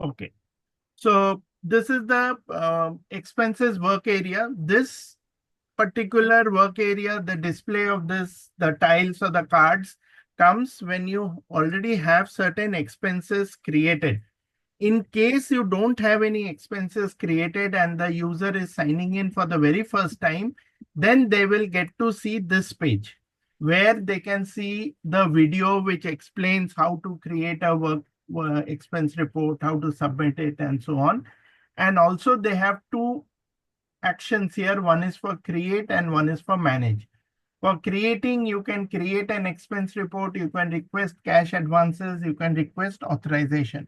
Okay. So this is the expenses work area. This particular work area, the display of this, the tiles or the cards comes when you already have certain expenses created. In case you don't have any expenses created and the user is signing in for the very first time, then they will get to see this page where they can see the video which explains how to create a work expense report, how to submit it, and so on. And also they have two actions here. One is for create and one is for manage. For creating, you can create an expense report, you can request cash advances, you can request authorization.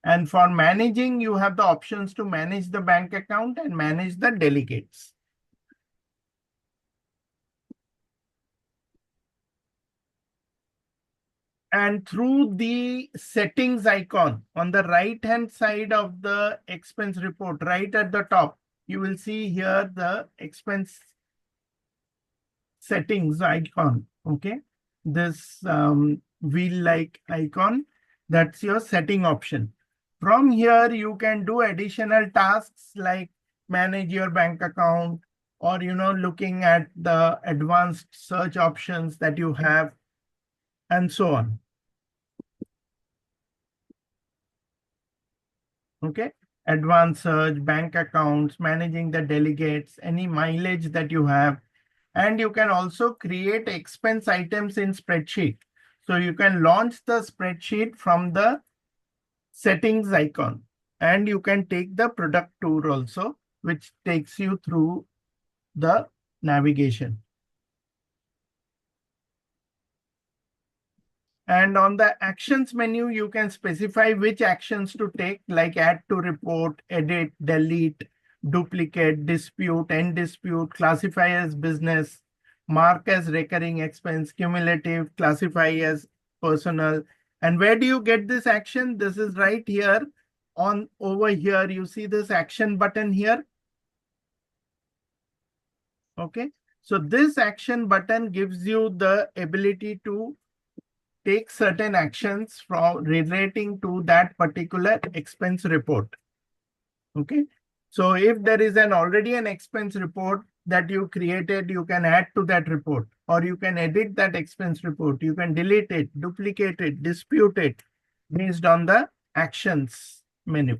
And for managing, you have the options to manage the bank account and manage the delegates. And through the settings icon on the right-hand side of the expense report, right at the top, you will see here the expense settings icon. Okay. This wheel-like icon, that's your setting option. From here, you can do additional tasks like manage your bank account or, looking at the advanced search options that you have and so on. Okay. Advanced search, bank accounts, managing the delegates, any mileage that you have. And you can also create expense items in spreadsheet. So you can launch the spreadsheet from the settings icon. And you can take the product tour also, which takes you through the navigation. And on the actions menu, you can specify which actions to take, like add to report, edit, delete, duplicate, dispute, end dispute, classify as business, mark as recurring expense, cumulative, classify as personal. And where do you get this action? This is right here on over here. You see this action button here. Okay. So this action button gives you the ability to take certain actions from relating to that particular expense report. Okay. So if there is already an expense report that you created, you can add to that report, or you can edit that expense report. You can delete it, duplicate it, dispute it based on the actions menu.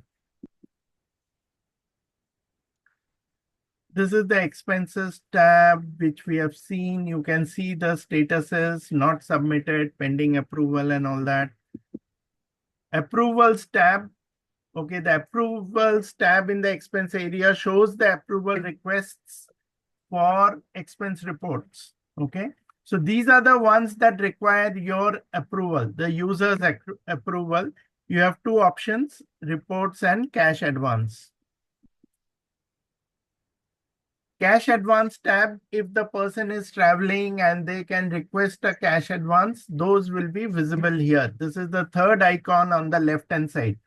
This is the expenses tab, which we have seen. You can see the statuses, not submitted, pending approval, and all that. Approvals tab. Okay, the approvals tab in the expense area shows the approval requests for expense reports. Okay, so these are the ones that require your approval, the user's approval. You have two options, reports and cash advance. Cash advance tab, if the person is traveling and they can request a cash advance, those will be visible here. This is the third icon on the left-hand side.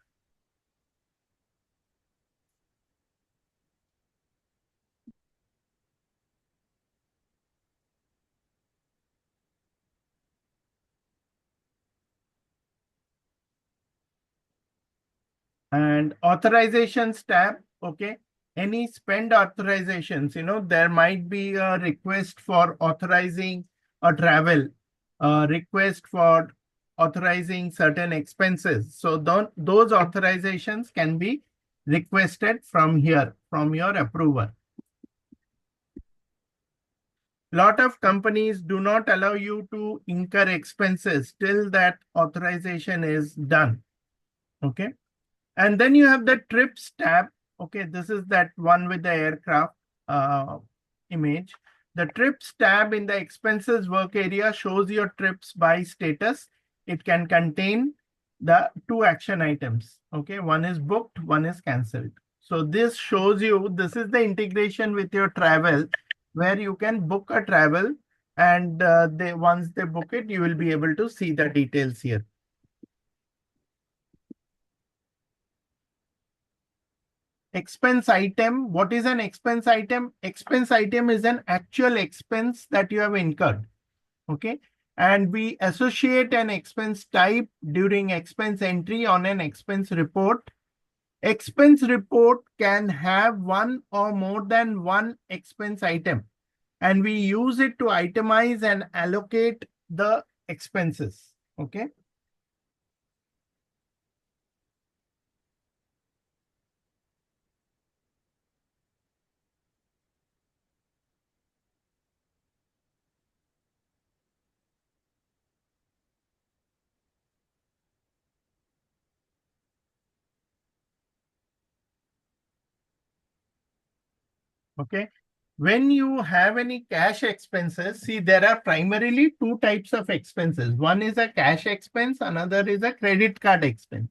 And authorizations tab, okay. Any spend authorizations, there might be a request for authorizing a travel, a request for authorizing certain expenses. So those authorizations can be requested from here, from your approver. Lot of companies do not allow you to incur expenses till that authorization is done. Okay. And then you have the trips tab. Okay, this is that one with the aircraft image. The trips tab in the expenses work area shows your trips by status. It can contain the two action items. Okay, one is booked, one is cancelled. So this shows you, this is the integration with your travel where you can book a travel, and once they book it, you will be able to see the details here. Expense item. What is an expense item? Expense item is an actual expense that you have incurred. Okay. And we associate an expense type during expense entry on an expense report Expense report can have one or more than one expense item, and we use it to itemize and allocate the expenses. Okay. Okay. When you have any cash expenses, see, there are primarily two types of expenses. One is a cash expense, another is a credit card expense.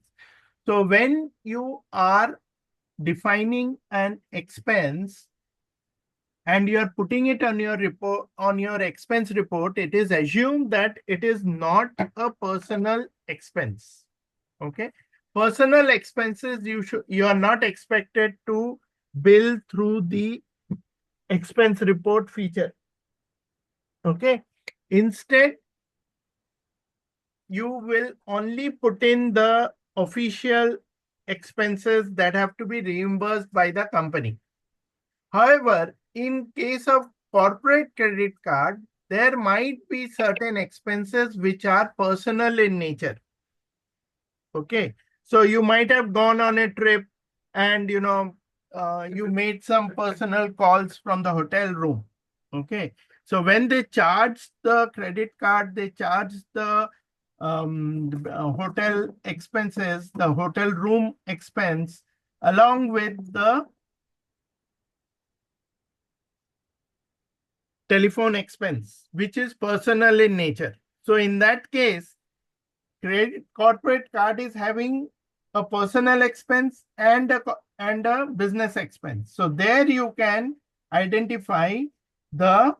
So when you are defining an expense and you are putting it on your report, on your expense report, it is assumed that it is not a personal expense. Okay. Personal expenses, you are not expected to bill through the expense report feature. Okay. Instead, you will only put in the official expenses that have to be reimbursed by the company. However, in case of corporate credit card, there might be certain expenses which are personal in nature. Okay. So you might have gone on a trip and you made some personal calls from the hotel room. Okay. So when they charge the credit card, they charge the hotel expenses, the hotel room expense, along with the telephone expense, which is personal in nature. So in that case, credit corporate card is having a personal expense and a business expense. So there you can identify the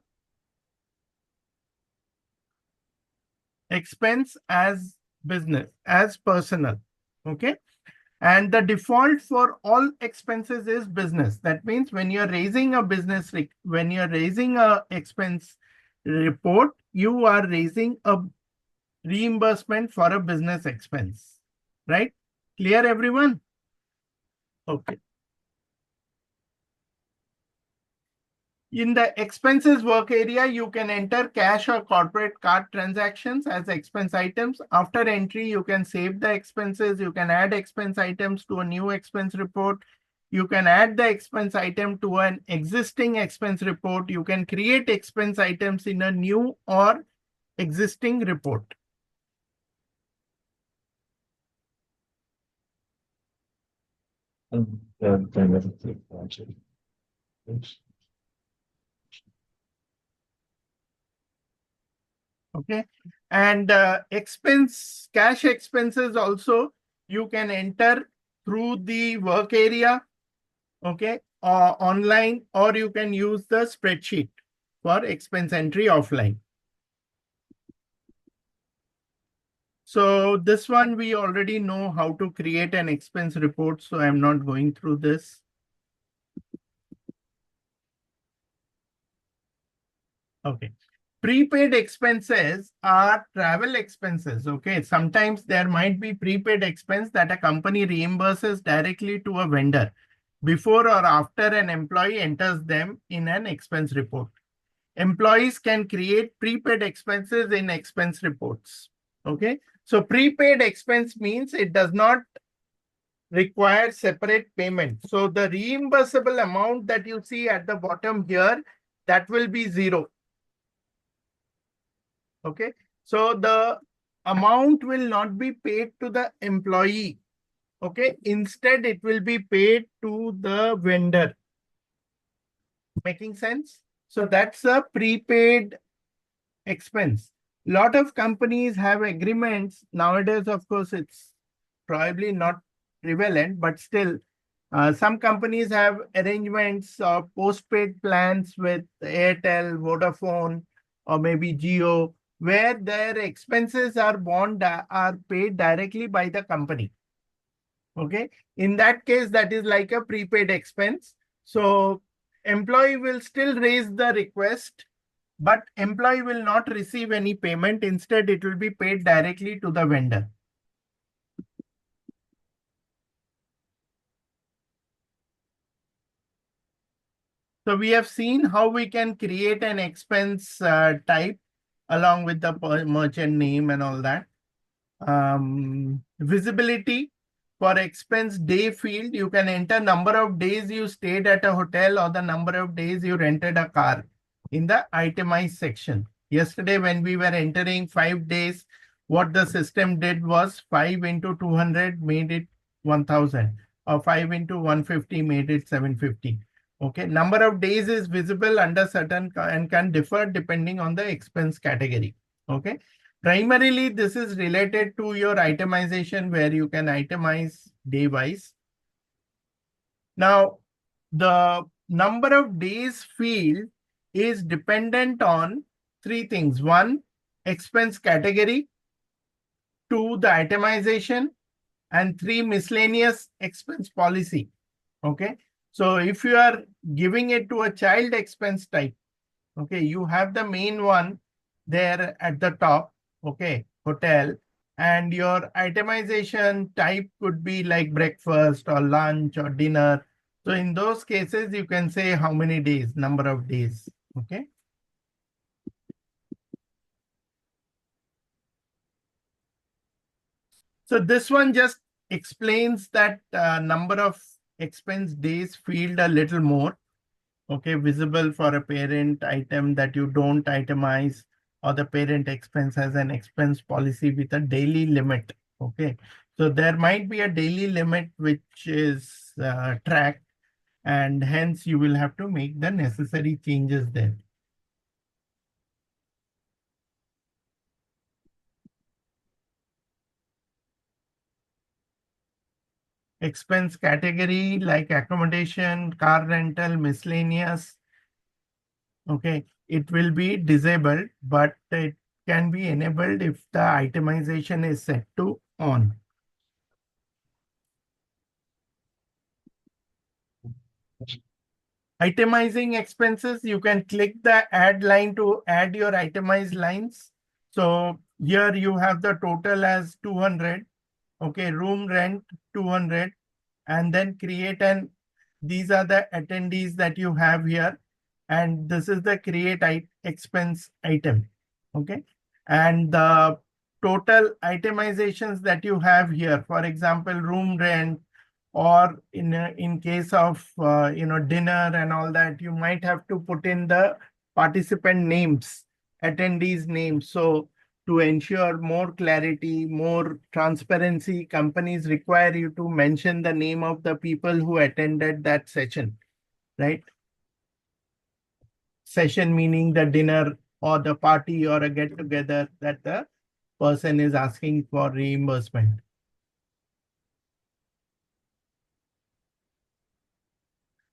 expense as business, as personal. Okay. And the default for all expenses is business. That means when you're raising a when you're raising a expense report, you are raising a reimbursement for a business expense, right? Clear, everyone? Okay. In the expenses work area, you can enter cash or corporate card transactions as expense items. After entry, you can save the expenses. You can add expense items to a new expense report. You can add the expense item to an existing expense report. You can create expense items in a new or existing report. Okay. And cash expenses also, you can enter through the work area, okay, online, or you can use the spreadsheet for expense entry offline. So this one, we already know how to create an expense report, so I'm not going through this. Okay. Prepaid expenses are travel expenses. Okay. Sometimes there might be prepaid expense that a company reimburses directly to a vendor before or after an employee enters them in an expense report. Employees can create prepaid expenses in expense reports. Okay. So prepaid expense means it does not require separate payment. So the reimbursable amount that you see at the bottom here, that will be zero. Okay. So the amount will not be paid to the employee. Okay. Instead, it will be paid to the vendor. Making sense? So that's a prepaid expense. Lot of companies have agreements. Nowadays, of course, it's probably not prevalent, but still, some companies have arrangements of postpaid plans with Airtel, Vodafone, or maybe Jio, where their expenses are paid directly by the company. Okay. In that case, that is like a prepaid expense. So employee will still raise the request, but employee will not receive any payment. Instead, it will be paid directly to the vendor. So we have seen how we can create an expense type along with the merchant name and all that. Visibility for expense day field, you can enter number of days you stayed at a hotel or the number of days you rented a car in the itemized section. Yesterday, when we were entering 5 days, what the system did was 5 into 200 made it 1000, or 5 into 150 made it 750. Okay, number of days is visible under certain and can differ depending on the expense category. Okay, primarily this is related to your itemization where you can itemize day wise. Now, the number of days field is dependent on three things. One, expense category. Two, the itemization. And three, miscellaneous expense policy. Okay. So if you are giving it to a child expense type, okay, you have the main one there at the top, okay, hotel, and your itemization type could be like breakfast or lunch or dinner. So in those cases, you can say how many days, number of days, okay. So this one just explains that number of expense days field a little more. Okay, visible for a parent item that you don't itemize, or the parent expense has an expense policy with a daily limit. Okay, so there might be a daily limit which is tracked, and hence you will have to make the necessary changes there. Expense category like accommodation, car rental, miscellaneous. Okay, it will be disabled, but it can be enabled if the itemization is set to on. Itemizing expenses, you can click the add line to add your itemized lines. So here you have the total as 200. Okay, room rent 200, and then create an, these are the attendees that you have here, and this is the create expense item. Okay, and the total itemizations that you have here, for example, room rent, or in case of dinner and all that, you might have to put in the participant names, attendees names. So to ensure more clarity, more transparency, companies require you to mention the name of the people who attended that session, right? Session meaning the dinner or the party or a get together that the person is asking for reimbursement.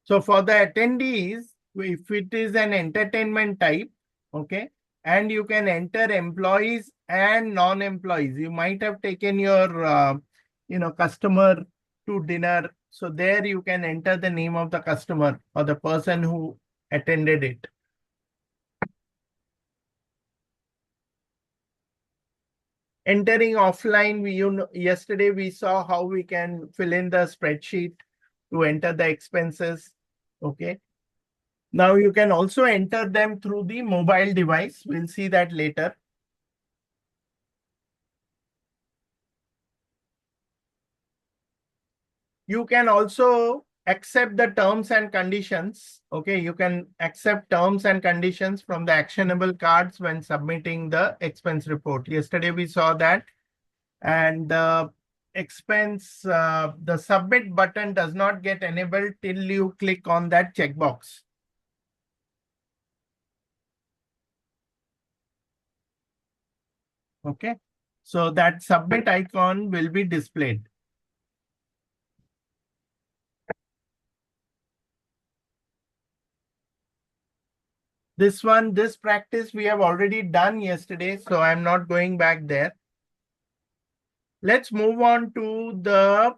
So for the attendees, if it is an entertainment type, okay, and you can enter employees and non-employees. You might have taken your, customer to dinner. So there you can enter the name of the customer or the person who attended it. Entering offline, yesterday we saw how we can fill in the spreadsheet to enter the expenses. Okay. Now you can also enter them through the mobile device. We'll see that later. You can also accept the terms and conditions. Okay, you can accept terms and conditions from the actionable cards when submitting the expense report. Yesterday we saw that. And the expense, the submit button does not get enabled till you click on that checkbox. Okay, so that submit icon will be displayed. This practice we have already done yesterday, so I'm not going back there. Let's move on to the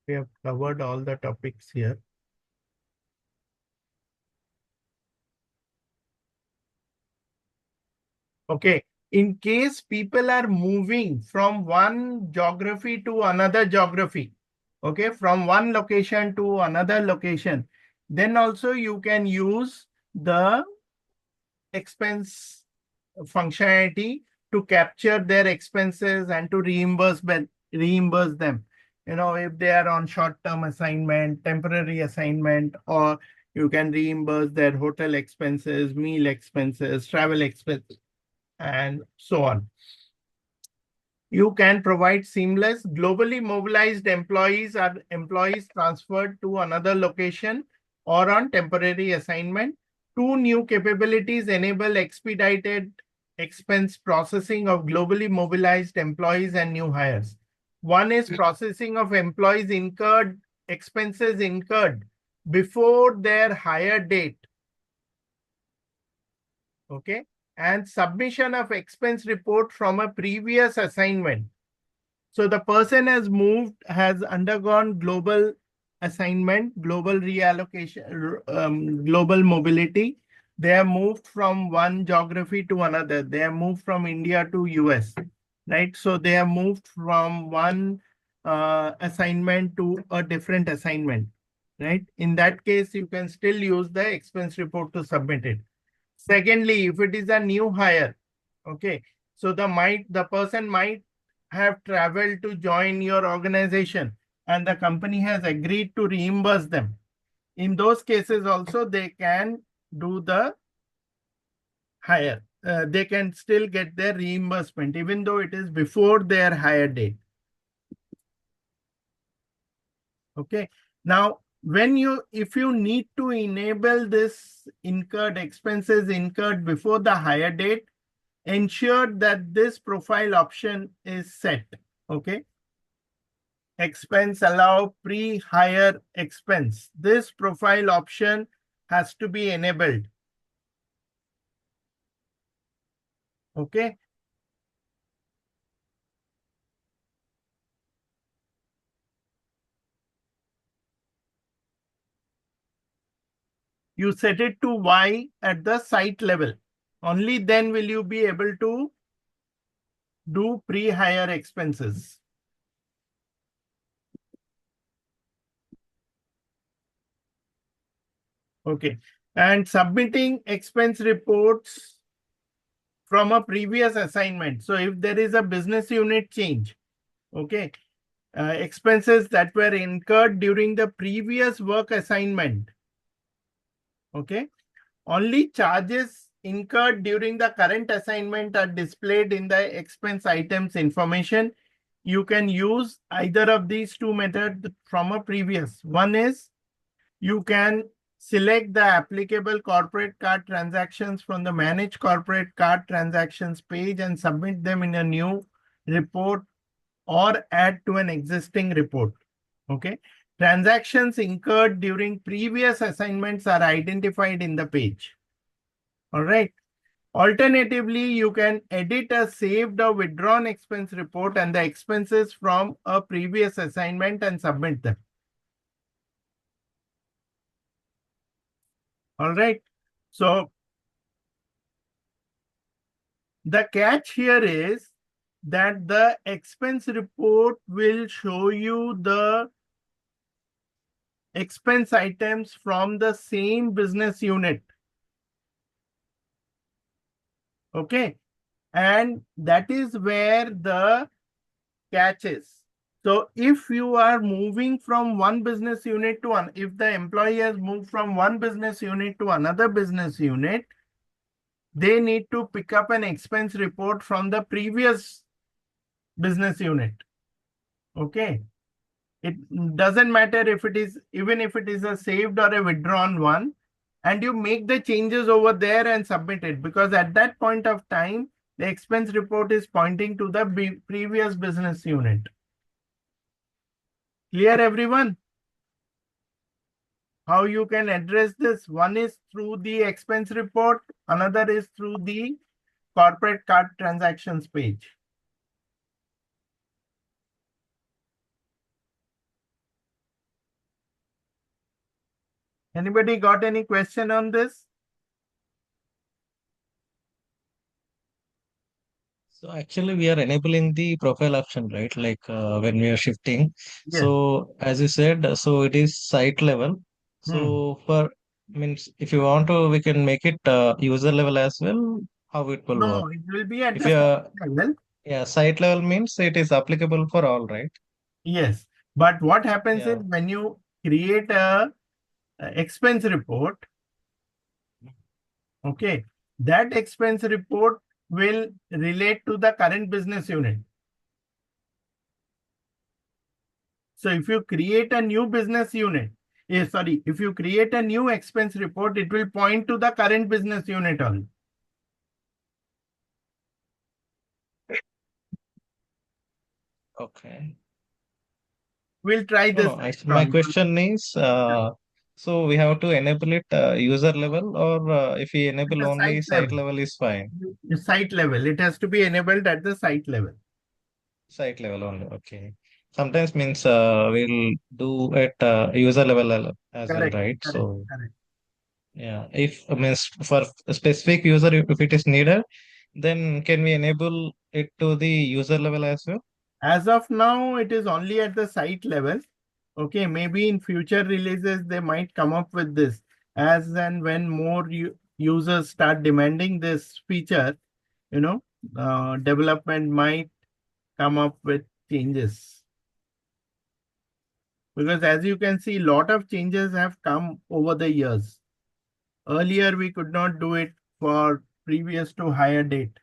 we have covered all the topics here. Okay. In case people are moving from one geography to another geography, okay, from one location to another location, then also you can use the expense functionality to capture their expenses and to reimburse them. You know, if they are on short-term assignment, temporary assignment, or you can reimburse their hotel expenses, meal expenses, travel expenses, and so on. You can provide seamless, globally mobilized employees or employees transferred to another location or on temporary assignment. Two new capabilities enable expedited expense processing of globally mobilized employees and new hires. One is processing of employees incurred, expenses incurred before their hire date. Okay. And submission of expense report from a previous assignment. So the person has moved, has undergone global assignment, global reallocation, global mobility. They have moved from one geography to another. They have moved from India to US, right? So they have moved from one assignment to a different assignment, right? In that case, you can still use the expense report to submit it. Secondly, if it is a new hire, okay, so the person might have traveled to join your organization and the company has agreed to reimburse them. In those cases also, they can do the hire. They can still get their reimbursement even though it is before their hire date. Okay. Now, if you need to enable this incurred expenses incurred before the hire date, ensure that this profile option is set. Okay. Expense allow pre-hire expense. This profile option has to be enabled. Okay. You set it to Y at the site level. Only then will you be able to do pre-hire expenses. Okay. And submitting expense reports from a previous assignment. So if there is a business unit change, okay, expenses that were incurred during the previous work assignment, okay, only charges incurred during the current assignment are displayed in the expense items information. You can use either of these two methods from a previous. One is you can select the applicable corporate card transactions from the Manage Corporate Card Transactions page and submit them in a new report or add to an existing report. Okay. Transactions incurred during previous assignments are identified in the page. All right. Alternatively, you can edit a saved or withdrawn expense report and the expenses from a previous assignment and submit them. All right. So the catch here is that the expense report will show you the expense items from the same business unit. Okay. And that is where the catch is. So if you are moving from one business unit to one, if the employee has moved from one business unit to another business unit, they need to pick up an expense report from the previous business unit. Okay. It doesn't matter if it is, even if it is a saved or a withdrawn one, and you make the changes over there and submit it, because at that point of time, the expense report is pointing to the previous business unit. Clear, everyone? How you can address this? One is through the expense report, another is through the corporate card transactions page. Anybody got any question on this? So actually, we are enabling the profile option, right? Like when we are shifting. Yes. So as you said, so it is site level. Hmm. So for means if you want to, we can make it user level as well. How it will work? No, it will be at If the you site are, level. yeah, site level means it is applicable for all, right? Yes. But what happens is Yeah. when you create a expense report, okay, that expense report will relate to the current business unit. So if you create a new business unit, sorry, if you create a new expense report, it will point to the current business unit only. Okay. We'll try No, this no. later My on. question is, so we have to enable it user level, or if we At enable the only site site level. level is fine. The site level. It has to be enabled at the site level. Site level only. Okay. Sometimes means we'll do at user level as well, Correct, right? correct, So correct. yeah, if means for a specific user, if it is needed, then can we enable it to the user level as well? As of now, it is only at the site level. Okay, maybe in future releases, they might come up with this. As and when more users start demanding this feature, you know, development might come up with changes. Because as you can see, lot of changes have come over the years. Earlier, we could not do it for previous to hire date.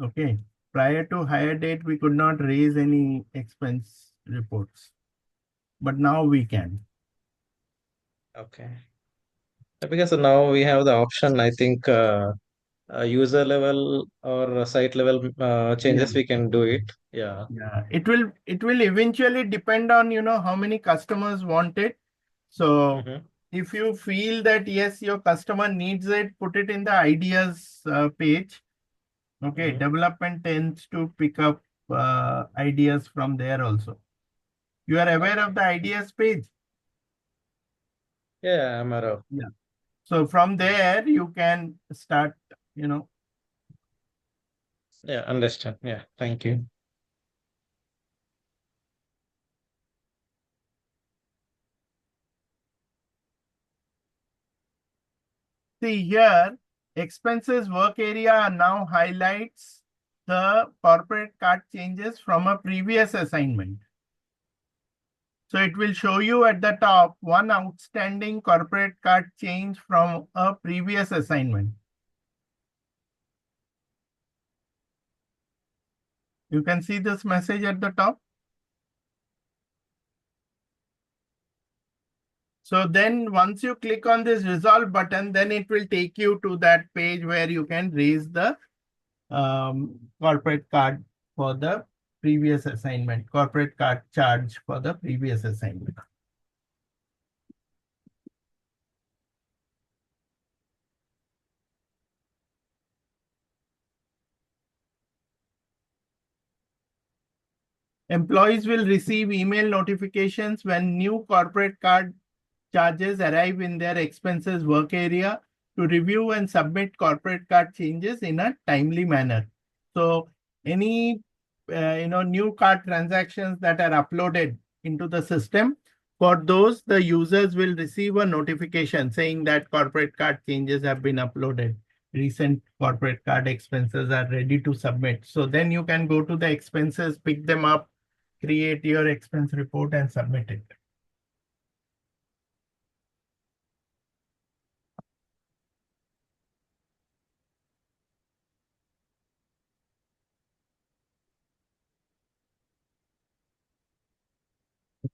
Okay. Prior to hire date, we could not raise any expense reports, but now we can. Okay. Because now we have the option, I think, user level or site level Yeah. changes we can do it. Yeah. Yeah. It will eventually depend on, how many customers want it. So Mm-hmm. if you feel that yes, your customer needs it, put it in the ideas page. Okay. Mm-hmm. Development tends to pick up ideas from there also. You are aware of Okay. the ideas page? Yeah, I'm aware of. Yeah. So from Yeah. there, you can start, you know, Yeah, understand. Yeah, thank you. see here, expenses work area now highlights the corporate card changes from a previous assignment. So it will show you at the top one outstanding corporate card change from a previous assignment. You can see this message at the top. So then once you click on this resolve button, then it will take you to that page where you can raise the corporate card for the previous assignment, corporate card charge for the previous assignment. Employees will receive email notifications when new corporate card charges arrive in their expenses work area to review and submit corporate card changes in a timely manner. So any new card transactions that are uploaded into the system, for those the users will receive a notification saying that corporate card changes have been uploaded. Recent corporate card expenses are ready to submit. So then you can go to the expenses, pick them up, create your expense report and submit it.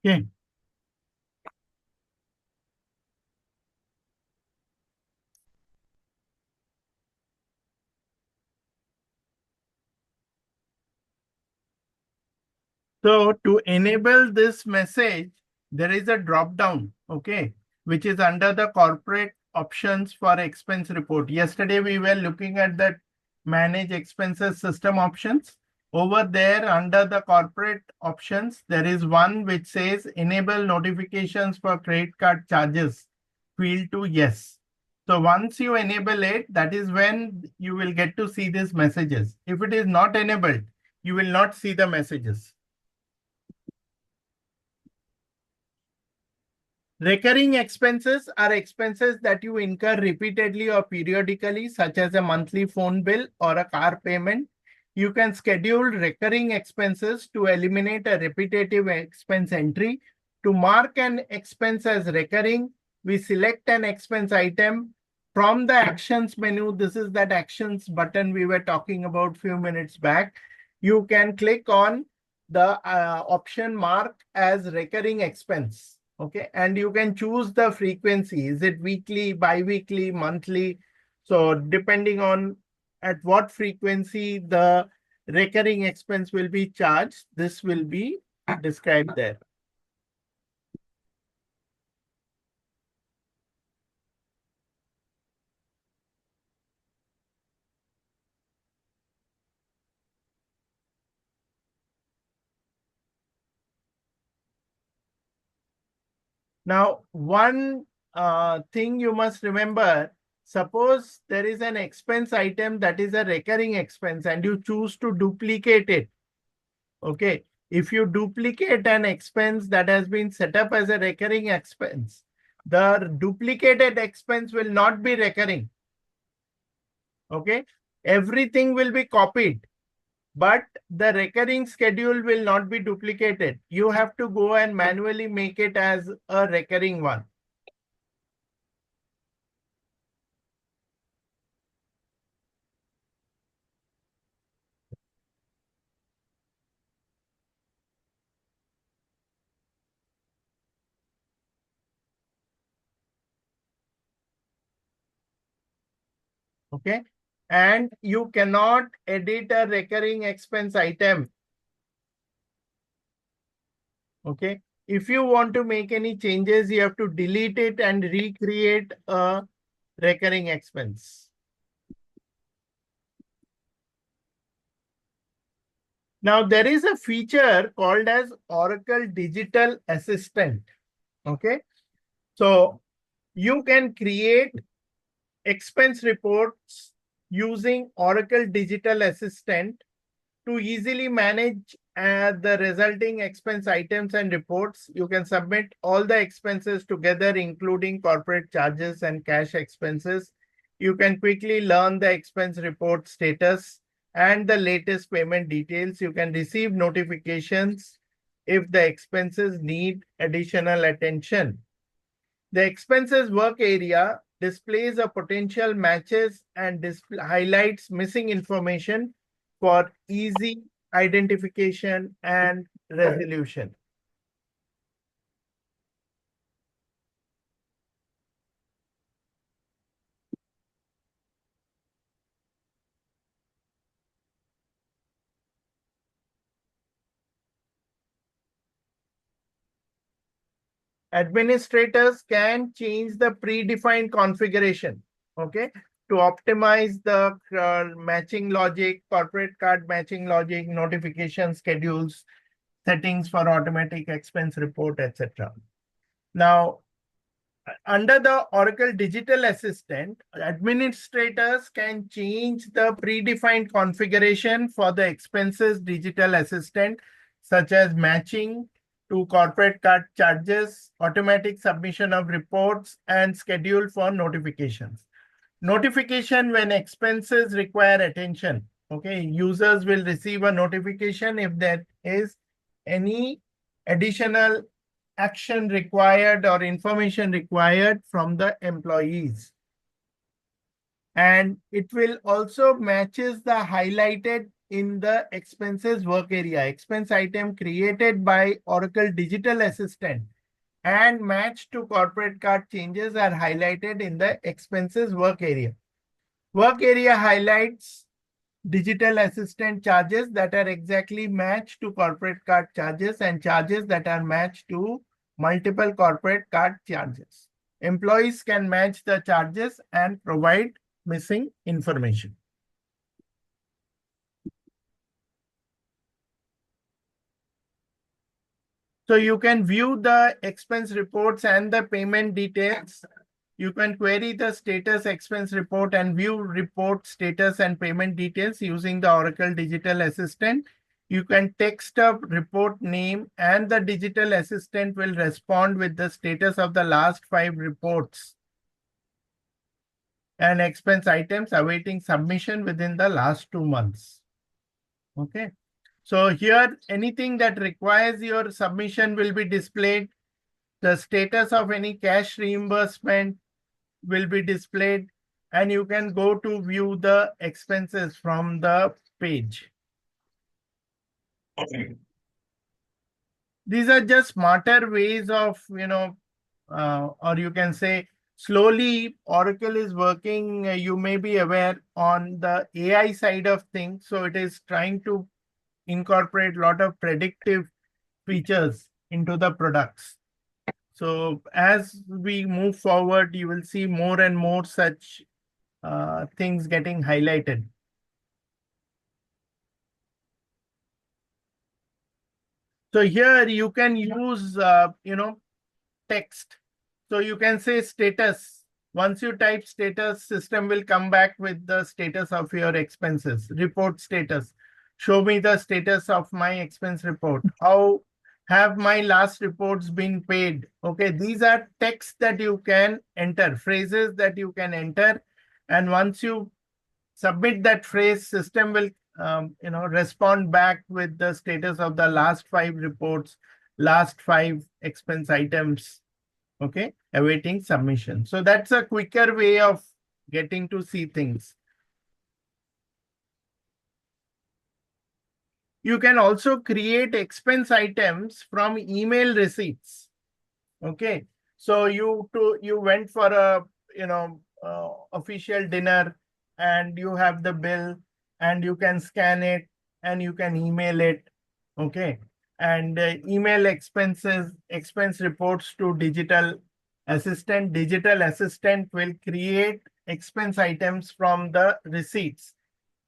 Okay. So to enable this message, there is a drop down, okay, which is under the corporate options for expense report. Yesterday, we were looking at the manage expenses system options. Over there, under the corporate options, there is one which says enable notifications for credit card charges. Field to yes. So once you enable it, that is when you will get to see these messages. If it is not enabled, you will not see the messages. Recurring expenses are expenses that you incur repeatedly or periodically, such as a monthly phone bill or a car payment. You can schedule recurring expenses to eliminate a repetitive expense entry. To mark an expense as recurring, we select an expense item from the actions menu. This is that actions button we were talking about few minutes back. You can click on the option mark as recurring expense. Okay, and you can choose the frequency. Is it weekly, bi-weekly, monthly? So depending on at what frequency the recurring expense will be charged, this will be described there. Now, one thing you must remember, suppose there is an expense item that is a recurring expense and you choose to duplicate it. Okay. If you duplicate an expense that has been set up as a recurring expense, the duplicated expense will not be recurring. Okay. Everything will be copied, but the recurring schedule will not be duplicated. You have to go and manually make it as a recurring one. Okay. And you cannot edit a recurring expense item. Okay. If you want to make any changes, you have to delete it and recreate a recurring expense. Now, there is a feature called as Oracle Digital Assistant. Okay. So you can create expense reports using Oracle Digital Assistant to easily manage the resulting expense items and reports. You can submit all the expenses together, including corporate charges and cash expenses. You can quickly learn the expense report status and the latest payment details. You can receive notifications if the expenses need additional attention. The expenses work area displays a potential matches and highlights missing information for easy identification and resolution. Administrators can change the predefined configuration, okay, to optimize the matching logic, corporate card matching logic, notification schedules, settings for automatic expense report, etc. Now, under the Oracle Digital Assistant, administrators can change the predefined configuration for the expenses digital assistant, such as matching to corporate card charges, automatic submission of reports, and schedule for notifications. Notification when expenses require attention. Okay, users will receive a notification if there is any additional action required or information required from the employees. And it will also matches the highlighted in the expenses work area. Expense item created by Oracle Digital Assistant and matched to corporate card changes are highlighted in the expenses work area. Work area highlights digital assistant charges that are exactly matched to corporate card charges and charges that are matched to multiple corporate card charges. Employees can match the charges and provide missing information. So you can view the expense reports and the payment details You can query the status expense report and view report status and payment details using the Oracle Digital Assistant. You can text a report name and the digital assistant will respond with the status of the last 5 reports and expense items awaiting submission within the last 2 months. Okay. So here, anything that requires your submission will be displayed. The status of any cash reimbursement will be displayed, and you can go to view the expenses from the page. These are just smarter ways of, or you can say slowly Oracle is working, you may be aware, on the AI side of things. So it is trying to incorporate a lot of predictive features into the products. So as we move forward, you will see more and more such things getting highlighted. So here you can use, text. So you can say status. Once you type status, system will come back with the status of your expenses. Report status. Show me the status of my expense report. How have my last reports been paid? Okay, these are texts that you can enter, phrases that you can enter. And once you submit that phrase, system will respond back with the status of the last 5 reports, last 5 expense items, okay, awaiting submission. So that's a quicker way of getting to see things. You can also create expense items from email receipts. Okay, so you went for a official dinner and you have the bill and you can scan it and you can email it. Okay, and email expense reports to digital assistant. Digital assistant will create expense items from the receipts.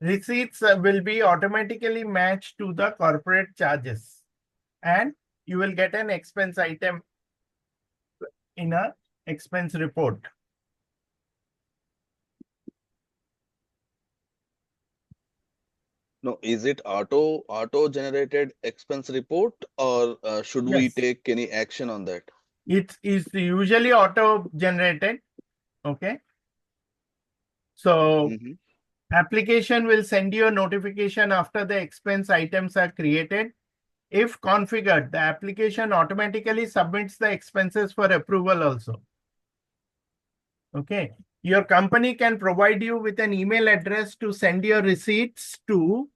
Receipts will be automatically matched to the corporate charges and you will get an expense item in a expense report. No, is it auto generated expense report, or should we Yes, take any action on that? it is usually auto generated. Okay, so Mm-hmm. application will send you a notification after the expense items are created. If configured, the application automatically submits the expenses for approval also. Okay, your company can provide you with an email address to send your receipts to,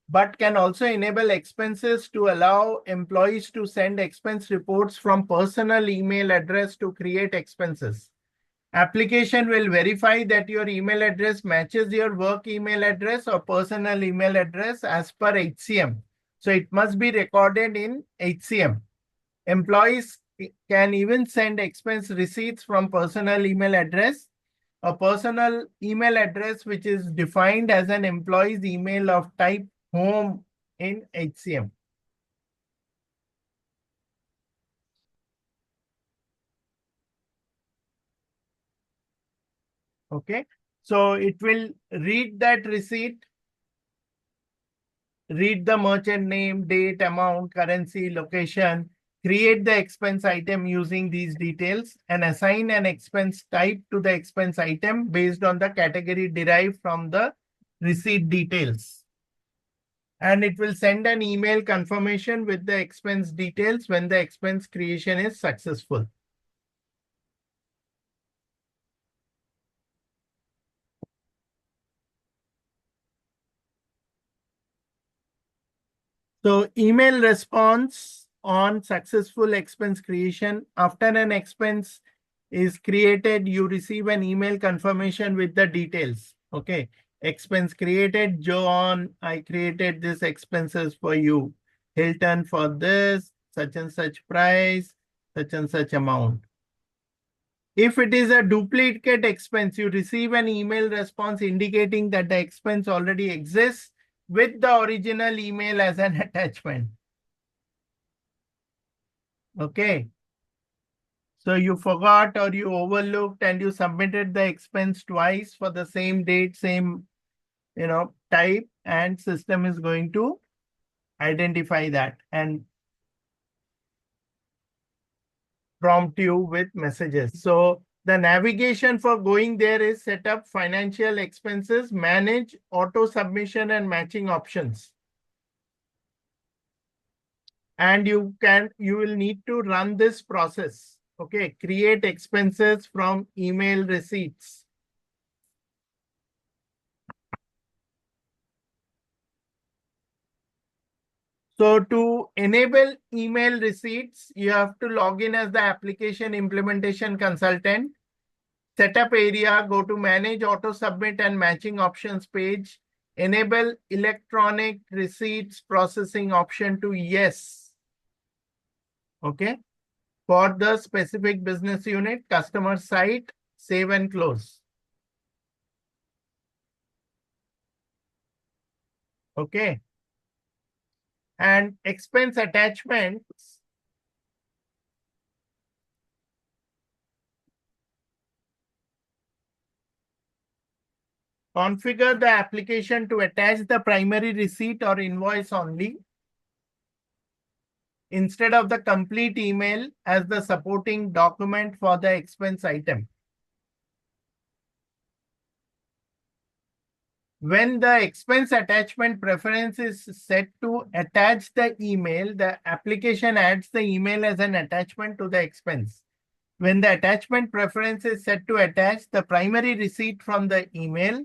but can also enable expenses to allow employees to send expense reports from personal email address to create expenses. Application will verify that your email address matches your work email address or personal email address as per HCM. So it must be recorded in HCM. Employees can even send expense receipts from personal email address. A personal email address which is defined as an employee's email of type home in HCM. Okay, so it will read that receipt, read the merchant name, date, amount, currency, location, create the expense item using these details, and assign an expense type to the expense item based on the category derived from the receipt details. And it will send an email confirmation with the expense details when the expense creation is successful. So email response on successful expense creation. After an expense is created, you receive an email confirmation with the details. Okay. Expense created, John, I created this expenses for you. Hilton for this, such and such price, such and such amount. If it is a duplicate expense, you receive an email response indicating that the expense already exists with the original email as an attachment. Okay. So you forgot or you overlooked and you submitted the expense twice for the same date, same, type, and system is going to identify that and prompt you with messages. So the navigation for going there is set up financial expenses, manage auto submission and matching options. And you will need to run this process. Okay, create expenses from email receipts. So to enable email receipts, you have to log in as the application implementation consultant. Setup area, go to manage auto submit and matching options page. Enable electronic receipts processing option to yes. Okay. For the specific business unit, customer site, save and close. Okay. And expense attachments. Configure the application to attach the primary receipt or invoice only instead of the complete email as the supporting document for the expense item. When the expense attachment preference is set to attach the email, the application adds the email as an attachment to the expense. When the attachment preference is set to attach the primary receipt from the email,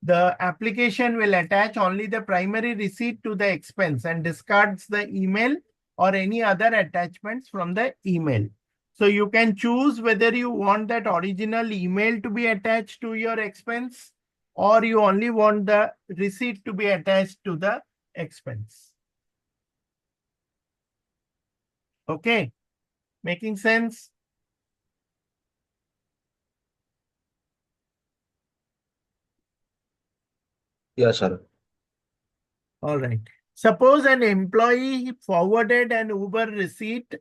the application will attach only the primary receipt to the expense and discards the email or any other attachments from the email. So you can choose whether you want that original email to be attached to your expense or you only want the receipt to be attached to the expense. Okay, making sense? Yeah, sir. All right. Suppose an employee forwarded an Uber receipt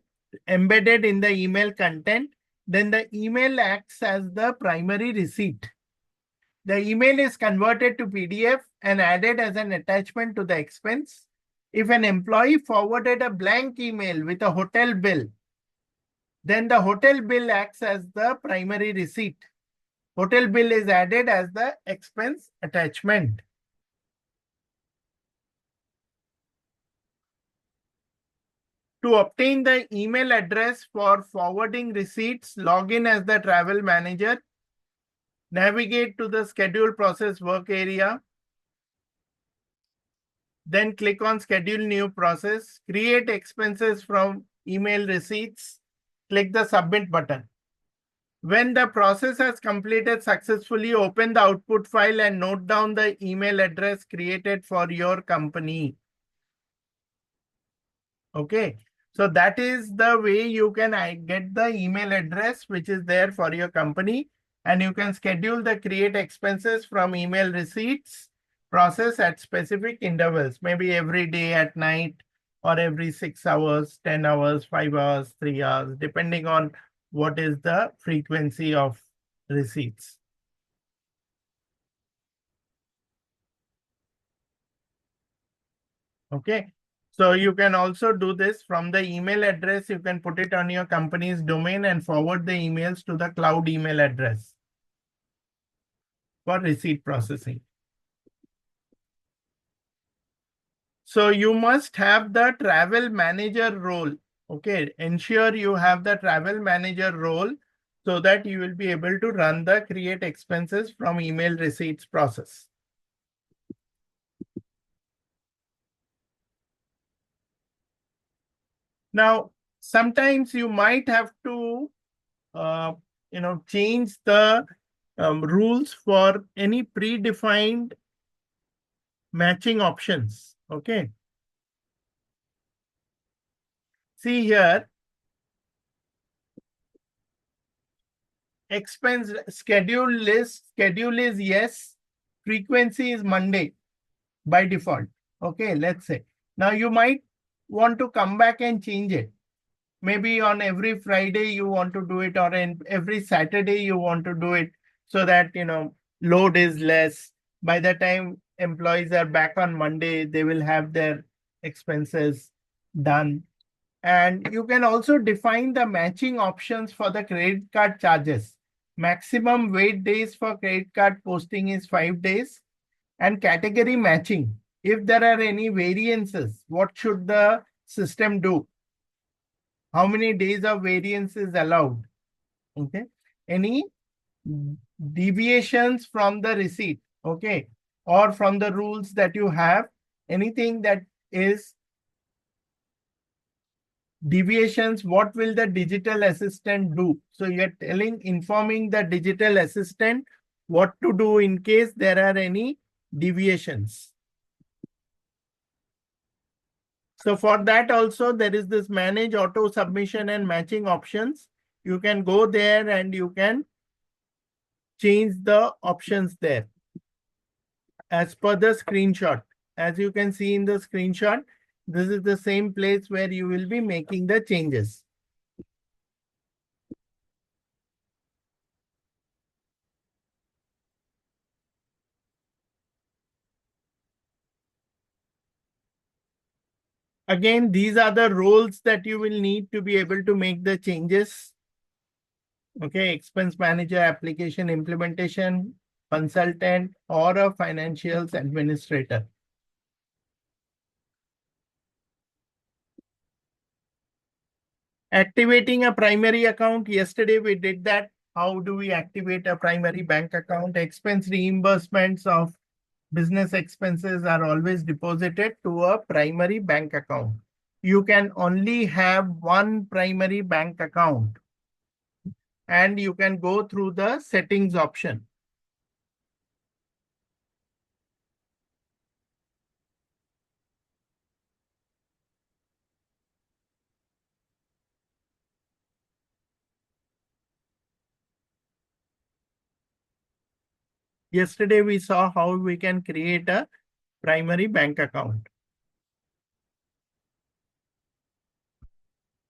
embedded in the email content, then the email acts as the primary receipt. The email is converted to PDF and added as an attachment to the expense. If an employee forwarded a blank email with a hotel bill, then the hotel bill acts as the primary receipt. Hotel bill is added as the expense attachment. To obtain the email address for forwarding receipts, log in as the travel manager. Navigate to the schedule process work area. Then click on schedule new process. Create expenses from email receipts. Click the submit button. When the process has completed successfully, open the output file and note down the email address created for your company. Okay. So that is the way you can get the email address which is there for your company, and you can schedule the create expenses from email receipts process at specific intervals, maybe every day at night or every 6 hours, 10 hours, 5 hours, 3 hours, depending on what is the frequency of receipts. Okay. So you can also do this from the email address. You can put it on your company's domain and forward the emails to the cloud email address for receipt processing. So you must have the travel manager role. Okay. Ensure you have the travel manager role so that you will be able to run the create expenses from email receipts process. Now, sometimes you might have to change the rules for any predefined matching options. Okay. See here, expense schedule list, schedule is yes, frequency is Monday by default. Okay, let's say. Now you might want to come back and change it. maybe on every Friday you want to do it, or in every Saturday you want to do it, so that load is less. By the time employees are back on Monday, they will have their expenses done. And you can also define the matching options for the credit card charges. Maximum wait days for credit card posting is 5 days. And category matching. If there are any variances, what should the system do? How many days of variance is allowed? Okay. Any deviations from the receipt, okay, or from the rules that you have, anything that is deviations, what will the digital assistant do? So you're informing the digital assistant what to do in case there are any deviations. So for that also, there is this manage auto submission and matching options. You can go there and you can change the options there as per the screenshot. As you can see in the screenshot, this is the same place where you will be making the changes. Again, these are the roles that you will need to be able to make the changes. Okay, expense manager, application implementation, consultant, or a financials administrator. Activating a primary account. Yesterday we did that. How do we activate a primary bank account? Expense reimbursements of business expenses are always deposited to a primary bank account. You can only have one primary bank account, and you can go through the settings option. Yesterday we saw how we can create a primary bank account.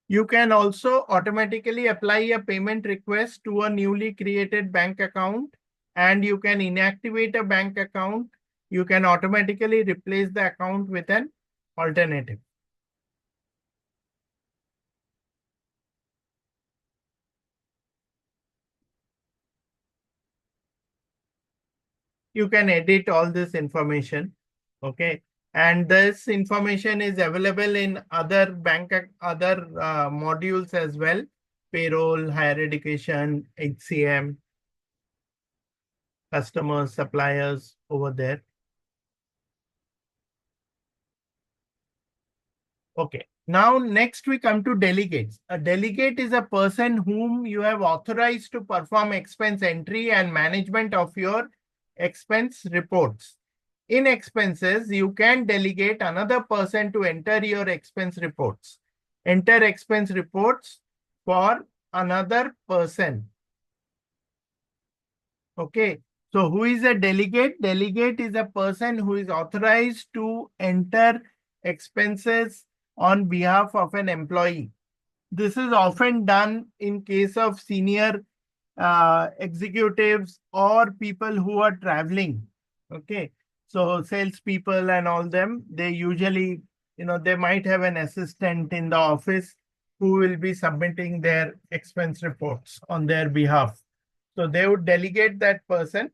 You can also automatically apply a payment request to a newly created bank account, and you can inactivate a bank account. You can automatically replace the account with an alternative. You can edit all this information. Okay. And this information is available in other modules as well. Payroll, higher education, HCM, customers, suppliers over there. Okay. Now, next we come to delegates. A delegate is a person whom you have authorized to perform expense entry and management of your expense reports. In expenses, you can delegate another person to enter your expense reports. Enter expense reports for another person. Okay. So who is a delegate? Delegate is a person who is authorized to enter expenses on behalf of an employee. This is often done in case of senior executives or people who are traveling. Okay. So salespeople and all them, they usually, they might have an assistant in the office who will be submitting their expense reports on their behalf. So they would delegate that person,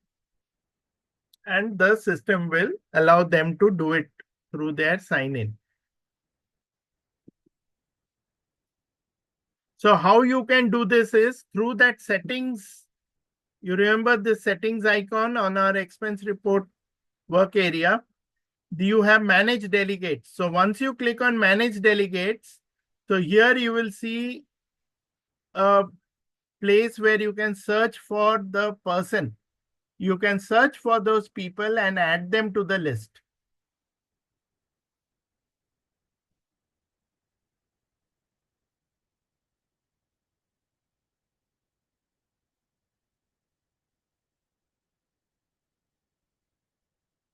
and the system will allow them to do it through their sign-in. So how you can do this is through that settings. You remember the settings icon on our expense report work area. You have manage delegates. So once you click on manage delegates, so here you will see a place where you can search for the person. You can search for those people and add them to the list.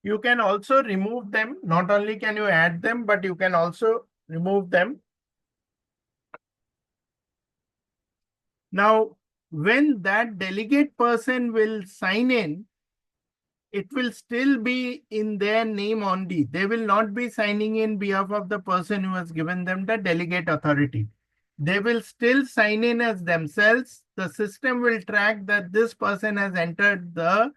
You can also remove them. Not only can you add them, but you can also remove them. Now, when that delegate person will sign in, it will still be in their name only. They will not be signing in behalf of the person who has given them the delegate authority. They will still sign in as themselves. The system will track that this person has entered the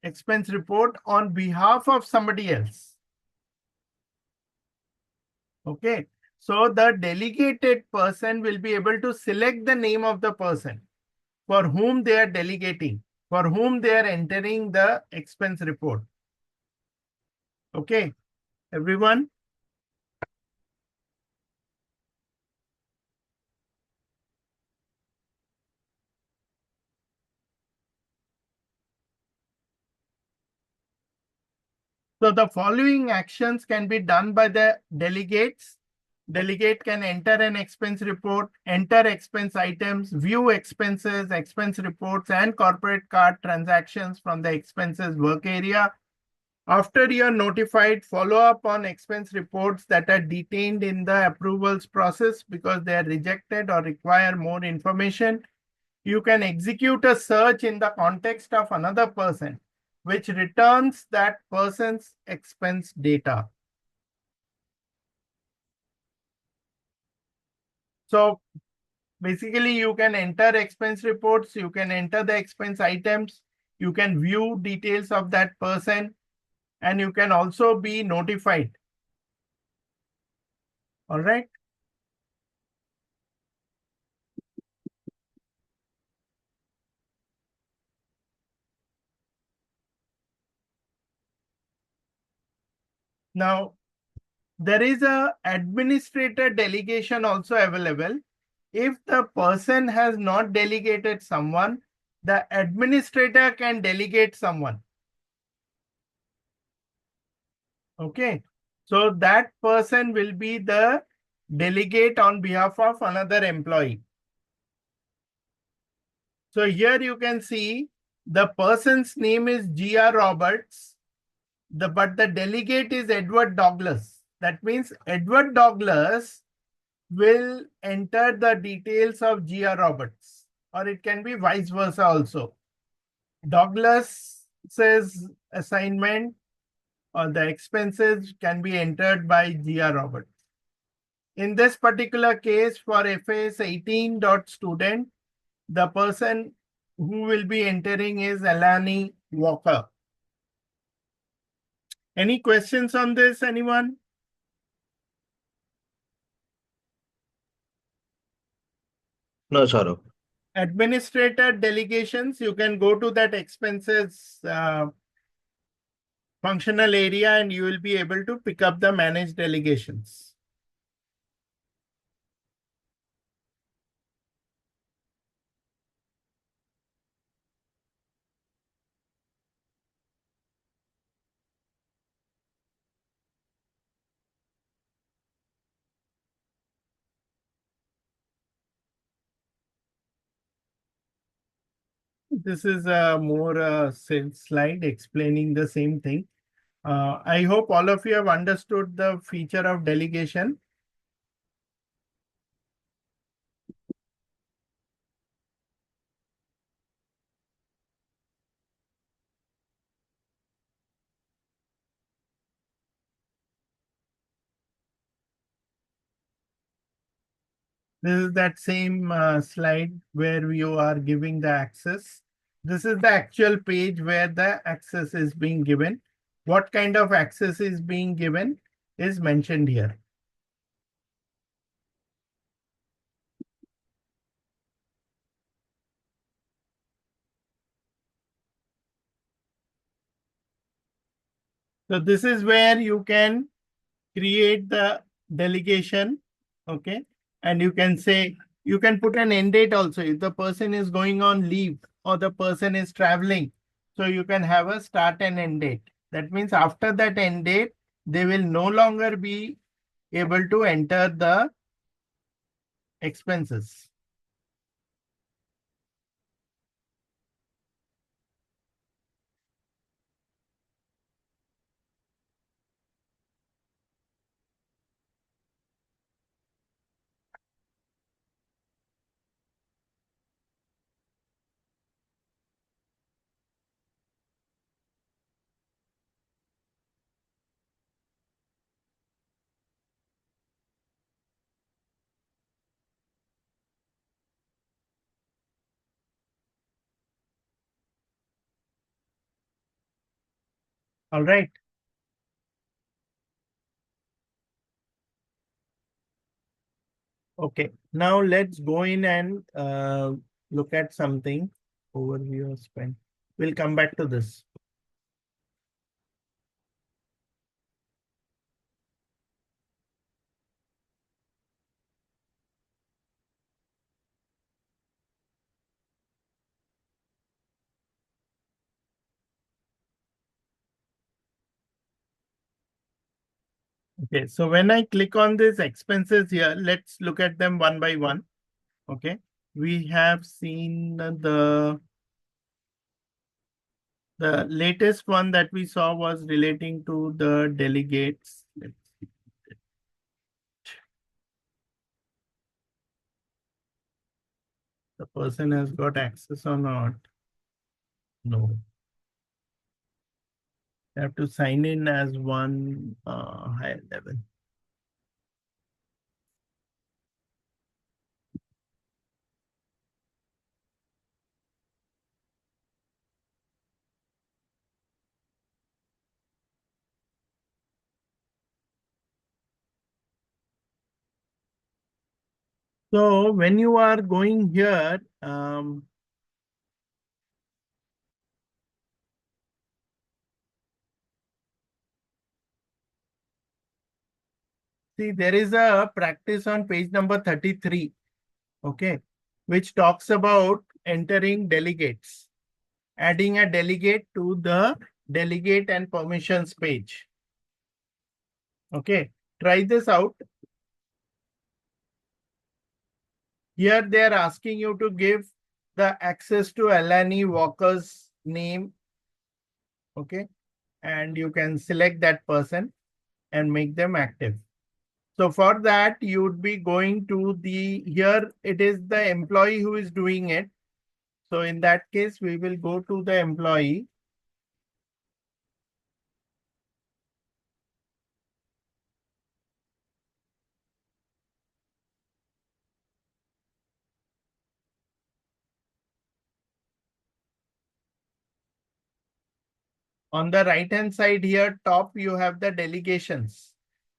expense report on behalf of somebody else. Okay. So the delegated person will be able to select the name of the person for whom they are delegating, for whom they are entering the expense report. Okay, everyone. So the following actions can be done by the delegates. Delegate can enter an expense report, enter expense items, view expenses, expense reports, and corporate card transactions from the expenses work area. After you are notified, follow up on expense reports that are detained in the approvals process because they are rejected or require more information. You can execute a search in the context of another person, which returns that person's expense data. So basically, you can enter expense reports, you can enter the expense items, you can view details of that person, and you can also be notified. All right. Now, there is a administrator delegation also available. If the person has not delegated someone, the administrator can delegate someone. Okay. So that person will be the delegate on behalf of another employee. So here you can see the person's name is G.R. Roberts, but the delegate is Edward Douglas. That means Edward Douglas will enter the details of G.R. Roberts, or it can be vice versa also. Douglas's assignment or the expenses can be entered by G.R. Roberts. In this particular case, for FAS 18.student, the person who will be entering is Alani Walker. Any questions on this, anyone? No, Saurabh. Administrator delegations, you can go to that expenses functional area and you will be able to pick up the managed delegations. This is a more slide explaining the same thing. I hope all of you have understood the feature of delegation. This is that same slide where you are giving the access. This is the actual page where the access is being given. What kind of access is being given is mentioned here. So this is where you can create the delegation. Okay. And you can say, you can put an end date also. If the person is going on leave or the person is traveling, so you can have a start and end date. That means after that end date, they will no longer be able to enter the expenses. All right. Okay, now let's go in and look at something. Overview of spend. We'll come back to this. Okay, so when I click on these expenses here, let's look at them one by one. Okay, we have seen the latest one that we saw was relating to the delegates. Let's see. The person has got access or not? No. You have to sign in as one higher level. So when you are going here, see, there is a practice on page number 33, okay, which talks about entering delegates, adding a delegate to the delegate and permissions page. Okay, try this out. Here they are asking you to give the access to Alani Walker's name, okay, and you can select that person and make them active. So for that, you would be going to here it is the employee who is doing it. So in that case, we will go to the employee. On the right hand side here, top, you have the delegations,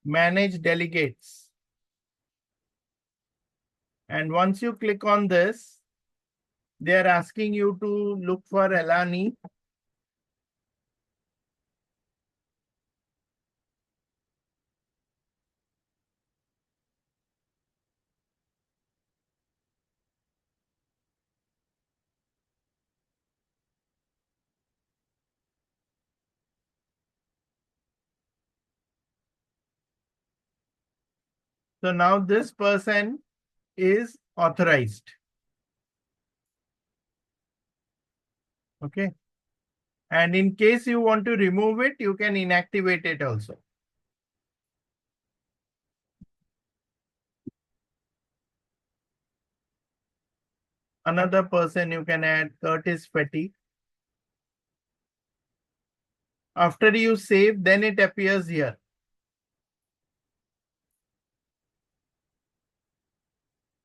manage delegates. And once you click on this, they are asking you to look for Alani. So now this person is authorized. Okay. And in case you want to remove it, you can inactivate it also. Another person you can add, Curtis Petty. After you save, then it appears here.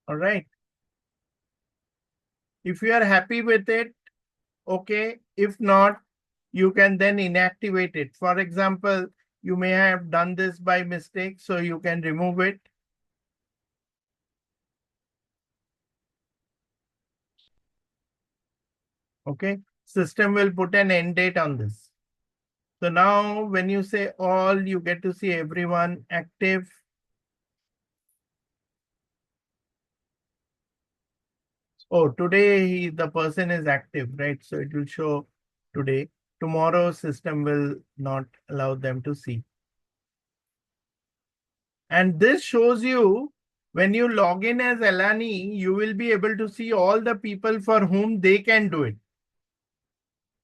All right. If you are happy with it, okay. If not, you can then inactivate it. For example, you may have done this by mistake, so you can remove it. Okay. System will put an end date on this. So now when you say all, you get to see everyone active. Oh, today the person is active, right? So it will show today. Tomorrow system will not allow them to see. And this shows you when you log in as Alani, you will be able to see all the people for whom they can do it.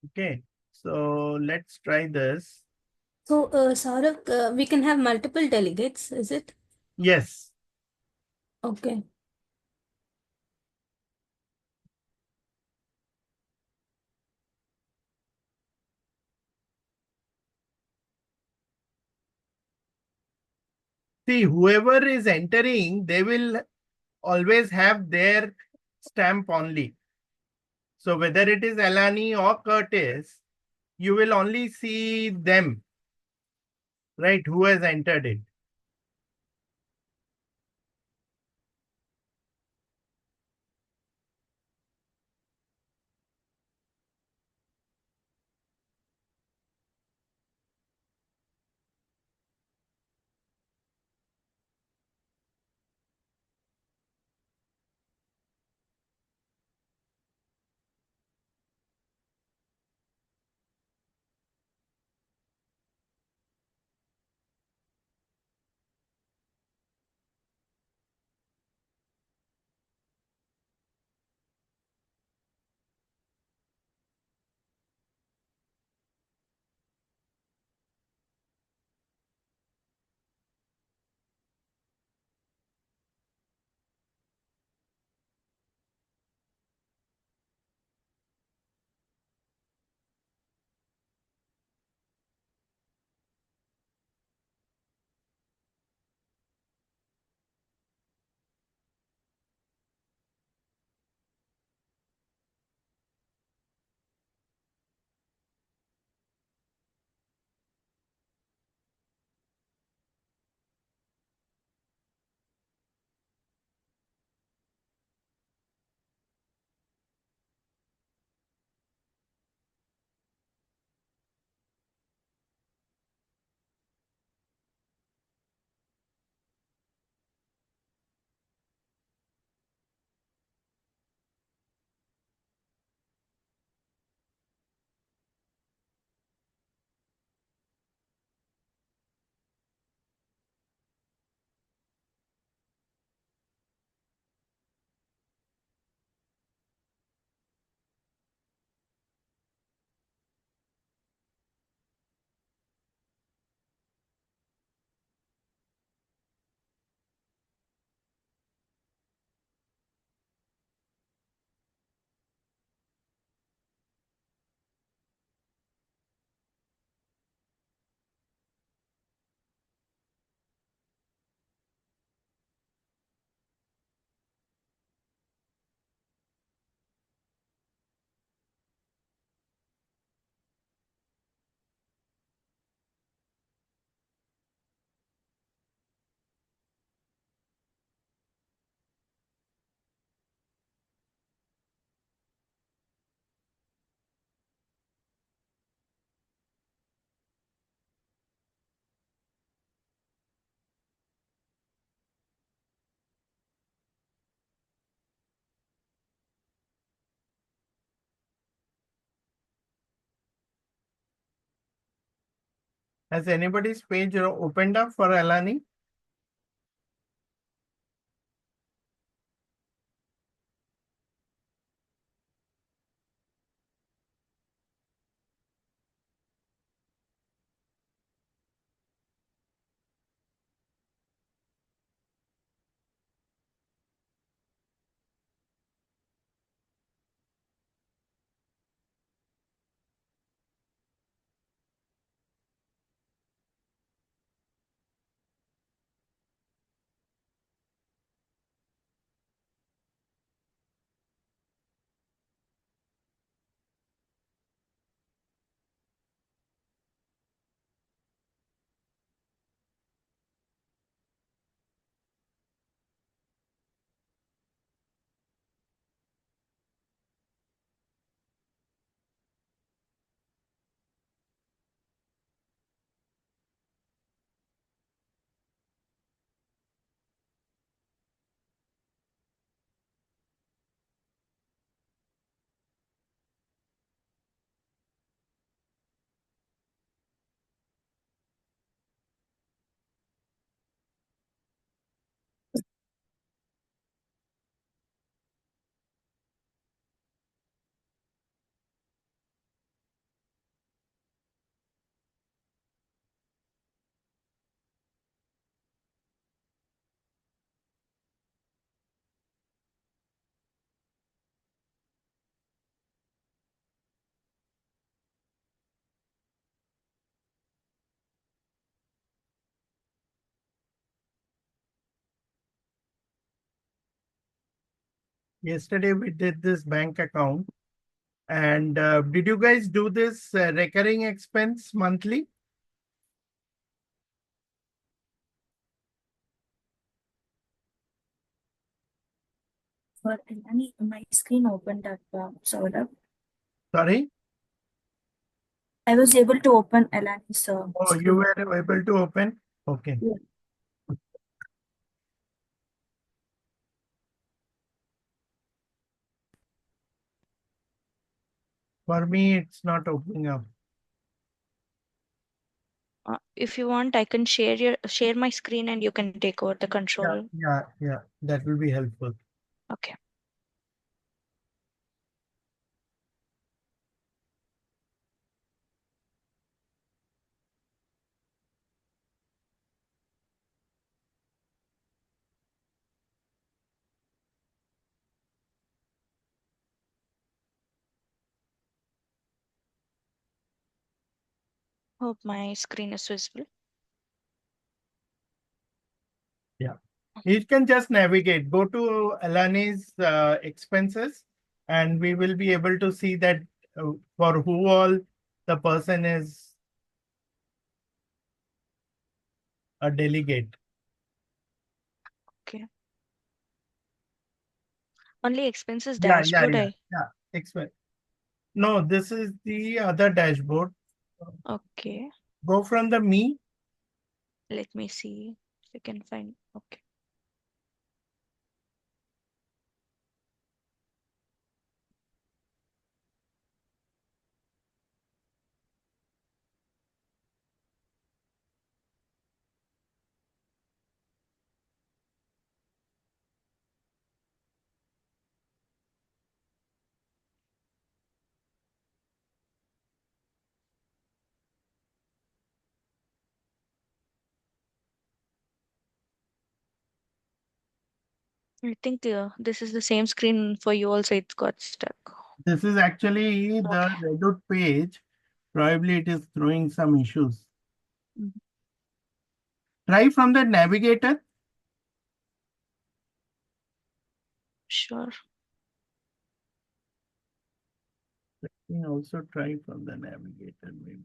Okay, so let's try this. So, Saurabh, we can have multiple delegates, is it? Yes. Okay. See, whoever is entering, they will always have their stamp only. So whether it is Alani or Curtis, you will only see them, right? Who has entered it. Has anybody's page opened up for Alani? Yesterday we did this bank account. And did you guys do this recurring expense monthly? For Elani, my screen opened up, Saurabh. Sorry? I was able to open Elani's Oh, you screen. were able to open? Okay. Yeah. For me, it's not opening up. If you want, I can share my screen and you can take over the control. Yeah. That will be helpful. Okay. Hope my screen is visible. Yeah. You can just navigate. Go to Alani's expenses, and we will be able to see that for who all the person is a delegate. Okay. Only expenses Yeah. dashboard. Expense. No, this is the other dashboard. Okay. Go from the me. Let me see if I can find. Okay. I think this is the same screen for you also. It got stuck. This is actually the Okay. Reddit page. Probably it is throwing some issues. Mhm. Try from the navigator. Sure. Let me also try from the navigator. Maybe.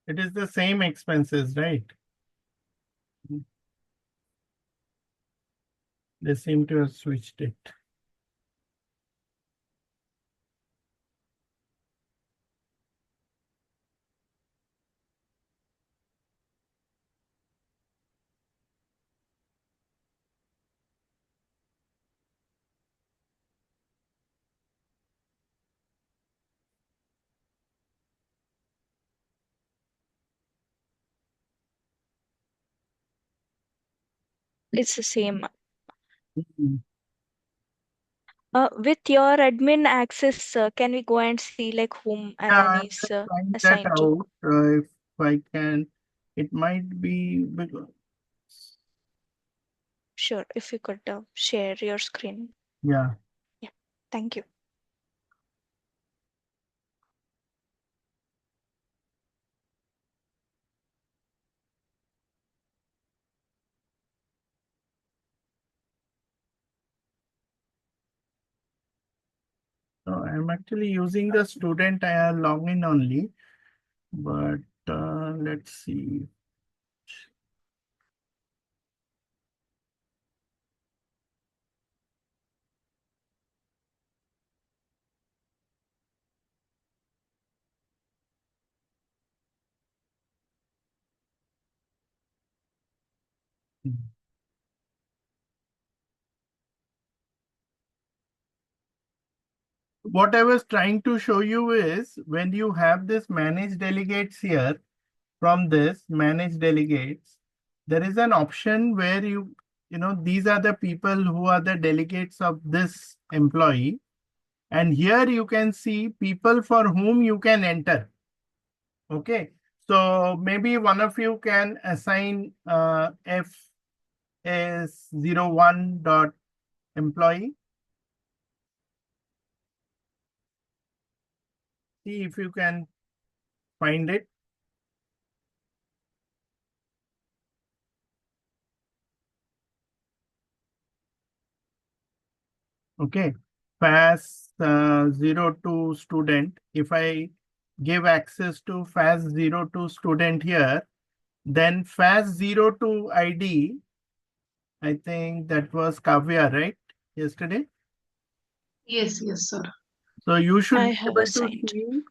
It is the same expenses, right? They seem to have switched it. It's the same. Mhm. With your admin access, can we go and see like whom Yeah, Alan I'm is just trying that assigned to? out. If I can, it might be because, Sure. If you could share your screen. yeah. Yeah. Thank you. So I'm actually using the student login only, but let's see. What I was trying to show you is when you have this manage delegates here, from this manage delegates, there is an option where these are the people who are the delegates of this employee. And here you can see people for whom you can enter. Okay. So maybe one of you can assign F is 01 dot employee. See if you can find it. Okay, FAS 02 student. If I give access to FAS 02 student here, then FAS 02 ID, I think that was Kavya, right? Yesterday. Yes, sir. So you should I be have able to assigned. see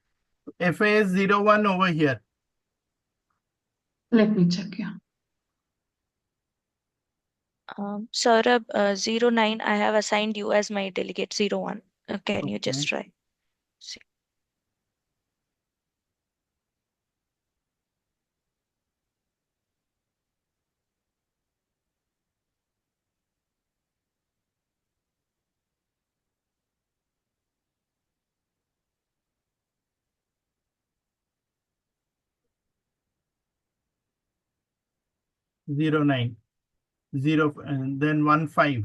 FAS 01 over here. Let me check. Yeah. Saurabh, 09, I have assigned you as my delegate 01. Can you just Okay. try? See. Zero 09, 0, and then 15.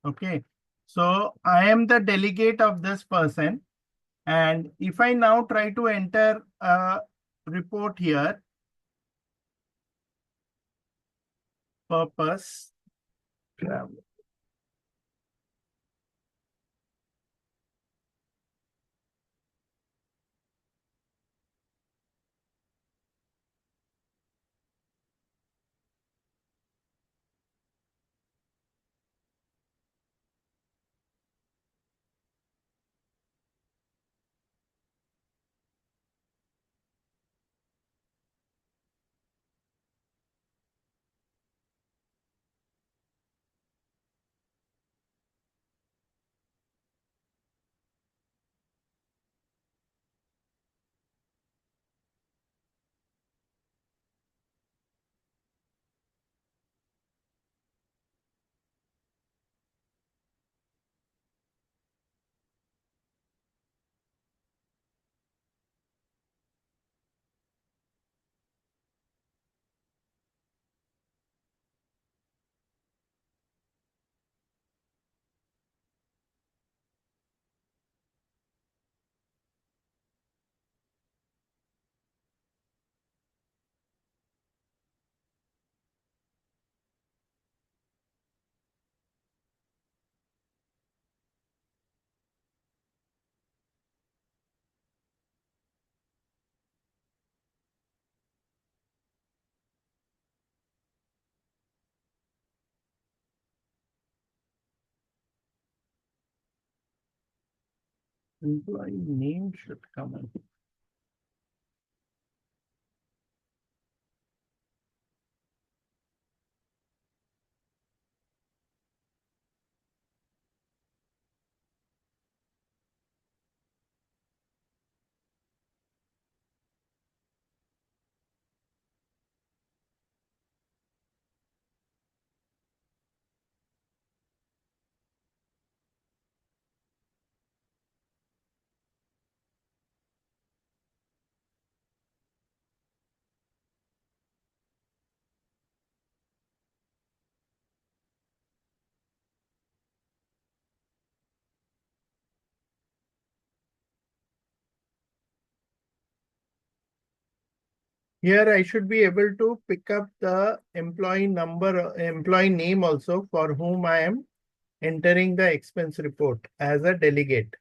Okay, so I am the delegate of this person. And if I now try to enter a report here, purpose, travel. Employee name should come in. Here I should be able to pick up the employee number, employee name also for whom I am entering the expense report as a delegate.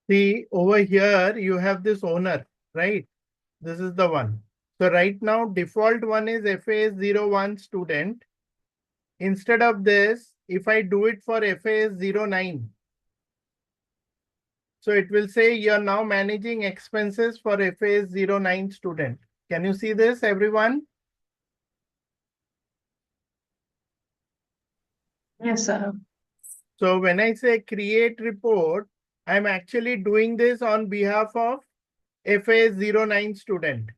See, over here, you have this owner, right? This is the one. So right now, default one is FAS01 student. Instead of this, if I do it for FAS09, so it will say you're now managing expenses for FAS09 student. Can you see this, everyone? Yes, Saurabh. So when I say create report, I'm actually doing this on behalf of FAS09 student.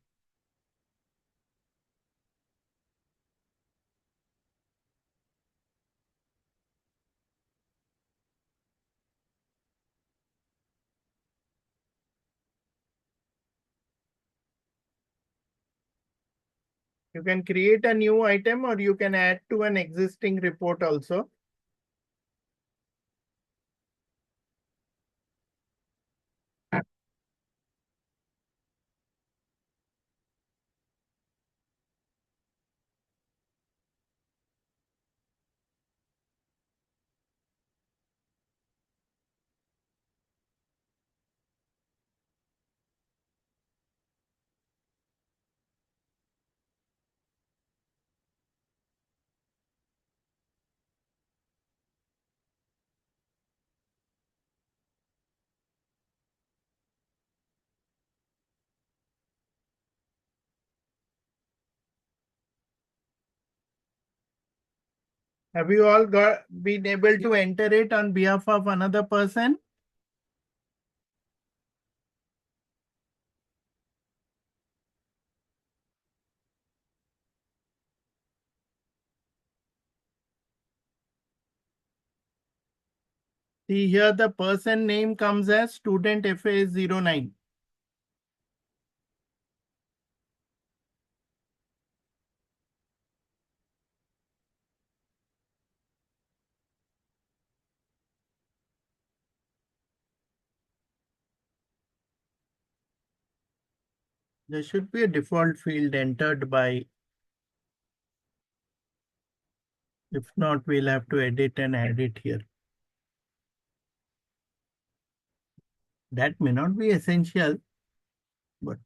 You can create a new item or you can add to an existing report also. Have you all been able to enter it on behalf of another person? See here the person name comes as student FAS09. There should be a default field entered by. If not, we'll have to edit and add it here. That may not be essential, but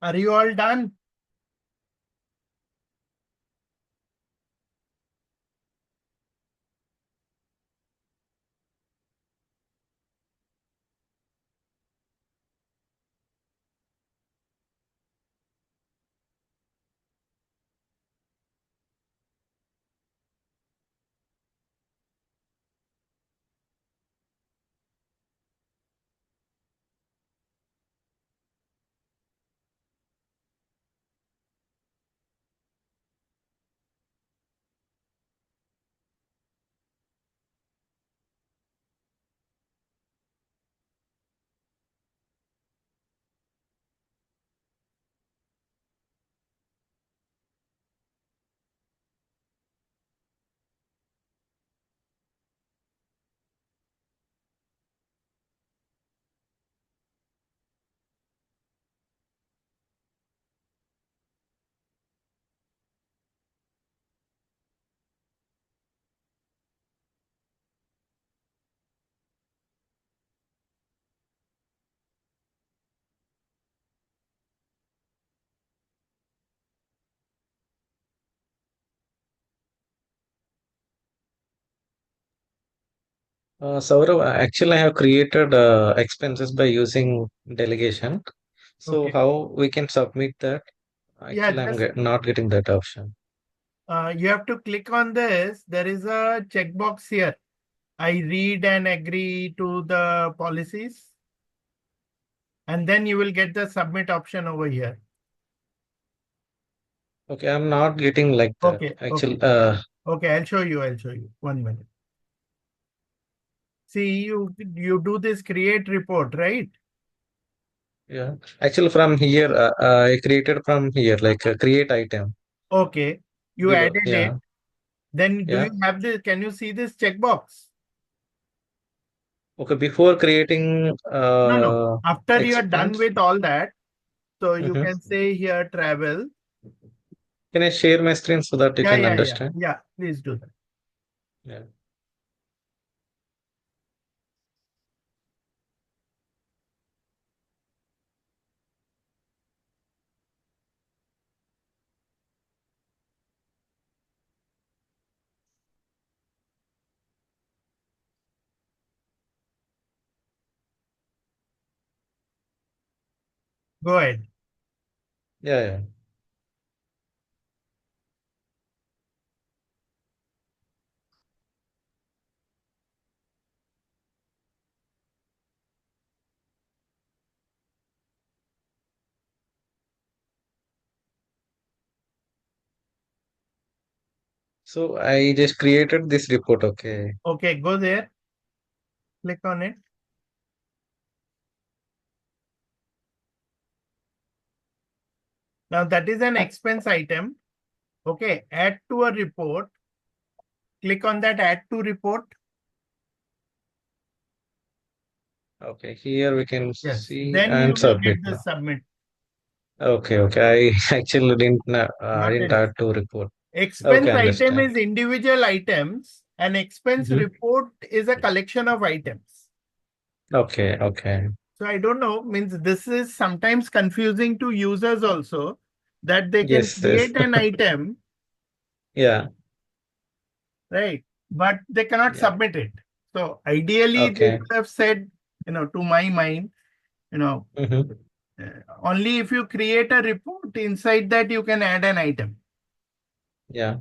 Are you all done? Saurav, actually, I have created expenses by using delegation. So Okay. how we can submit that? Yeah, Actually, I'm just not getting that option. you have to click on this. There is a checkbox here. I read and agree to the policies. And then you will get the submit option over here. Okay, I'm not getting like that. Okay. Actually, Okay, I'll show you. 1 minute. See, you do this create report, right? yeah. Actually, from here, I created from here, like create item Okay. You below. added Yeah, it. Then do yeah. you have this? Can you see this checkbox? Okay, before creating No. After you are done expense. with all that, so you Mhm. can say here travel. Can I share my screen so that you can understand? Yeah. Please do that. Yeah. Go ahead. Yeah, yeah. So I just created this report. Okay. Okay, go there. Click on it. Now that is an expense item. Okay, add to a report. Click on that add to report. Okay. Here we can Yes. see Then you and will get submit the now. submit Okay. Okay. I actually Got didn't it. add to report. Expense Okay. item Understand. is individual items and expense Mhm. report is a collection of items. Okay. Okay. So I don't know, means this is sometimes confusing to users also that they can Yes. Yes. create an item, Yeah. right? But they cannot Yeah. submit it. So ideally they Okay. should have said, to my mind, Mm-hmm. only if you create a report inside that you can add an item. Yeah.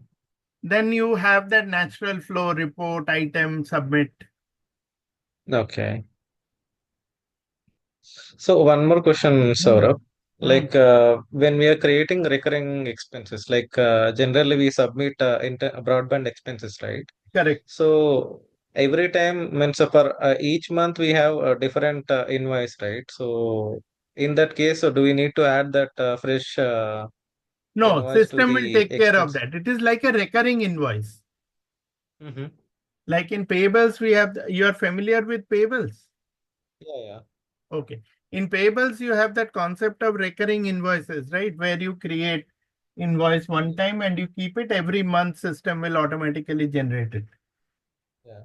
Then you have that natural flow report item submit. Okay. So one more question, Saurabh. Hmm. Like when we are creating recurring expenses, like generally we submit broadband expenses, right? Correct. So every time, means for each month we have a different invoice, right? So in that case, so do we need to add that fresh No, invoice to system will the take care of expense? that. It is like a recurring invoice. Mm-hmm. Like in payables, you are familiar with payables. Yeah, yeah. Okay. In payables, you have that concept of recurring invoices, right? Where you create invoice one time and you keep it every month, system will automatically generate it. Yeah.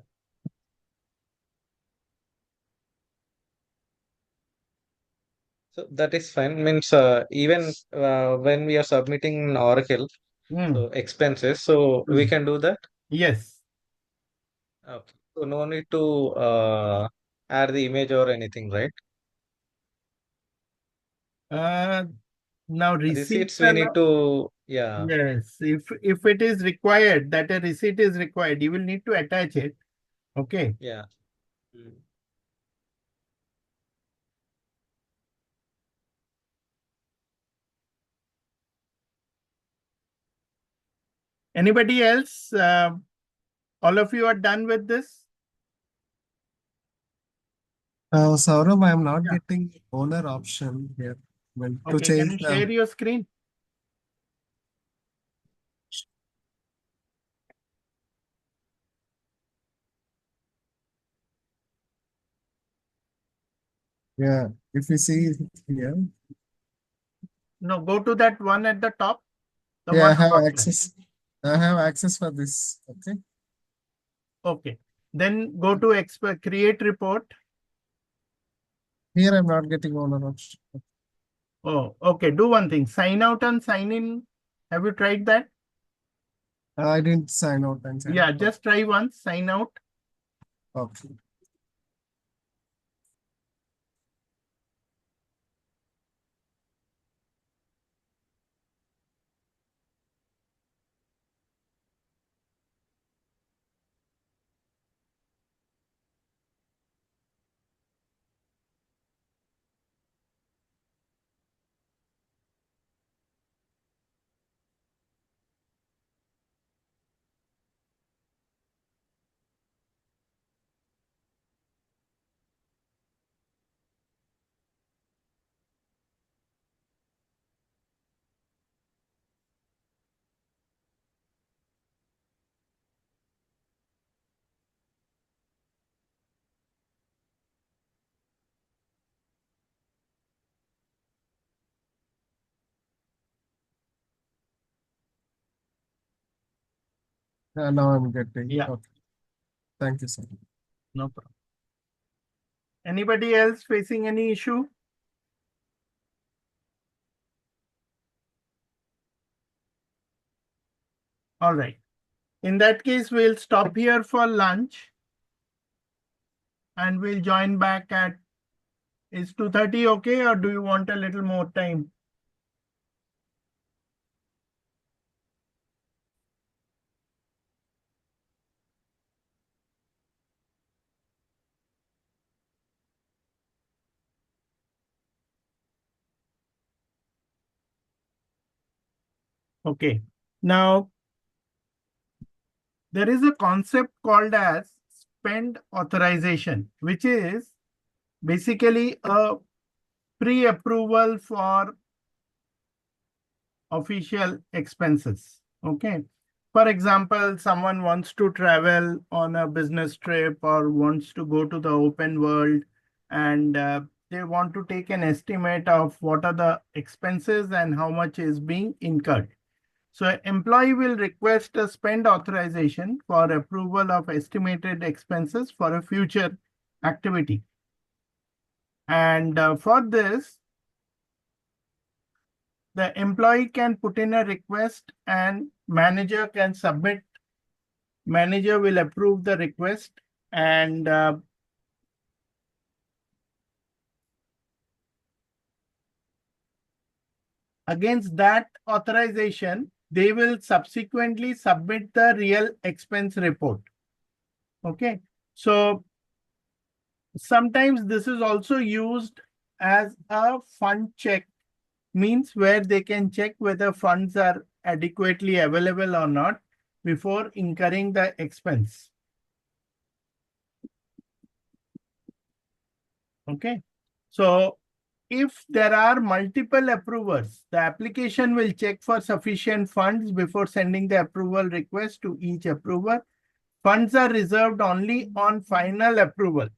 So that is fine. Means even when we are submitting in Oracle, Hmm. so expenses, so we Hmm. can do that. Yes. Okay. So no need to add the image or anything, right? Now Receipts receipts we are need not. to, yeah, Yes, if it is required that a receipt is required, you will need to attach it. Okay. yeah. Mm. Anybody else? All of you are done with this? Saurabh, I am not Yeah. getting owner option here. Well, to Okay, can change you the share your screen? yeah, if you see here, No, go to that one at the top, the yeah, I one have above that. access. I have access for this. Okay. Okay. Then go to create report. Here I'm not getting owner option. Oh, okay. Do one thing. Sign out and sign in. Have you tried that? I didn't sign out and sign Yeah, out. just try once, sign out. Okay. Now I'm getting. Yeah. Okay. Thank you, sir. No problem. Anybody else facing any issue? All right. In that case, we'll stop here for lunch and we'll join back at, is 2:30 okay, or do you want a little more time? Okay. Now, there is a concept called as spend authorization, which is basically a pre-approval for official expenses. Okay. For example, someone wants to travel on a business trip or wants to go to the open world, and they want to take an estimate of what are the expenses and how much is being incurred. So employee will request a spend authorization for approval of estimated expenses for a future activity. And for this, the employee can put in a request and manager can submit. Manager will approve the request, and against that authorization, they will subsequently submit the real expense report. Okay. So sometimes this is also used as a fund check, means where they can check whether funds are adequately available or not before incurring the expense. Okay. So if there are multiple approvers, the application will check for sufficient funds before sending the approval request to each approver. Funds are reserved only on final approval.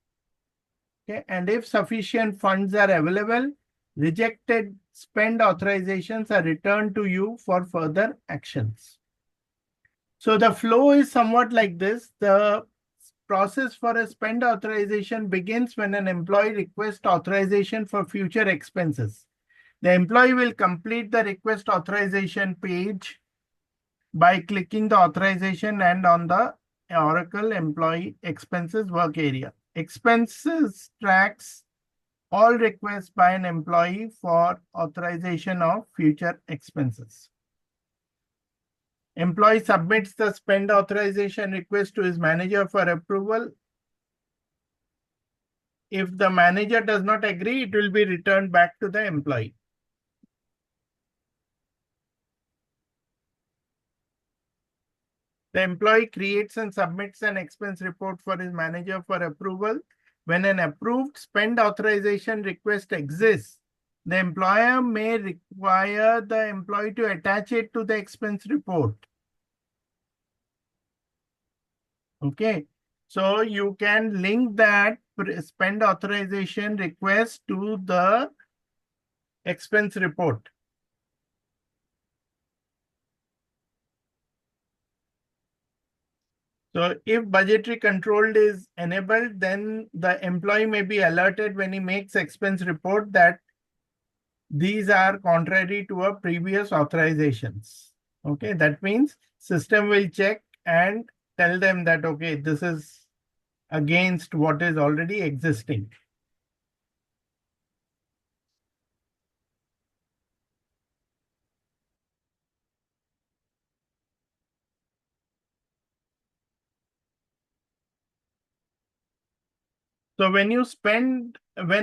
Okay. And if sufficient funds are available, rejected spend authorizations are returned to you for further actions. So the flow is somewhat like this. The process for a spend authorization begins when an employee requests authorization for future expenses. The employee will complete the request authorization page by clicking the authorization and on the Oracle Employee Expenses work area. Expenses tracks all requests by an employee for authorization of future expenses. Employee submits the spend authorization request to his manager for approval. If the manager does not agree, it will be returned back to the employee. The employee creates and submits an expense report for his manager for approval. When an approved spend authorization request exists, the employer may require the employee to attach it to the expense report. Okay, so you can link that spend authorization request to the expense report. So if budgetary control is enabled, then the employee may be alerted when he makes expense report that these are contrary to a previous authorizations. Okay, that means system will check and tell them that, okay, this is against what is already existing. So when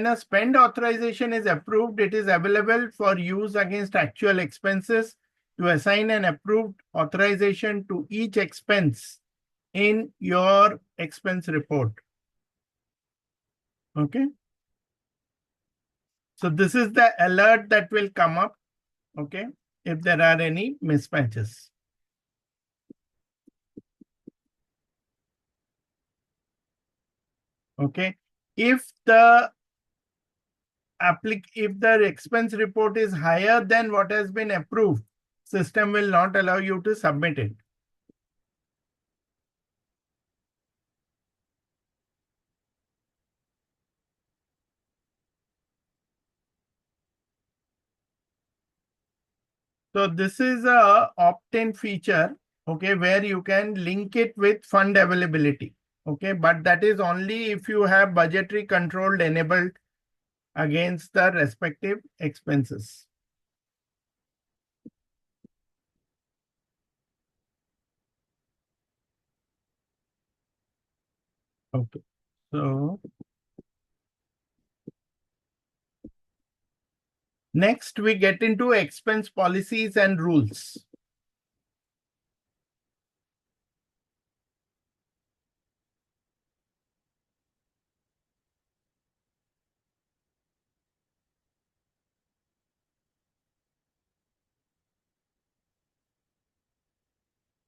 a spend authorization is approved, it is available for use against actual expenses to assign an approved authorization to each expense in your expense report. Okay. So this is the alert that will come up, okay, if there are any mismatches. Okay. If the expense report is higher than what has been approved, system will not allow you to submit it. So this is a opt-in feature, okay, where you can link it with fund availability. Okay, but that is only if you have budgetary control enabled against the respective expenses. Okay, so next we get into expense policies and rules.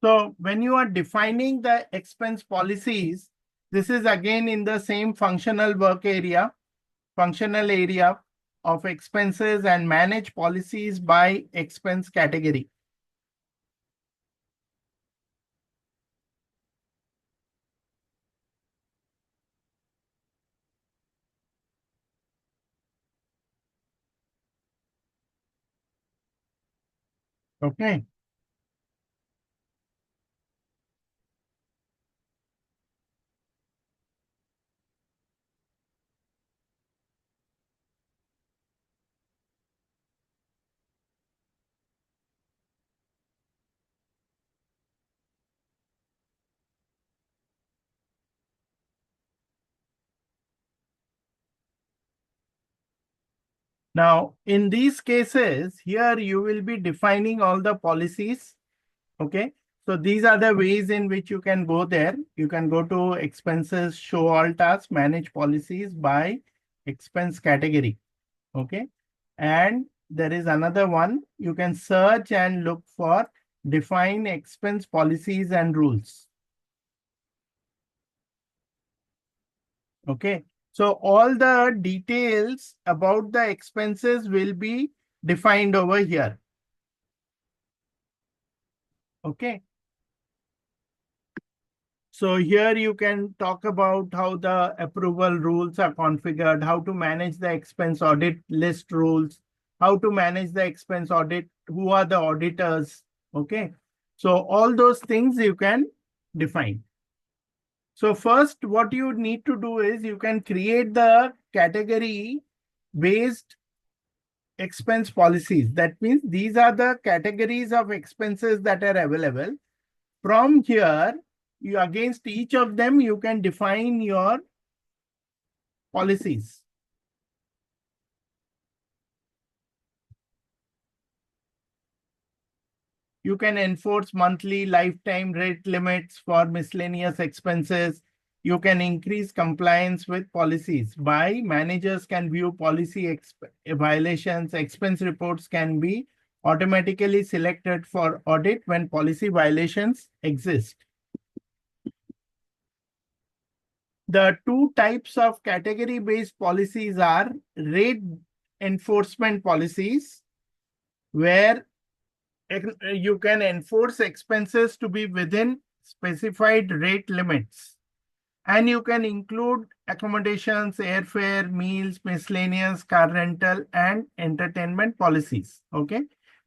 So when you are defining the expense policies, this is again in the same functional area of expenses and manage policies by expense category. Okay. Now, in these cases, here you will be defining all the policies. Okay. So these are the ways in which you can go there. You can go to expenses, show all tasks, manage policies by expense category. Okay. And there is another one. You can search and look for define expense policies and rules. Okay. So all the details about the expenses will be defined over here. Okay. So here you can talk about how the approval rules are configured, how to manage the expense audit list rules, how to manage the expense audit, who are the auditors, okay? So all those things you can define. So first, what you need to do is you can create the category-based expense policies. That means these are the categories of expenses that are available. From here, you against each of them, you can define your policies. You can enforce monthly lifetime rate limits for miscellaneous expenses. You can increase compliance with policies. By managers can view policy violations. Expense reports can be automatically selected for audit when policy violations exist. The two types of category-based policies are rate enforcement policies, where you can enforce expenses to be within specified rate limits. And you can include accommodations, airfare, meals, miscellaneous, car rental, and entertainment policies, okay,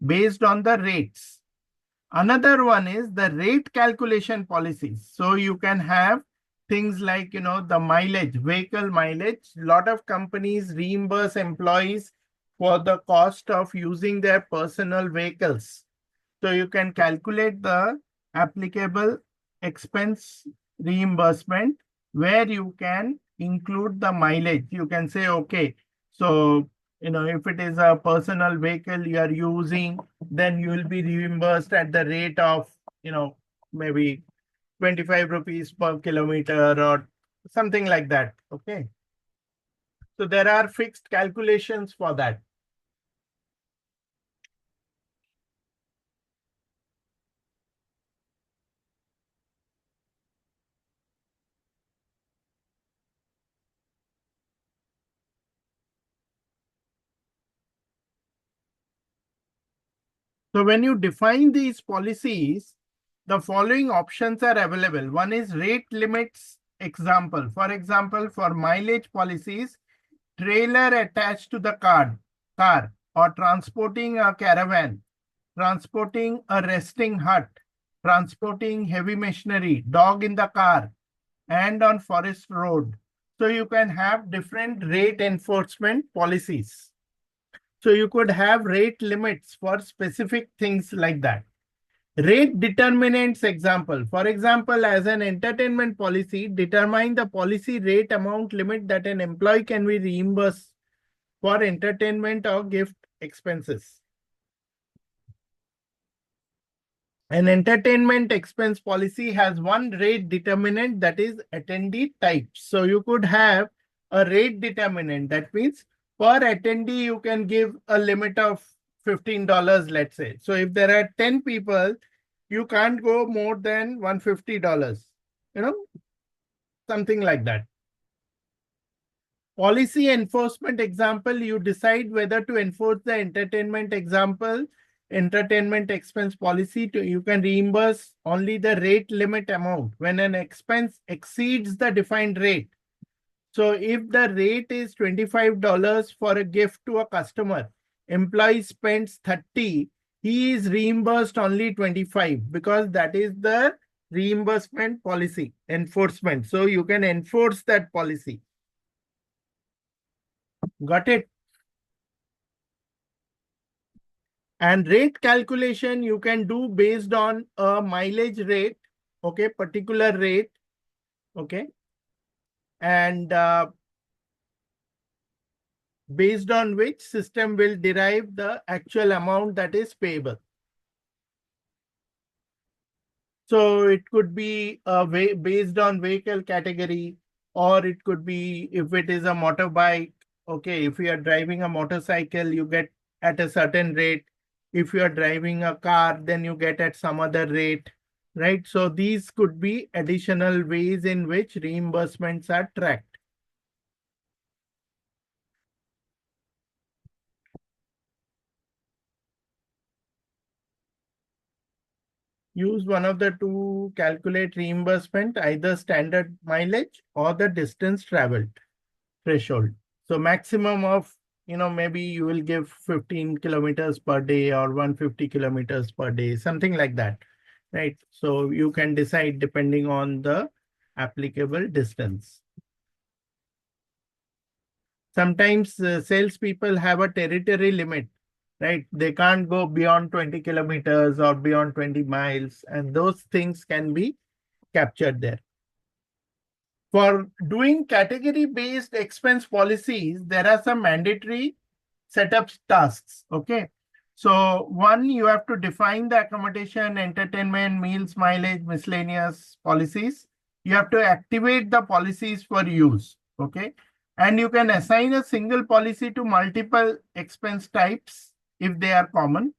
based on the rates. Another one is the rate calculation policies. So you can have things like, the mileage, vehicle mileage. A lot of companies reimburse employees for the cost of using their personal vehicles. So you can calculate the applicable expense reimbursement where you can include the mileage. You can say, okay, so, if it is a personal vehicle you are using, then you will be reimbursed at the rate of, maybe 25 rupees per kilometer or something like that. Okay. So there are fixed calculations for that. So when you define these policies, the following options are available. One is rate limits example. For example, for mileage policies, trailer attached to the car, or transporting a caravan, transporting a resting hut, transporting heavy machinery, dog in the car, and on forest road. So you can have different rate enforcement policies. So you could have rate limits for specific things like that. Rate determinants example. For example, as an entertainment policy, determine the policy rate amount limit that an employee can be reimbursed for entertainment or gift expenses. An entertainment expense policy has one rate determinant, that is attendee type. So you could have a rate determinant. That means per attendee, you can give a limit of $15, let's say. So if there are 10 people, you can't go more than $150, something like that. Policy enforcement example, you decide whether to enforce the entertainment expense policy. You can reimburse only the rate limit amount when an expense exceeds the defined rate. So if the rate is $25 for a gift to a customer, employee spends 30, he is reimbursed only 25 because that is the reimbursement policy enforcement. So you can enforce that policy. Got it? And rate calculation you can do based on a mileage rate, okay, particular rate, okay, and based on which system will derive the actual amount that is payable. So it could be based on vehicle category, or it could be if it is a motorbike. Okay, if you are driving a motorcycle, you get at a certain rate. If you are driving a car, then you get at some other rate, right? So these could be additional ways in which reimbursements are tracked. use one of the two calculate reimbursement, either standard mileage or the distance traveled threshold. So maximum of, maybe you will give 15 kilometers per day or 150 kilometers per day, something like that, right? So you can decide depending on the applicable distance. Sometimes salespeople have a territory limit, right? They can't go beyond 20 kilometers or beyond 20 miles, and those things can be captured there. For doing category-based expense policies, there are some mandatory setup tasks, okay? So one, you have to define the accommodation, entertainment, meals, mileage, miscellaneous policies. You have to activate the policies for use, okay? And you can assign a single policy to multiple expense types if they are common.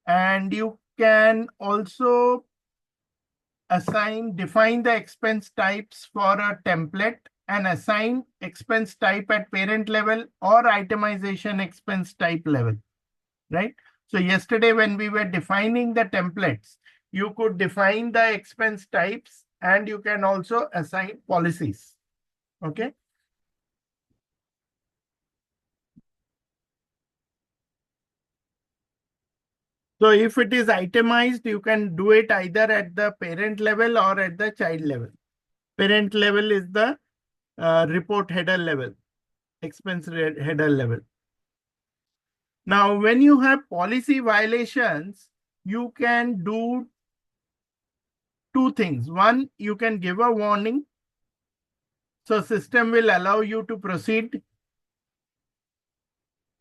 And you can also define the expense types for a template and assign expense type at parent level or itemization expense type level, right? So yesterday when we were defining the templates, you could define the expense types and you can also assign policies, okay? So if it is itemized, you can do it either at the parent level or at the child level. Parent level is the report header level, expense header level. Now, when you have policy violations, you can do two things. One, you can give a warning. So system will allow you to proceed.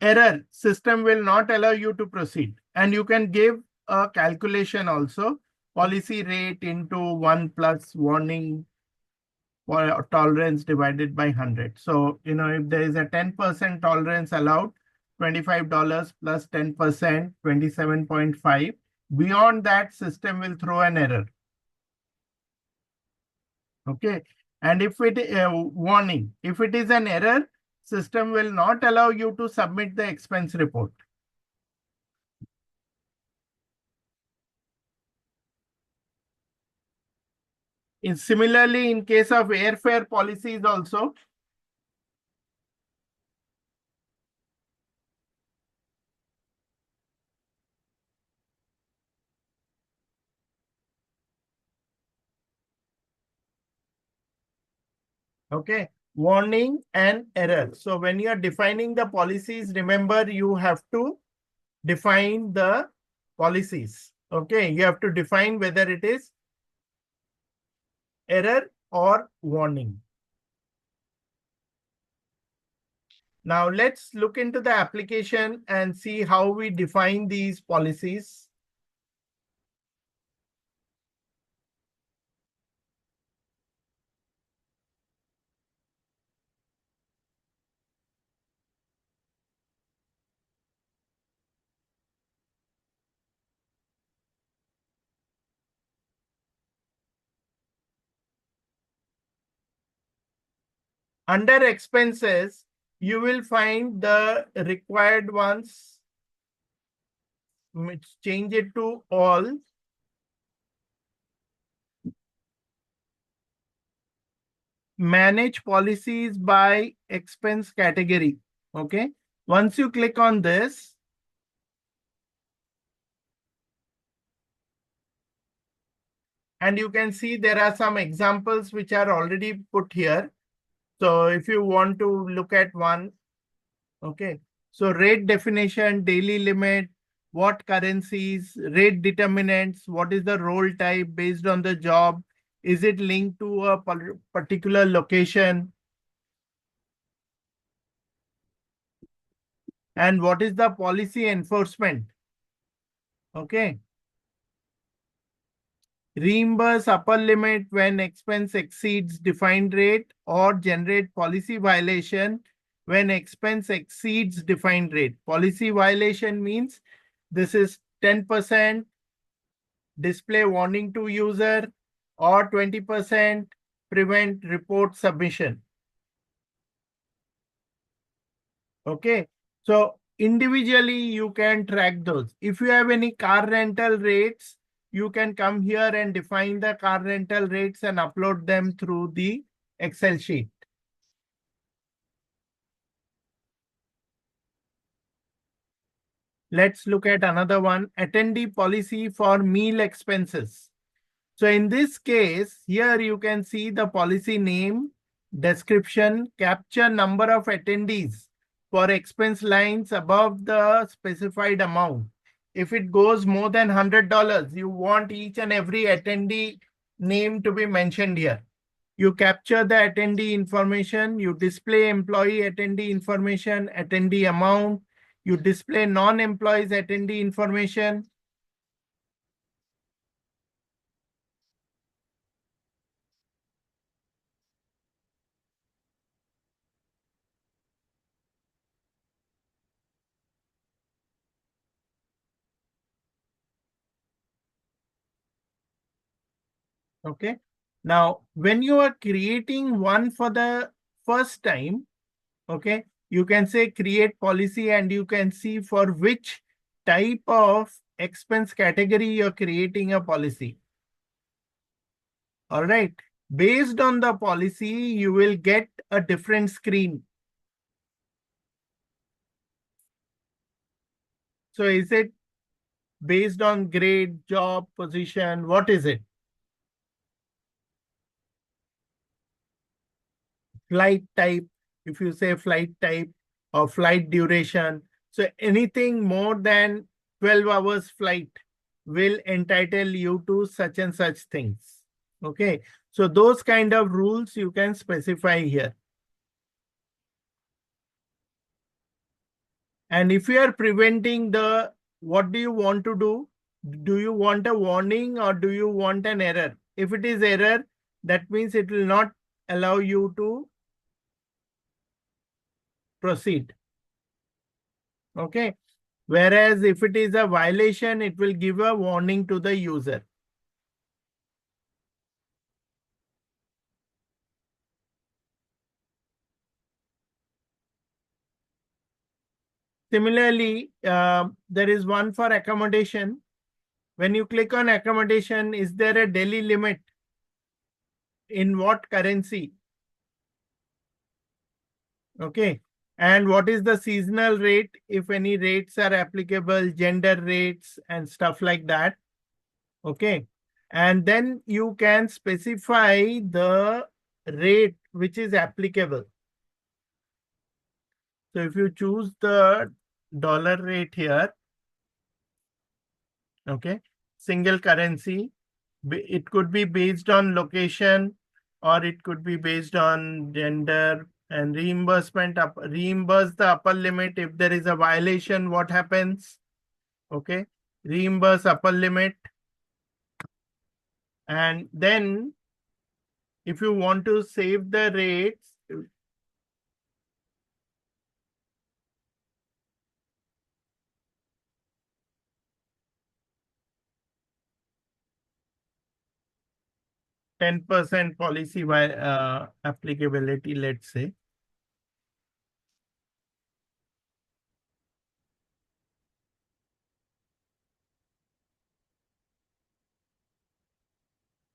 Error, system will not allow you to proceed. And you can give a calculation also, policy rate into 1 plus warning or tolerance divided by 100. So, if there is a 10% tolerance allowed, $25 plus 10%, 27.5. Beyond that, system will throw an error. Okay. And if it warning, if it is an error, system will not allow you to submit the expense report. Similarly, in case of airfare policies also, okay, warning and error. So when you are defining the policies, remember you have to define the policies. Okay, you have to define whether it is error or warning. Now let's look into the application and see how we define these policies. Under expenses, you will find the required ones. Let's change it to all. Manage policies by expense category. Okay. Once you click on this, and you can see there are some examples which are already put here. So if you want to look at one, okay. So rate definition, daily limit, what currencies, rate determinants, what is the role type based on the job, is it linked to a particular location, and what is the policy enforcement, okay. Reimburse upper limit when expense exceeds defined rate or generate policy violation when expense exceeds defined rate. Policy violation means this is 10% display warning to user or 20% prevent report submission. Okay. So individually you can track those. If you have any car rental rates, you can come here and define the car rental rates and upload them through the Excel sheet. Let's look at another one, attendee policy for meal expenses. So in this case, here you can see the policy name, description, capture number of attendees for expense lines above the specified amount. If it goes more than $100, you want each and every attendee name to be mentioned here. You capture the attendee information, you display employee attendee information, attendee amount, you display non-employees attendee information. Okay. Now, when you are creating one for the first time, okay, you can say create policy and you can see for which type of expense category you're creating a policy. All right. Based on the policy, you will get a different screen. So is it based on grade, job, position? What is it? Flight type, if you say flight type or flight duration. So anything more than 12 hours flight will entitle you to such and such things. Okay. So those kind of rules you can specify here. And if you are preventing the, what do you want to do? Do you want a warning or do you want an error? If it is error, that means it will not allow you to proceed. Okay. Whereas if it is a violation, it will give a warning to the user. Similarly, there is one for accommodation. When you click on accommodation, is there a daily limit? In what currency? Okay. And what is the seasonal rate? If any rates are applicable, gender rates and stuff like that. Okay. And then you can specify the rate which is applicable. So if you choose the dollar rate here, okay, single currency, it could be based on location or it could be based on gender, and reimbursement, reimburse the upper limit. If there is a violation, what happens? Okay, reimburse upper limit. And then if you want to save the rates, %10 policy applicability, let's say.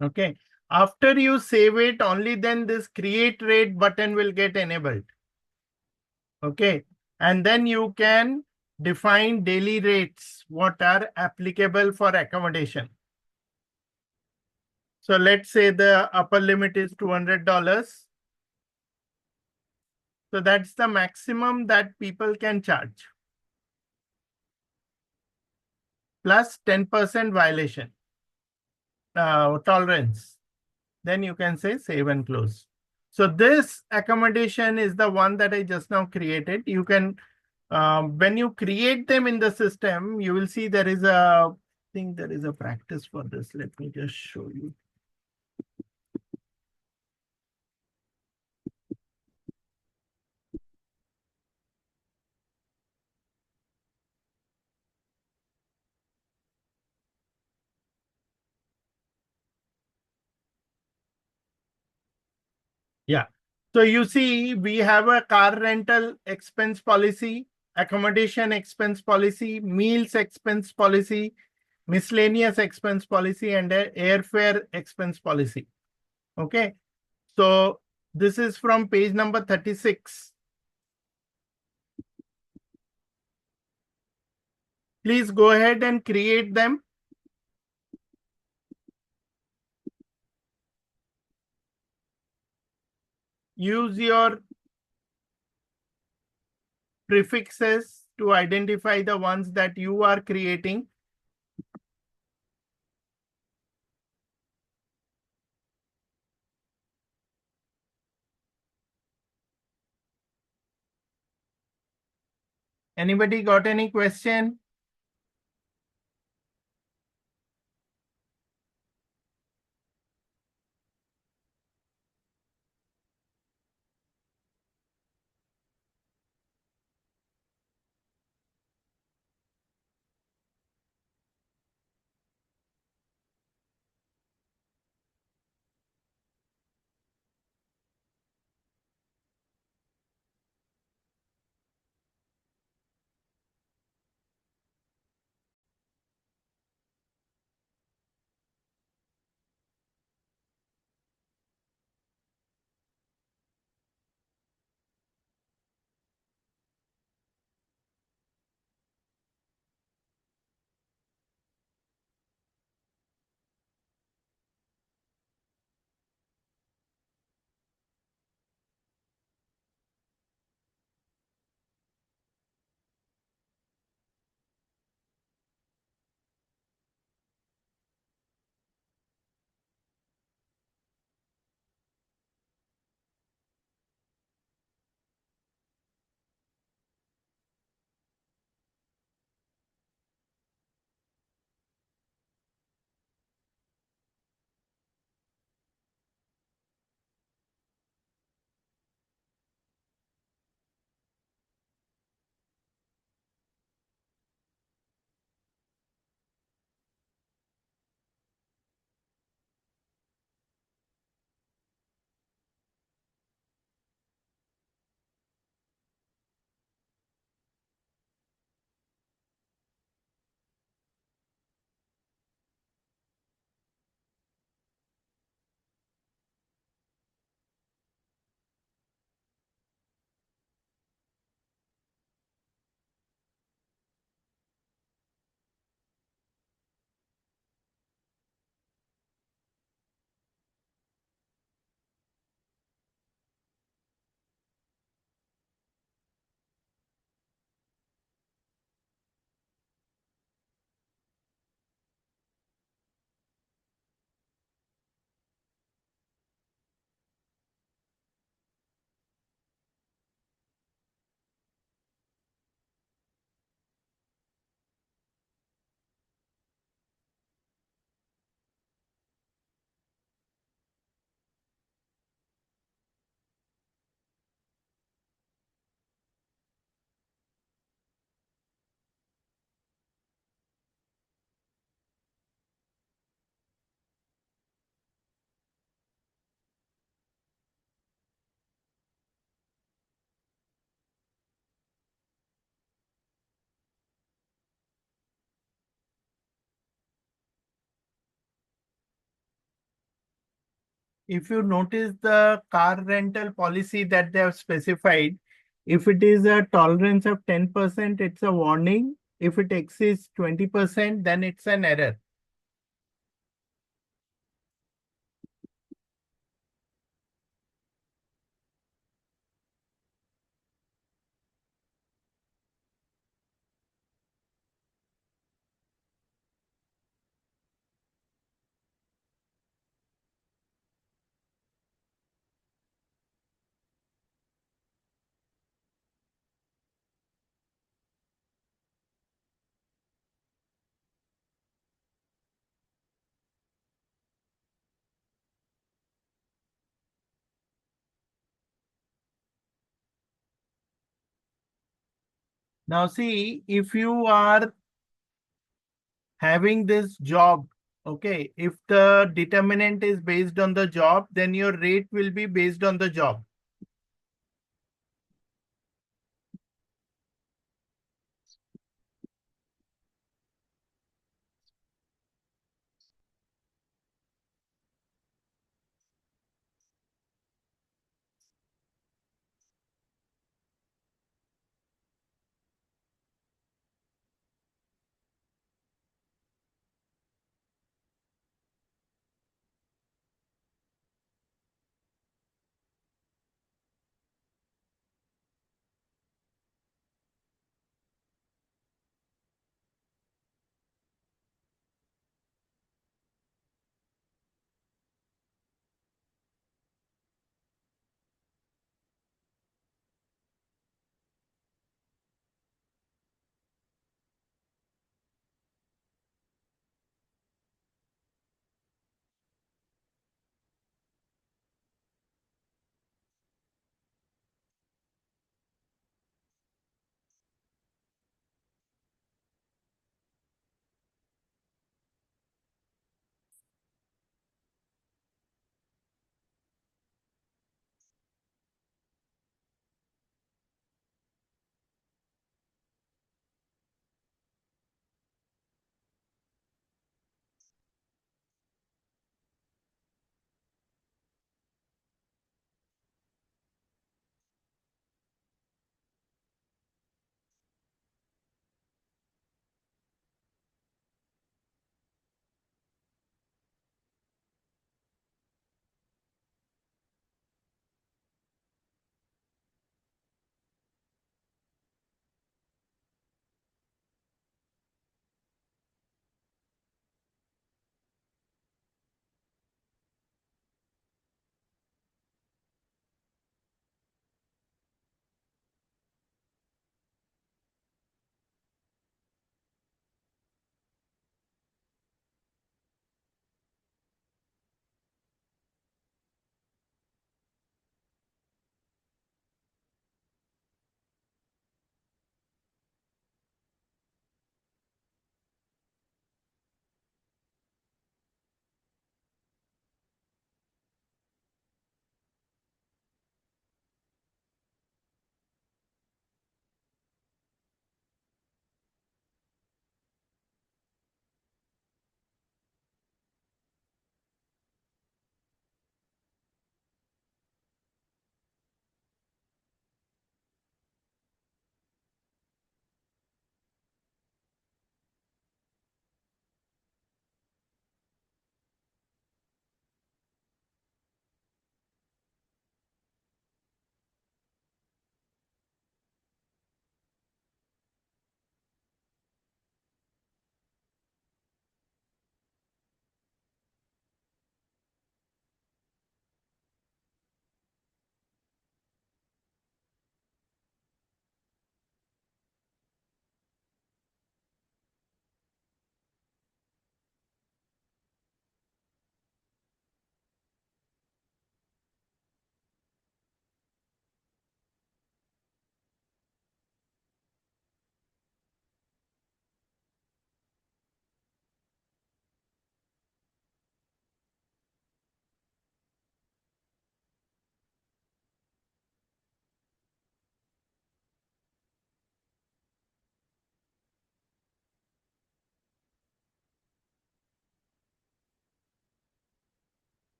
Okay. After you save it, only then this create rate button will get enabled. Okay. And then you can define daily rates, what are applicable for accommodation. So let's say the upper limit is $200. So that's the maximum that people can charge. Plus 10% violation tolerance. Then you can say save and close. So this accommodation is the one that I just now created. You can, when you create them in the system, you will see there is a, I think there is a practice for this. Let me just show you. Yeah. So you see, we have a car rental expense policy, accommodation expense policy, meals expense policy, miscellaneous expense policy and a airfare expense policy. Okay. So this is from page number 36. Please go ahead and create them. Use your prefixes to identify the ones that you are creating. Anybody got any question? If you notice the car rental policy that they have specified, if it is a tolerance of 10%, it's a warning. If it exceeds 20%, then it's an error. Now see, if you are having this job, okay, if the determinant is based on the job, then your rate will be based on the job.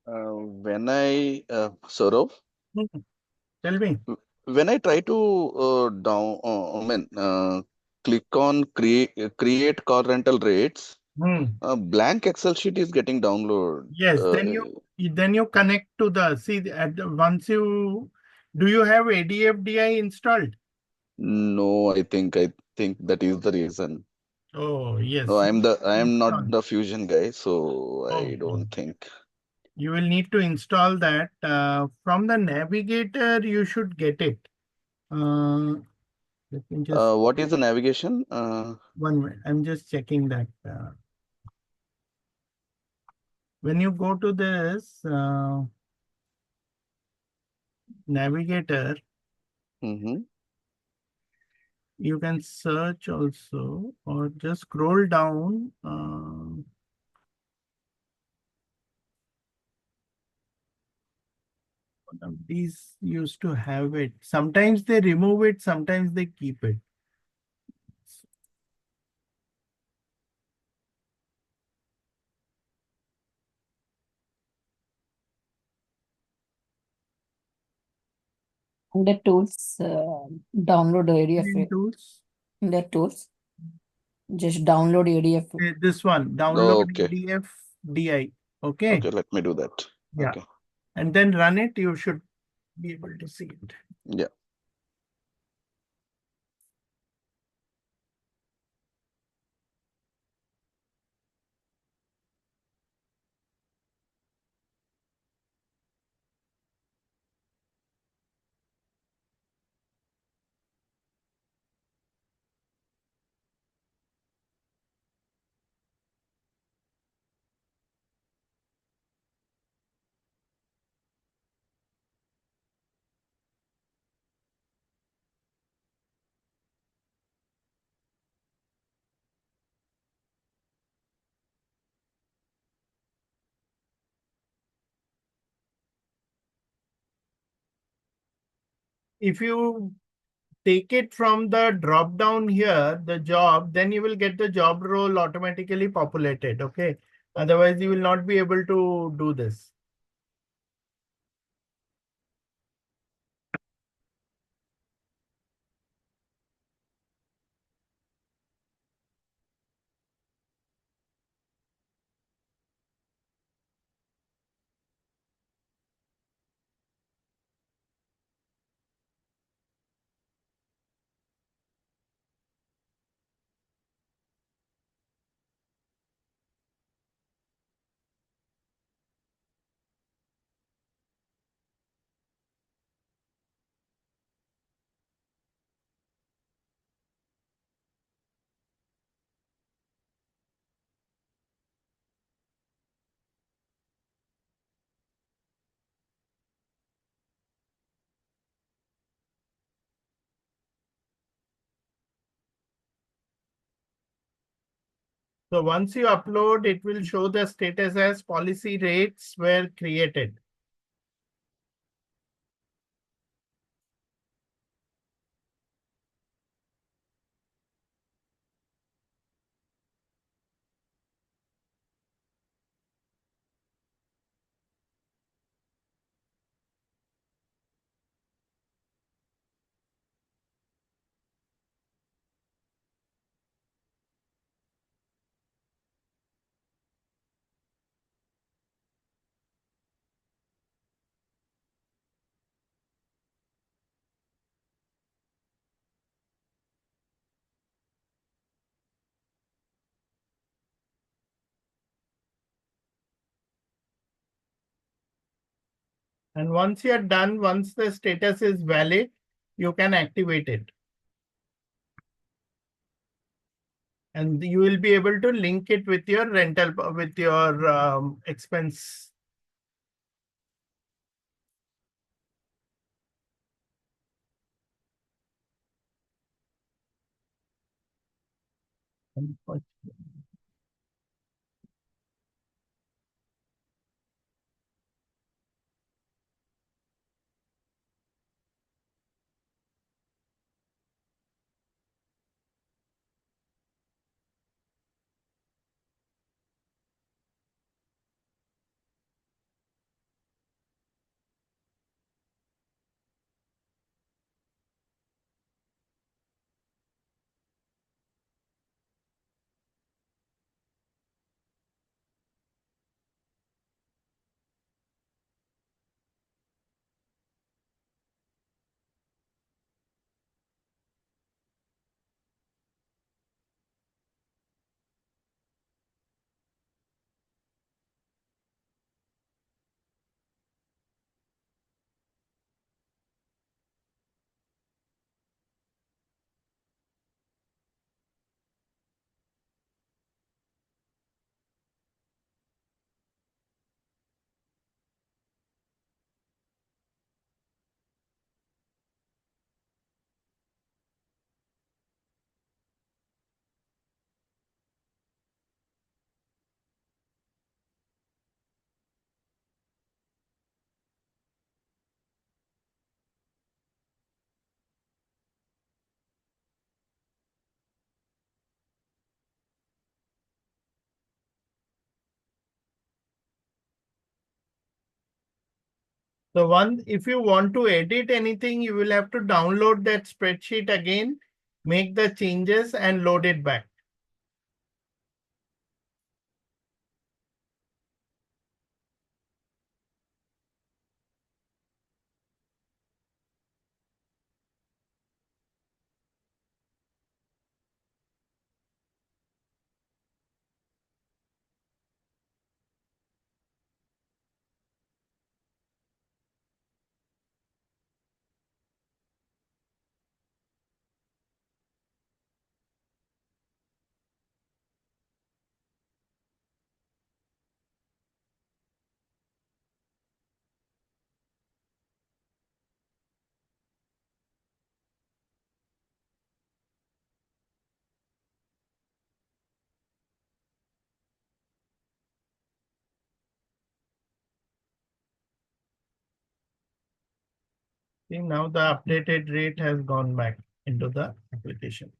When I Saurav, Hmm. Tell me. when I try to click on create car rental rates, Hmm. a blank Excel sheet is getting download. Yes, then you connect to the once you do you have ADFDI installed? No, I think that is the reason. Oh No, yes, I am not install. the Fusion guy, so I Okay. don't think. You will need to install that from the navigator. You should get it. Let me just What is the navigation? 1 minute. I'm just checking that. When you go to this navigator, Mhm. you can search also, or just scroll down. One of these used to have it. Sometimes they remove it, sometimes they keep it. Under tools, download In ADF. tools, Under tools, just download ADF. this one, download Okay. PDF DI. Okay. Okay, let me do that. Yeah. Okay. And then run it. You should be able to see it. Yeah. If you take it from the drop down here, the job, then you will get the job role automatically populated. Okay. Otherwise, you will not be able to do this. So once you upload, it will show the status as policy rates were created. And once you're done, once the status is valid, you can activate it. And you will be able to link it with your rental, with your expense. So if you want to edit anything, you will have to download that spreadsheet again, make the changes and load it back. See, now the updated rate has gone back into the application.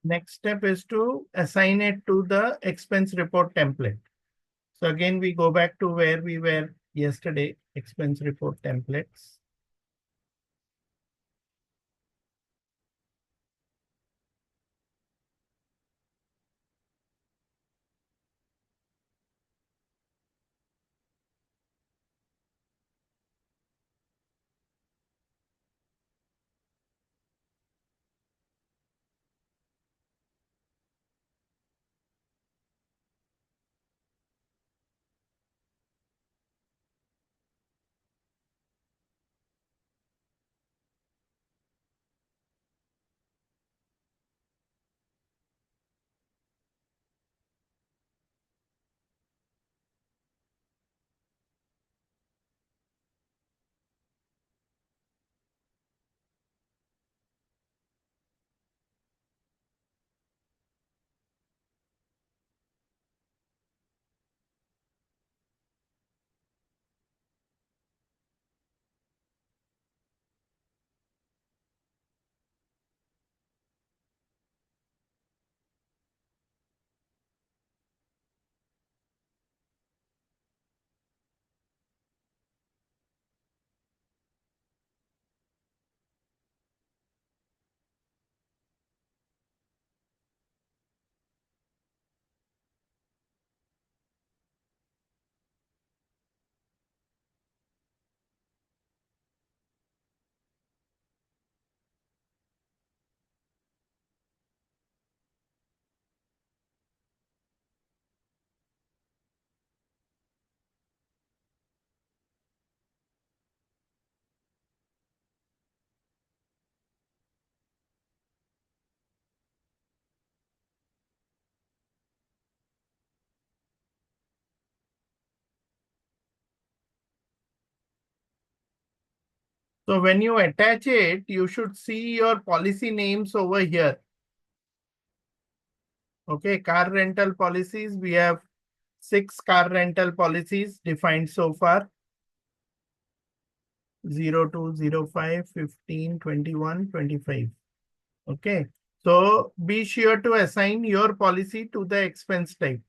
Next step is to assign it to the expense report template. So again, we go back to where we were yesterday, expense report templates. So when you attach it, you should see your policy names over here. Okay, car rental policies. We have 6 car rental policies defined so far. 02, 05, 15, 21, 25. Okay, so be sure to assign your policy to the expense type.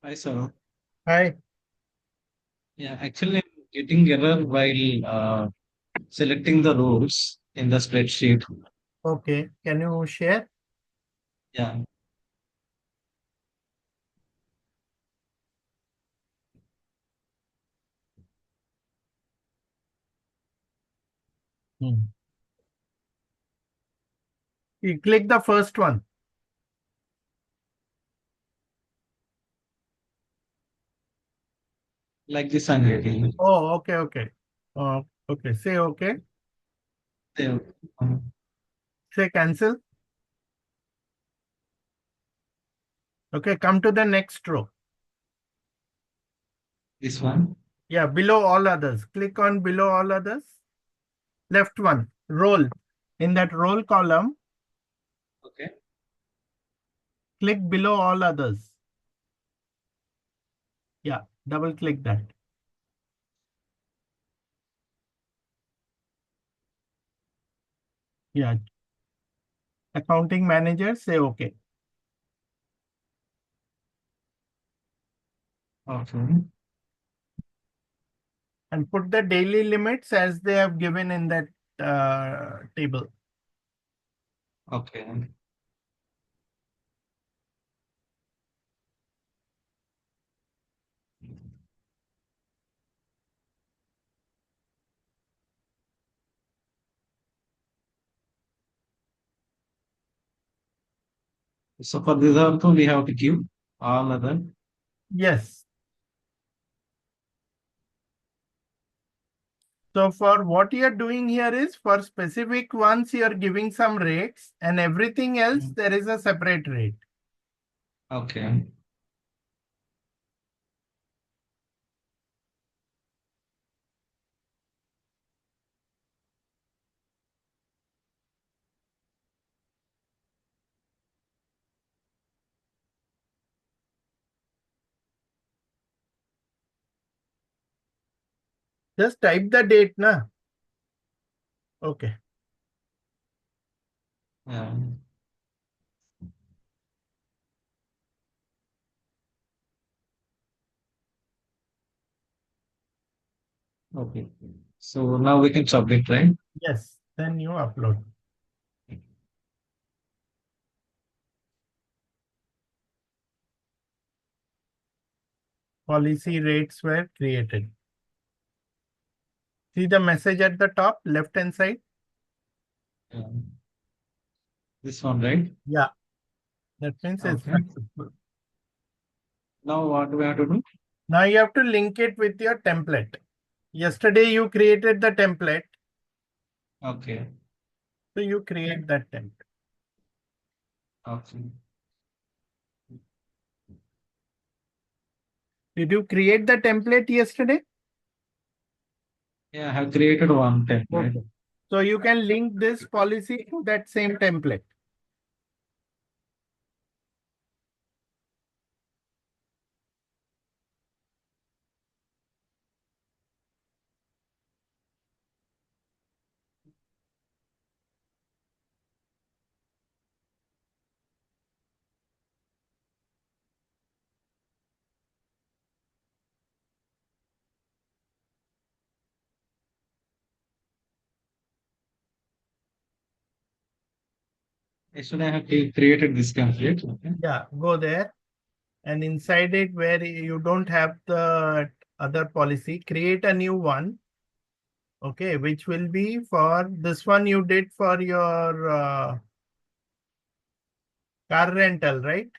Hi, sir. Hi. Yeah, actually, I'm getting error while selecting the rows in the spreadsheet. Okay. Can you share? Yeah. You click the first one. Like this I'm getting. Oh, okay, okay. Okay. Say okay. There. Say cancel. Okay. Come to the next row. This one. Yeah. Below all others. Click on below all others. Left one. Roll. In that roll column, Okay. click below all others. Yeah. Double click that. Yeah. Accounting manager. Say okay. Okay. And put the daily limits as they have given in that table. Okay. So for this also we have to give all other. Yes. So for what you're doing here is for specific ones, you're giving some rates and everything else, there is a separate rate. Okay. Just type the date, na? Okay. Yeah. Okay. So now we can submit, right? Yes. Then you upload. Policy rates were created. See the message at the top, left hand side? Yeah. This one, right? Yeah. That means it's Okay. successful. Now what do we have to do? Now you have to link it with your template. Yesterday you created the template. Okay. So you create that template. Okay. Did you create the template yesterday? Yeah, I have created one template. Okay. So you can link this policy to that same template. Yesterday I have created this template. Okay. Yeah, go there. And inside it, where you don't have the other policy, create a new one. Okay, which will be for this one you did for your car rental, right?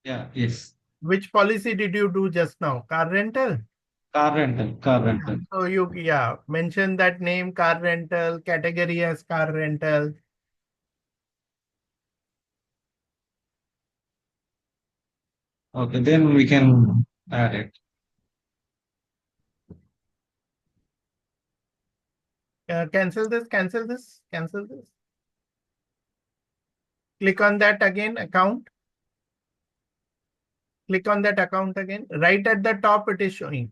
Yeah, yes. Which policy did you do just now? Car rental? Car rental, car rental. So you, yeah, mention that name, car rental, category as car rental. Okay, then we can add it. Cancel this, cancel this, cancel this. Click on that again, account. Click on that account again. Right at the top, it is showing.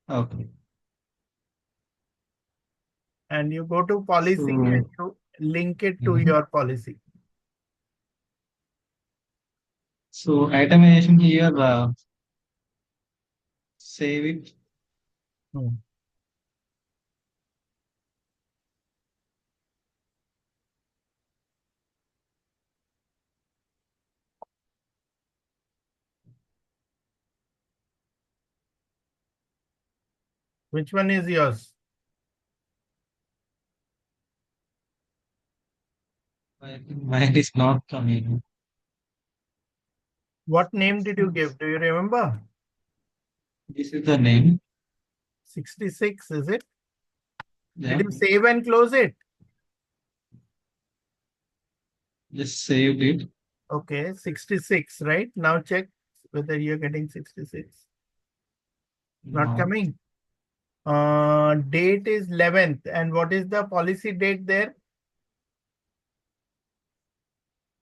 Okay. And you go to policy and you link it to Mhm. your policy. So itemization here, save it. Hmm. Which one is yours? I think mine is not coming. What name did you give? Do you remember? This is the name. 66, is it? Yeah, Did you save and close it? just saved it. Okay, 66, right? Now check whether you're getting 66. Not No. coming. Date is 11th. And what is the policy date there?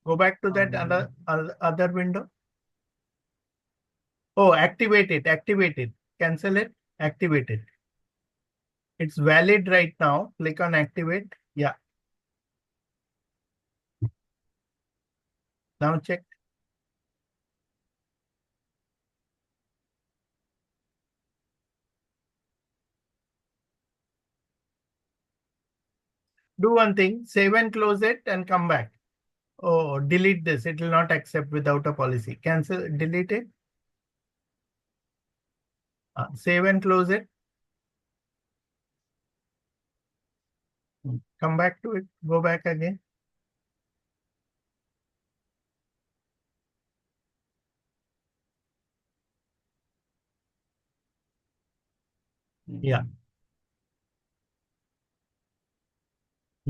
Go back to that other window. Oh, activate it, activate it. Cancel it, activate it. It's valid right now. Click on activate. Yeah. Now check. Do one thing, save and close it and come back. Oh, delete this. It will not accept without a policy. Cancel, delete it. Save and close it. Come back to it. Go back again. Yeah.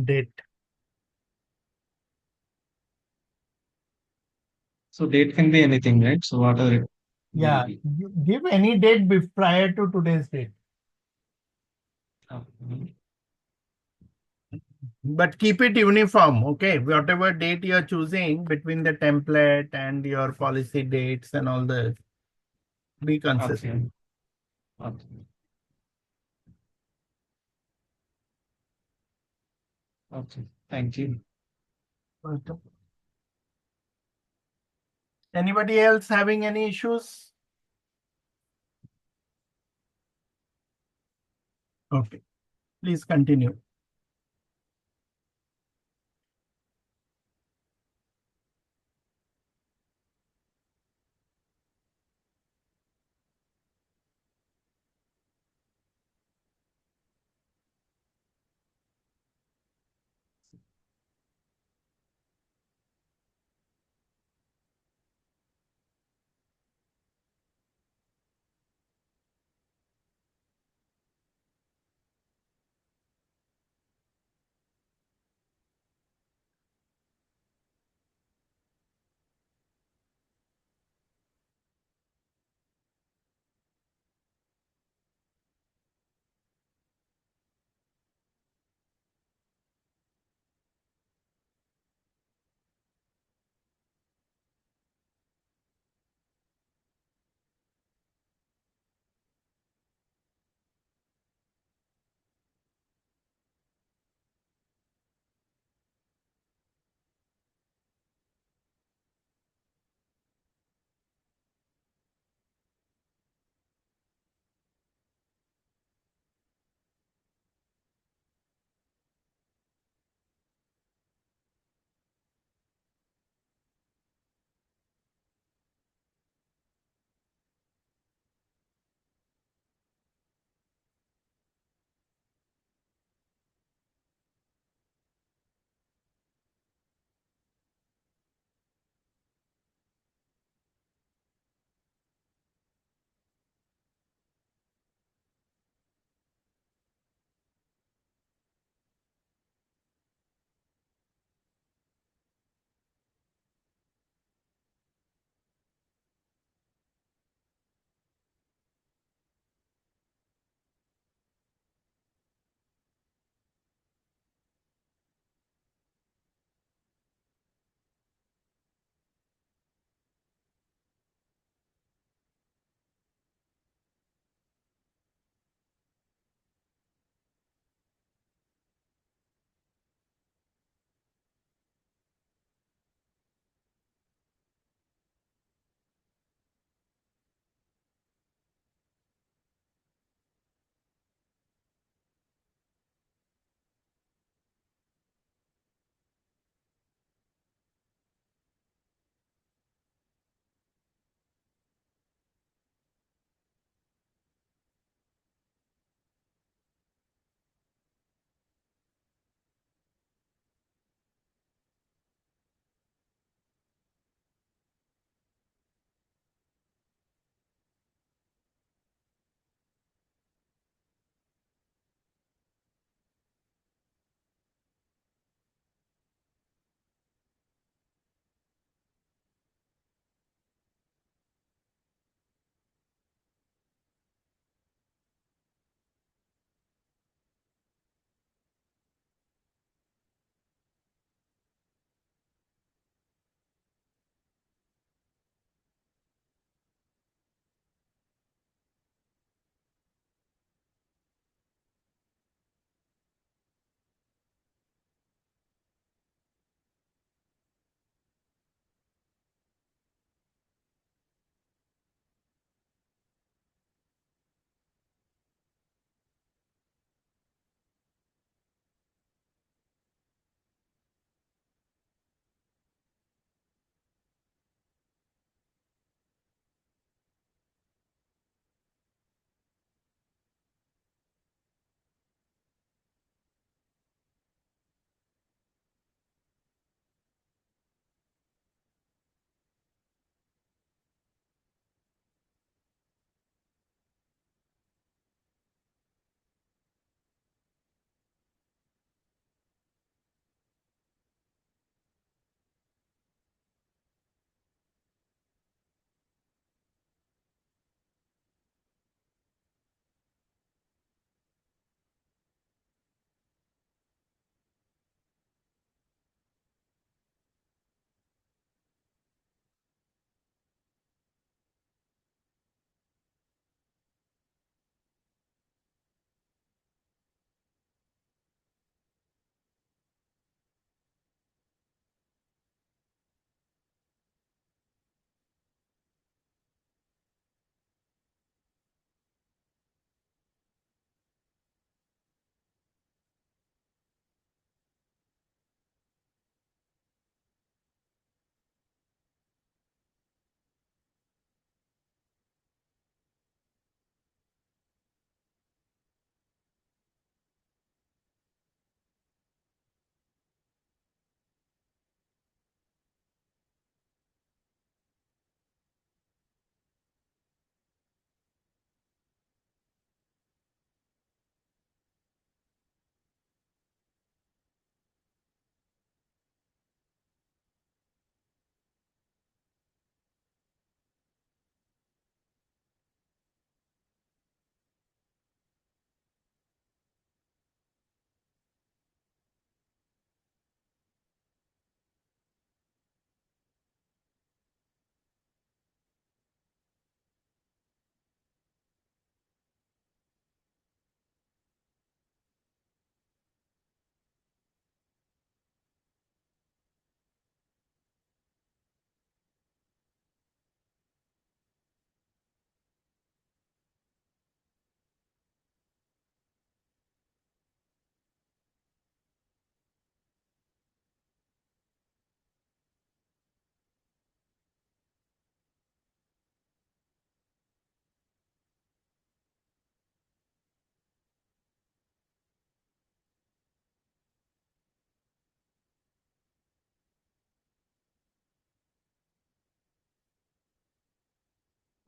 Date. So date can be anything, right? So whatever it will Yeah. be. Give any date prior to today's date. Okay. But keep it uniform, okay? Whatever date you're choosing between the template and your policy dates and all this, be consistent. Okay. Okay. Okay. Thank you. Welcome. Anybody else having any issues? Okay, please continue.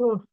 Oh.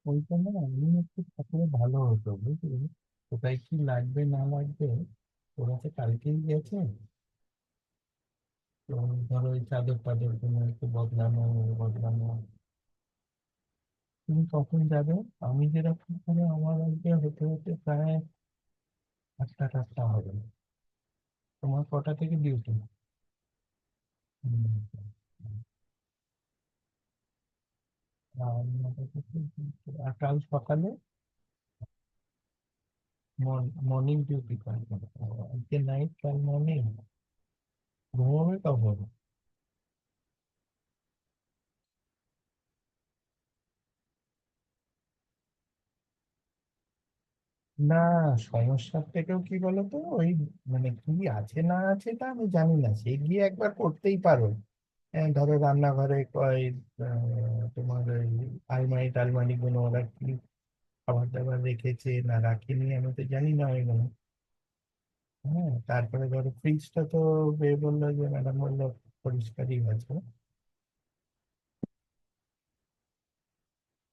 ওইটা না আমি একটু থাকলে ভালো হতো বুঝলি, কোথায় কি লাগবে না লাগবে, ওরা তো কালকেই গেছে, তো ধরো ওই চাদর টাদর গুলো একটু বদলানো বদলানো। তুমি কখন যাবে? আমি যেরকম করে আমার আজকে হতে হতে প্রায় 8টা হবে। তোমার কটা থেকে ডিউটি? আর কাল সকালে মর্নিং ডিউটি পাই, আজকে নাইট কাল মর্নিং, ঘুমাবে কখন? না, সমস্যার থেকেও কি বলতো, ওই মানে কি আছে না আছে তা আমি জানি না, সে গিয়ে একবার করতেই পারো। ধরো রান্নাঘরে ওই তোমার ওই আলমারি টালমারি গুলো ওরা কি খাবার দাবার রেখেছে না রাখিনি আমি তো জানি না ওইগুলো। হ্যাঁ, তারপরে ধরো ফ্রিজটা তো বললো যে ম্যাডাম বললো পরিষ্কারই আছে।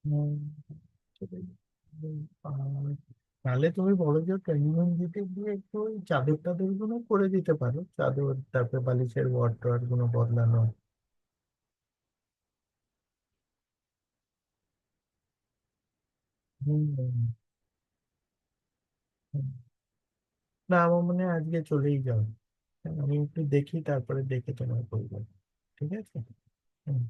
হুম, সেটাই। তাহলে তুমি বলো যে ট্রেনিং দিতে গিয়ে একটু ওই চাদর টাদর গুলো করে দিতে পারো, চাদর তারপরে বালিশের ওয়ার টোয়ার গুলো বদলানো। হুম, হুম। না, আমার মনে হয় আজকে চলেই যাও। আমি একটু দেখি, তারপরে দেখে তোমার বলবো। ঠিক আছে। হুম।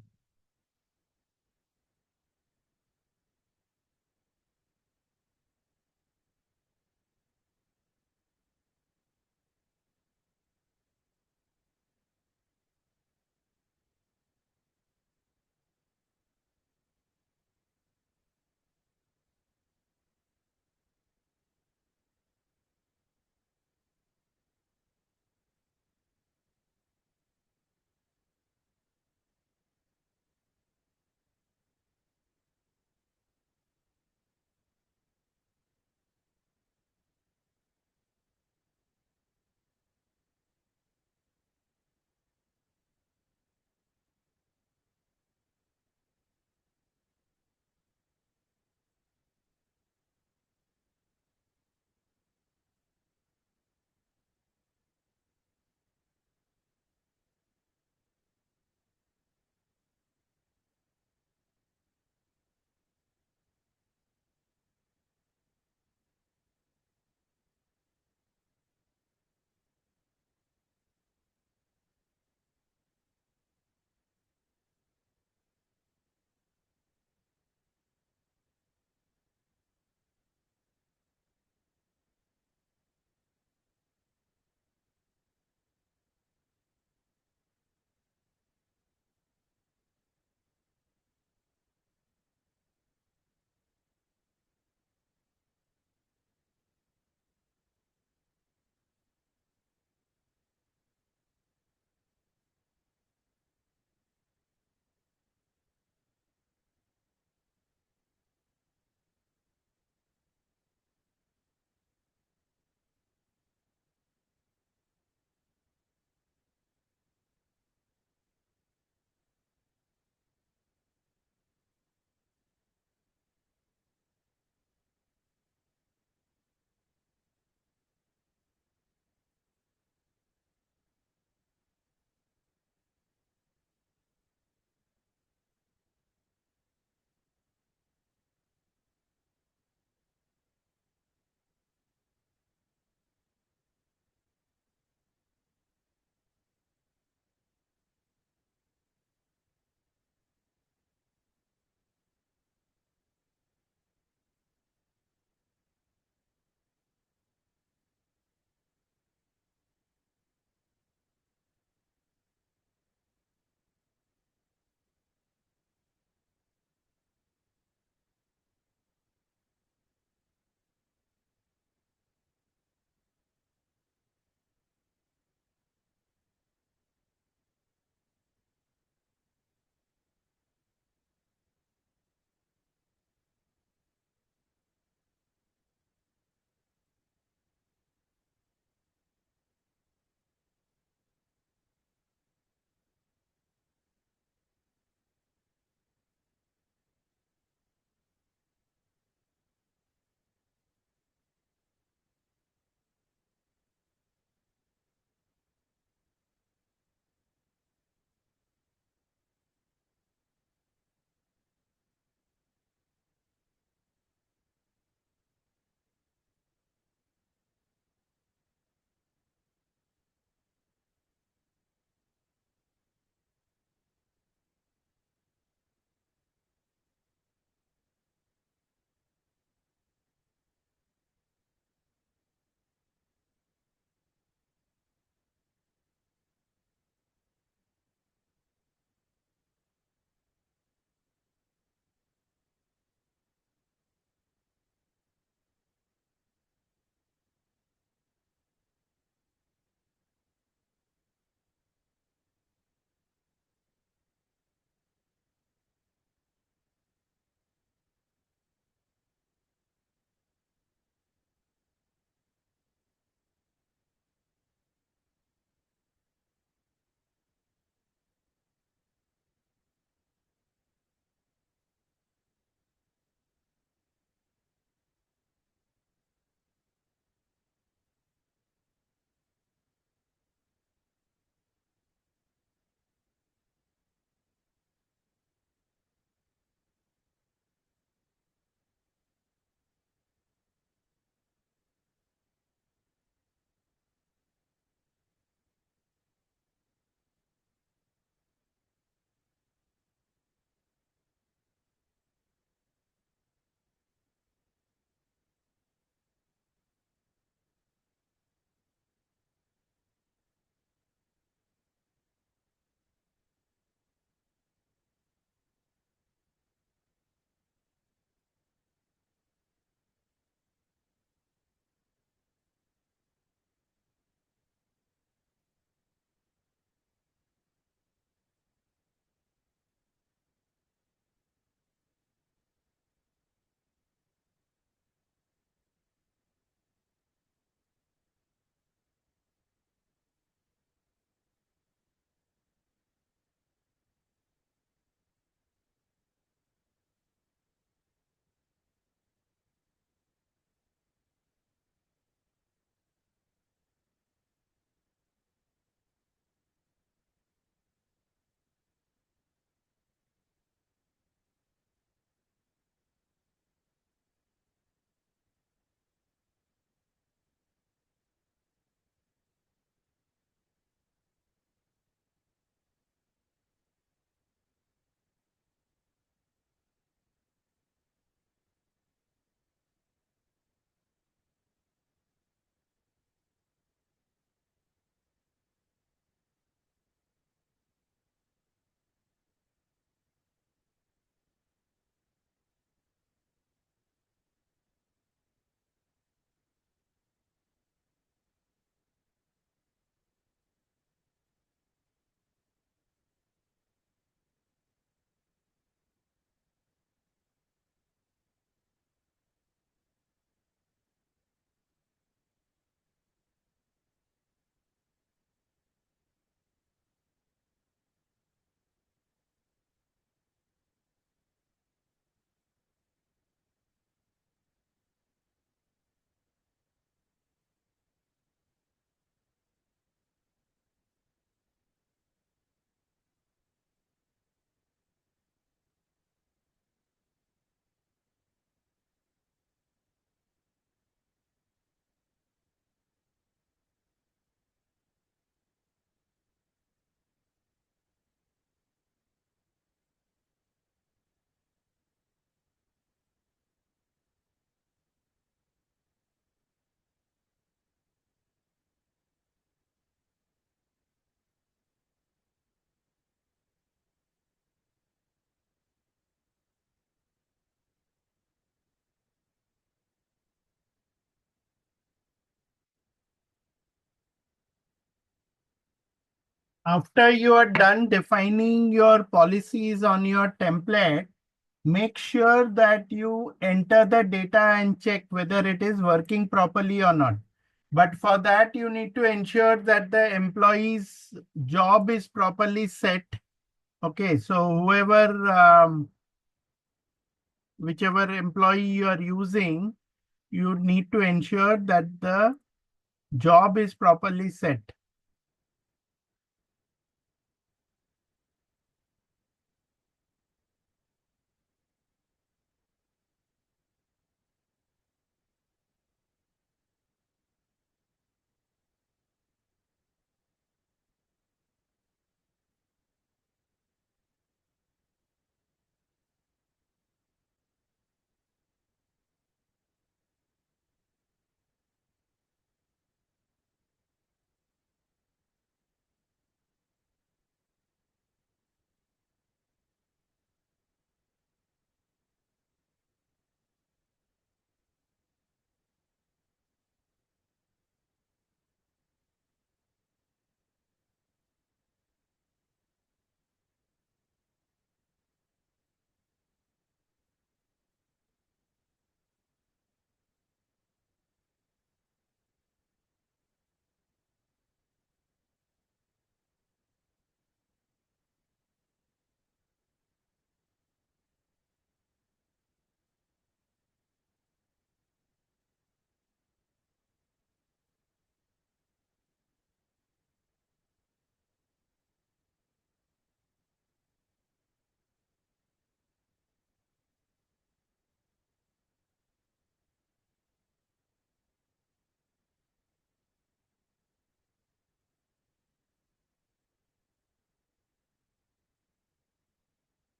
After you are done defining your policies on your template, make sure that you enter the data and check whether it is working properly or not. But for that, you need to ensure that the employee's job is properly set. Okay, so whichever employee you are using, you need to ensure that the job is properly set.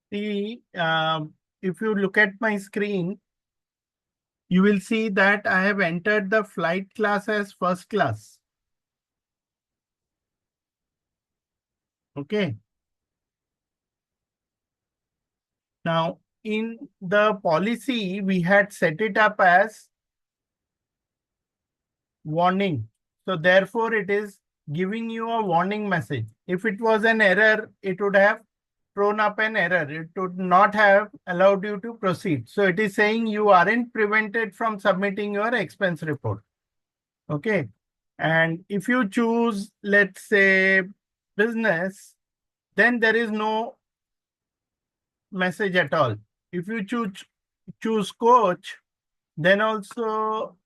See, if you look at my screen, you will see that I have entered the flight class as first class. Okay. Now, in the policy, we had set it up as warning. So therefore, it is giving you a warning message. If it was an error, it would have thrown up an error. It would not have allowed you to proceed. So it is saying you aren't prevented from submitting your expense report. Okay. And if you choose, let's say, business, then there is no message at all. If you choose coach, then also,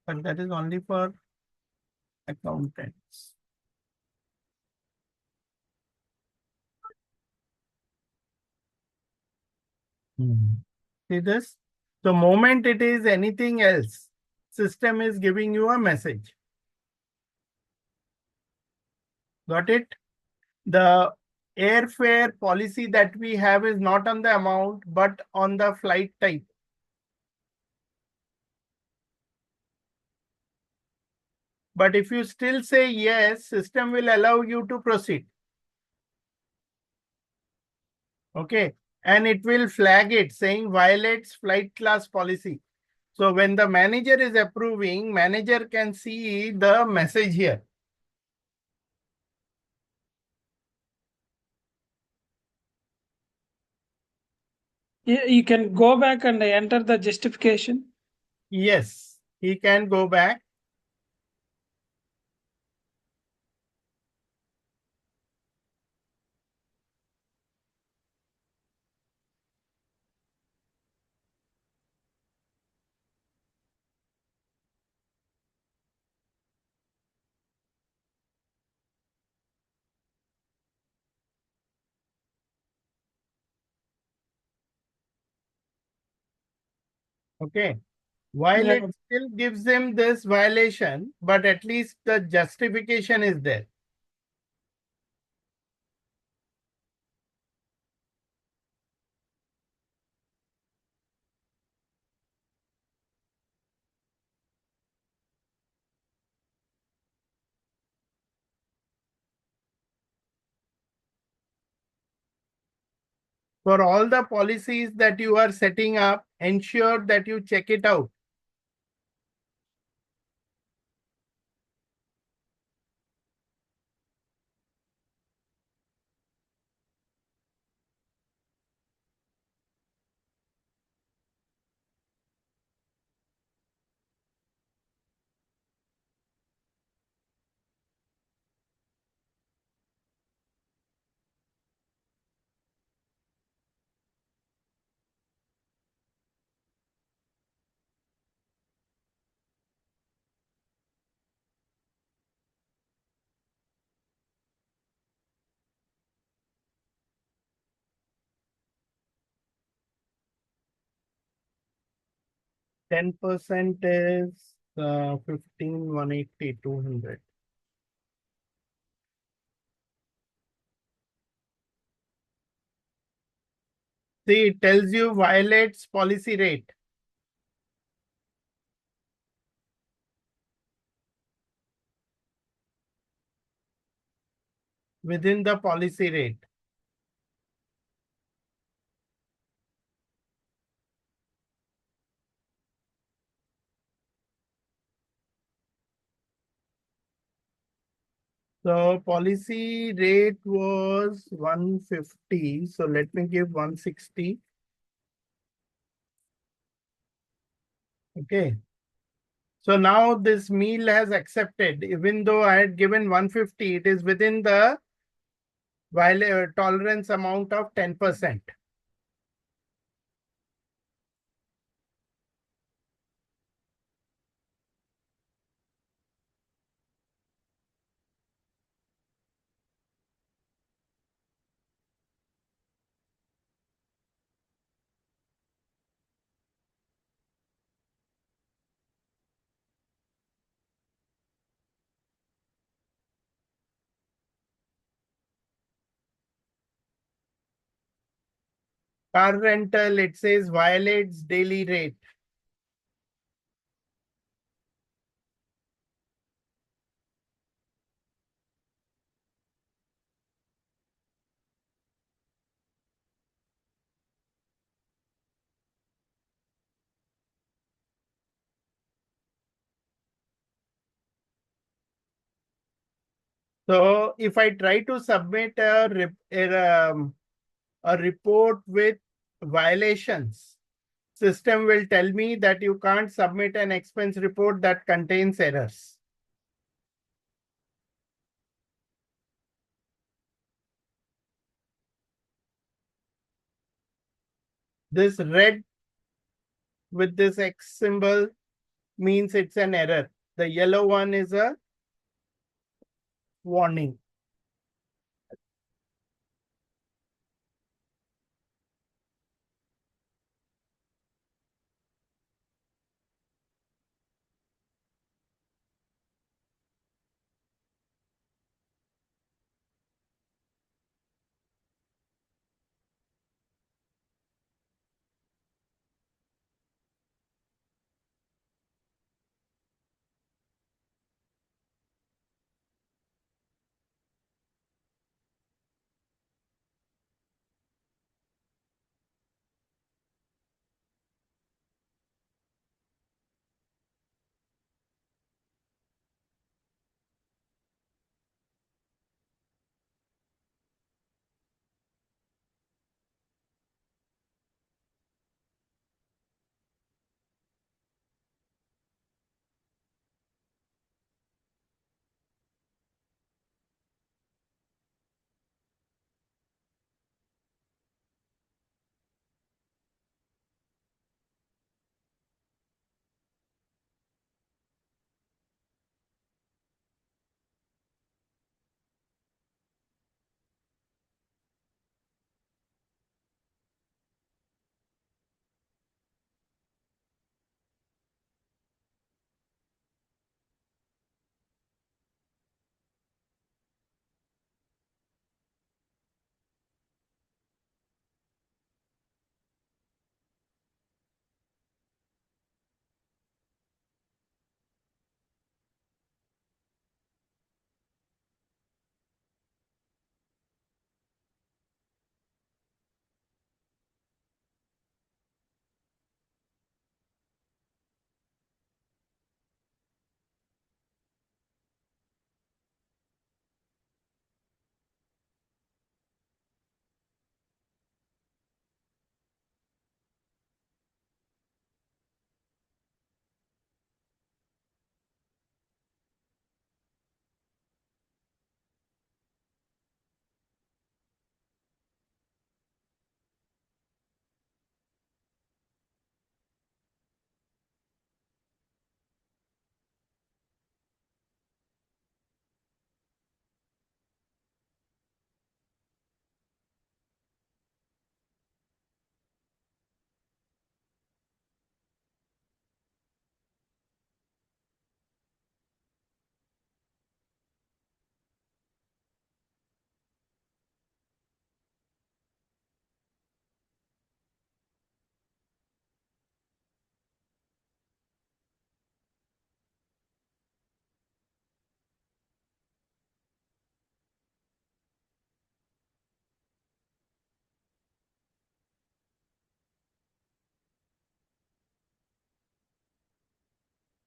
but that is only for accountants. See this? The moment it is anything else, system is giving you a message. Got it? The airfare policy that we have is not on the amount, but on the flight type. But if you still say yes, system will allow you to proceed. Okay. And it will flag it saying violates flight class policy. So when the manager is approving, manager can see the message here. You can go back and enter the justification. Yes, he can go back. Okay. While Yeah. it still gives him this violation, but at least the justification is there. For all the policies that you are setting up, ensure that you check it out. %10 is 15, 180, 200. See, it tells you violates policy rate. Within the policy rate. So policy rate was 150. So let me give 160. Okay. So now this meal has accepted, even though I had given 150, it is within the tolerance amount of 10%. Car rental, it says violates daily rate. So if I try to submit a report with violations, system will tell me that you can't submit an expense report that contains errors. This red with this X symbol means it's an error. The yellow one is a warning.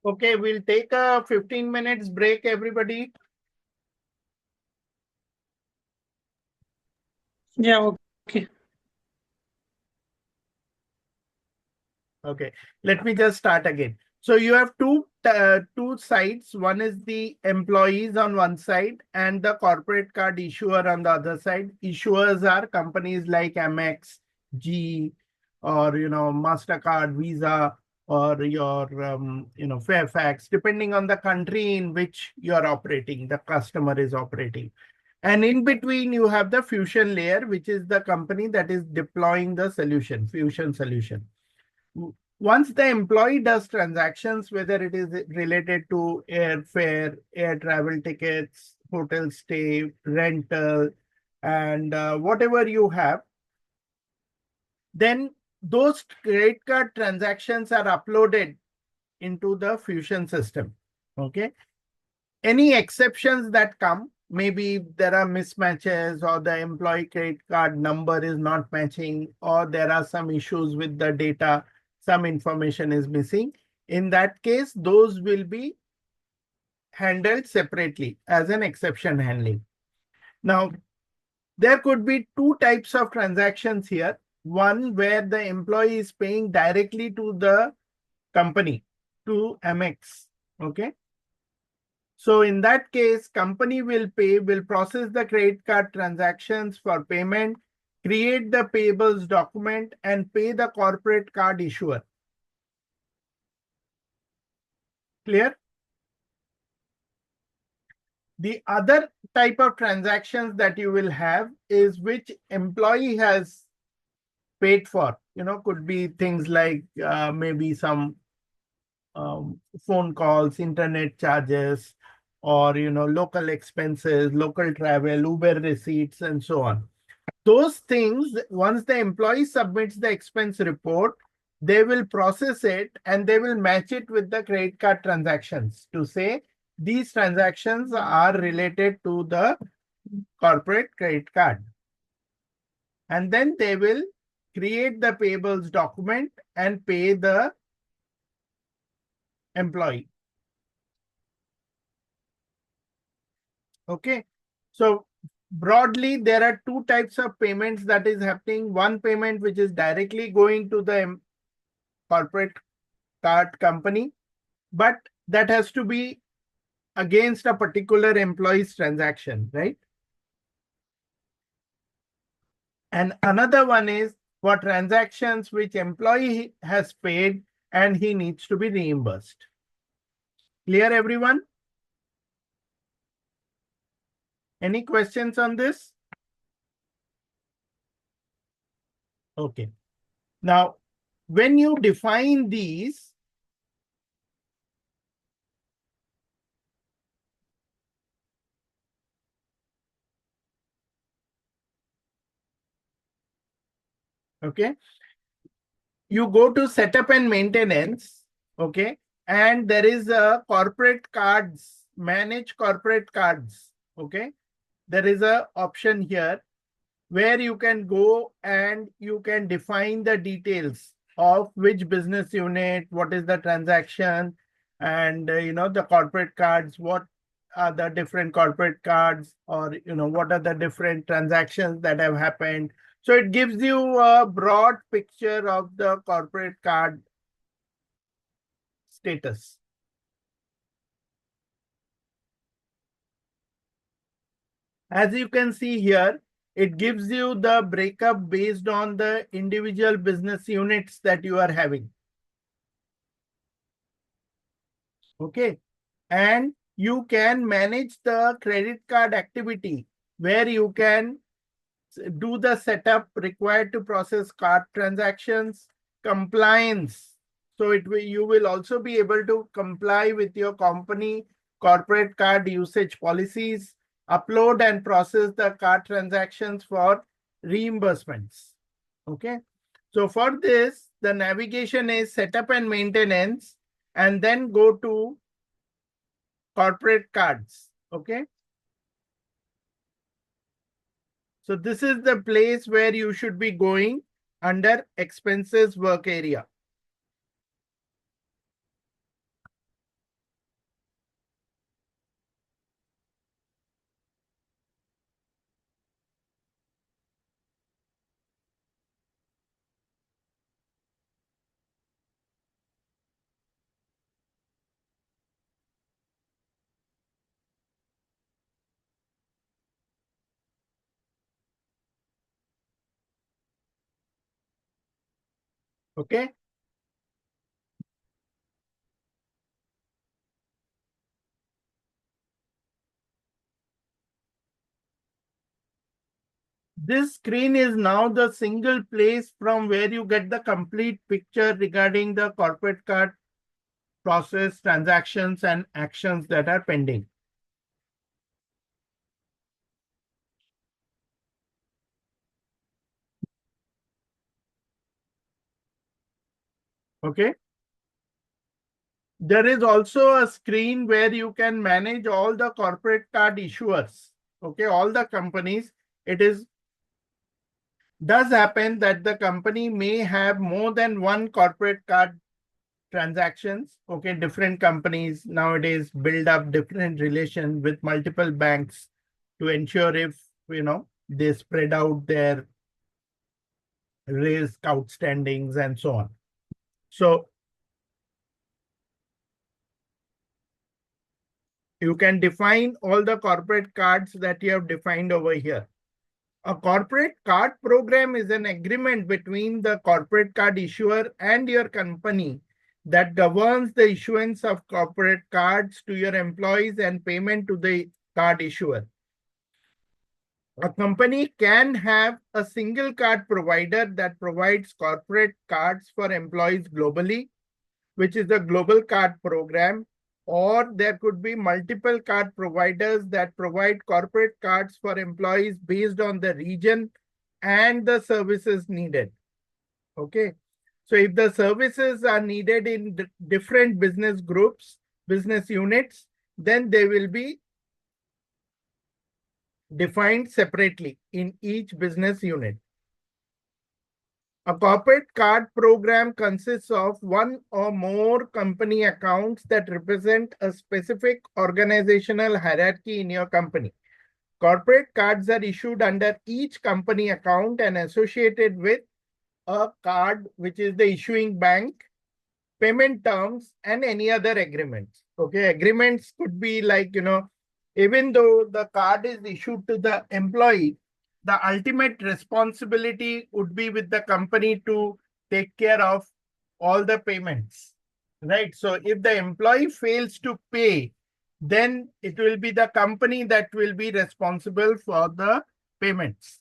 Okay, we'll take a 15 minutes break, everybody. Yeah, okay. Okay, let me just start again. So you have two sides. One is the employees on one side and the corporate card issuer on the other side. Issuers are companies like Amex, G, or Mastercard, Visa, or your Fairfax, depending on the country in which you are operating, the customer is operating. And in between, you have the Fusion layer, which is the company that is deploying the solution, Fusion solution. Once the employee does transactions, whether it is related to airfare, air travel tickets, hotel stay, rental, and whatever you have, then those credit card transactions are uploaded into the Fusion system. Okay. Any exceptions that come, maybe there are mismatches or the employee credit card number is not matching, or there are some issues with the data, some information is missing. In that case, those will be handled separately as an exception handling. Now, there could be two types of transactions here. One where the employee is paying directly to the company, to Amex. Okay. So in that case, company will process the credit card transactions for payment, create the payables document, and pay the corporate card issuer. Clear? The other type of transactions that you will have is which employee has paid for. Could be things like maybe some phone calls, internet charges, or local expenses, local travel, Uber receipts, and so on. Those things, once the employee submits the expense report, they will process it and they will match it with the credit card transactions to say these transactions are related to the corporate credit card. And then they will create the payables document and pay the employee. Okay. So broadly, there are two types of payments that is happening. One payment which is directly going to the corporate card company, but that has to be against a particular employee's transaction, right? And another one is for transactions which employee has paid and he needs to be reimbursed. Clear, everyone? Any questions on this? Okay. Now, when you define these, okay, you go to setup and maintenance, okay, and there is a corporate cards, manage corporate cards, okay. There is a option here where you can go and you can define the details of which business unit, what is the transaction, and the corporate cards, what are the different corporate cards, or what are the different transactions that have happened. So it gives you a broad picture of the corporate card status. As you can see here, it gives you the breakup based on the individual business units that you are having. Okay. And you can manage the credit card activity where you can do the setup required to process card transactions, compliance. So you will also be able to comply with your company corporate card usage policies, upload and process the card transactions for reimbursements. Okay. So for this, the navigation is setup and maintenance, and then go to corporate cards. Okay. So this is the place where you should be going under expenses work area. Okay. This screen is now the single place from where you get the complete picture regarding the corporate card process, transactions, and actions that are pending. Okay. There is also a screen where you can manage all the corporate card issuers. Okay, all the companies. It does happen that the company may have more than one corporate card transactions. Okay, different companies nowadays build up different relations with multiple banks to ensure if they spread out their risk, outstandings, and so on. So you can define all the corporate cards that you have defined over here. A corporate card program is an agreement between the corporate card issuer and your company that governs the issuance of corporate cards to your employees and payment to the card issuer. A company can have a single card provider that provides corporate cards for employees globally, which is a global card program, or there could be multiple card providers that provide corporate cards for employees based on the region and the services needed. Okay. So if the services are needed in different business groups, business units, then they will be defined separately in each business unit. A corporate card program consists of one or more company accounts that represent a specific organizational hierarchy in your company. Corporate cards are issued under each company account and associated with a card, which is the issuing bank, payment terms, and any other agreements. Okay, agreements could be like, even though the card is issued to the employee, the ultimate responsibility would be with the company to take care of all the payments, right? So if the employee fails to pay, then it will be the company that will be responsible for the payments.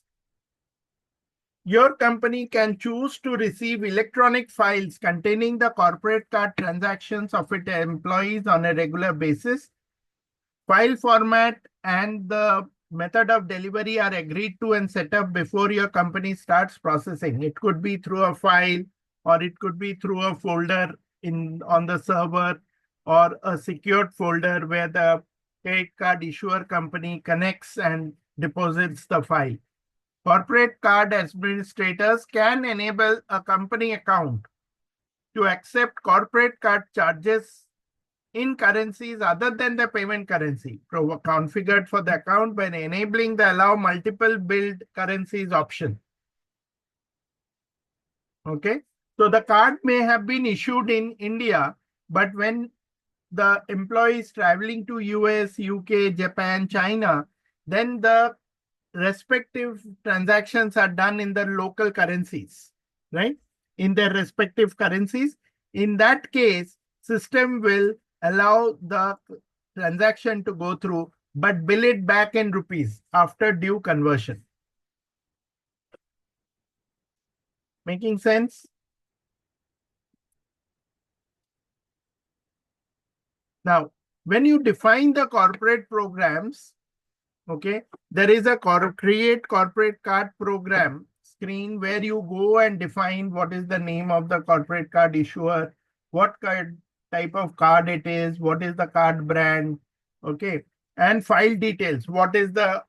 Your company can choose to receive electronic files containing the corporate card transactions of its employees on a regular basis. File format and the method of delivery are agreed to and set up before your company starts processing. It could be through a file, or it could be through a folder on the server, or a secured folder where the credit card issuer company connects and deposits the file. Corporate card administrators can enable a company account to accept corporate card charges in currencies other than the payment currency configured for the account by enabling the allow multiple billed currencies option. Okay, so the card may have been issued in India, but when the employee is traveling to US, UK, Japan, China, then the respective transactions are done in the local currencies, right? In their respective currencies. In that case, system will allow the transaction to go through, but bill it back in rupees after due conversion. Making sense? Now, when you define the corporate programs, okay, there is a create corporate card program screen where you go and define what is the name of the corporate card issuer, what type of card it is, what is the card brand, okay, and file details. What is the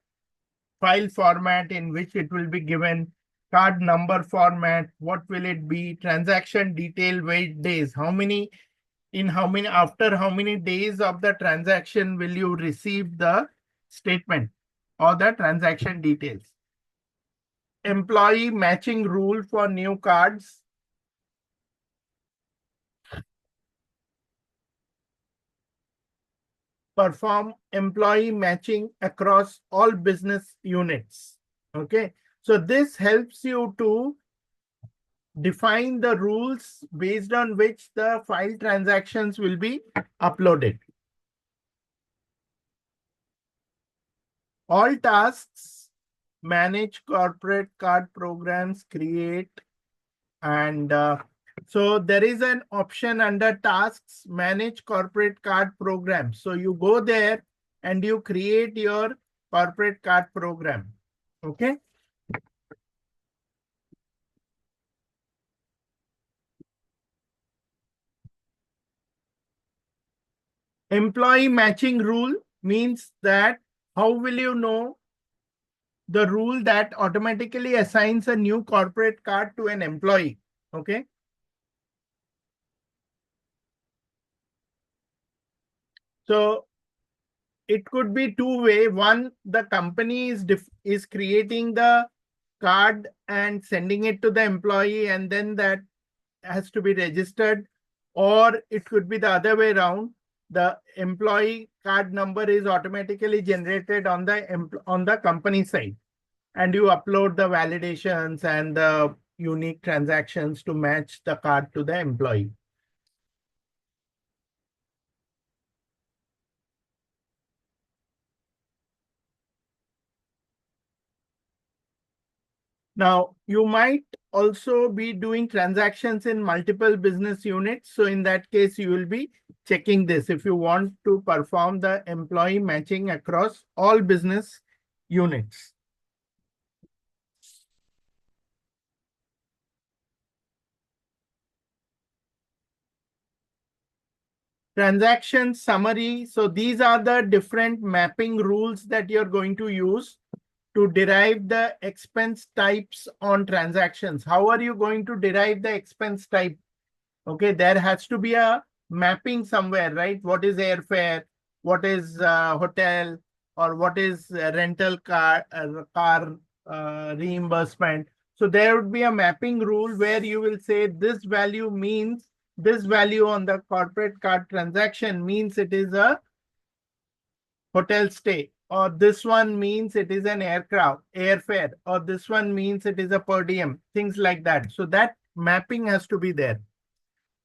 file format in which it will be given, card number format, what will it be, transaction detail, wait days, after how many days of the transaction will you receive the statement or the transaction details. Employee matching rule for new cards. Perform employee matching across all business units. Okay, so this helps you to define the rules based on which the file transactions will be uploaded. All tasks, manage corporate card programs, create, and so there is an option under tasks, manage corporate card programs. So you go there and you create your corporate card program. Okay. Employee matching rule means that how will you know the rule that automatically assigns a new corporate card to an employee? Okay. So it could be two-way. One, the company is creating the card and sending it to the employee, and then that has to be registered. Or it could be the other way around. The employee card number is automatically generated on the company side, and you upload the validations and the unique transactions to match the card to the employee. Now, you might also be doing transactions in multiple business units. So in that case, you will be checking this if you want to perform the employee matching across all business units. Transaction summary. So these are the different mapping rules that you're going to use to derive the expense types on transactions. How are you going to derive the expense type? Okay, there has to be a mapping somewhere, right? What is airfare? What is hotel? Or what is rental car reimbursement? So there would be a mapping rule where you will say this value means this value on the corporate card transaction means it is a hotel stay, or this one means it is an airfare, or this one means it is a per diem, things like that. So that mapping has to be there.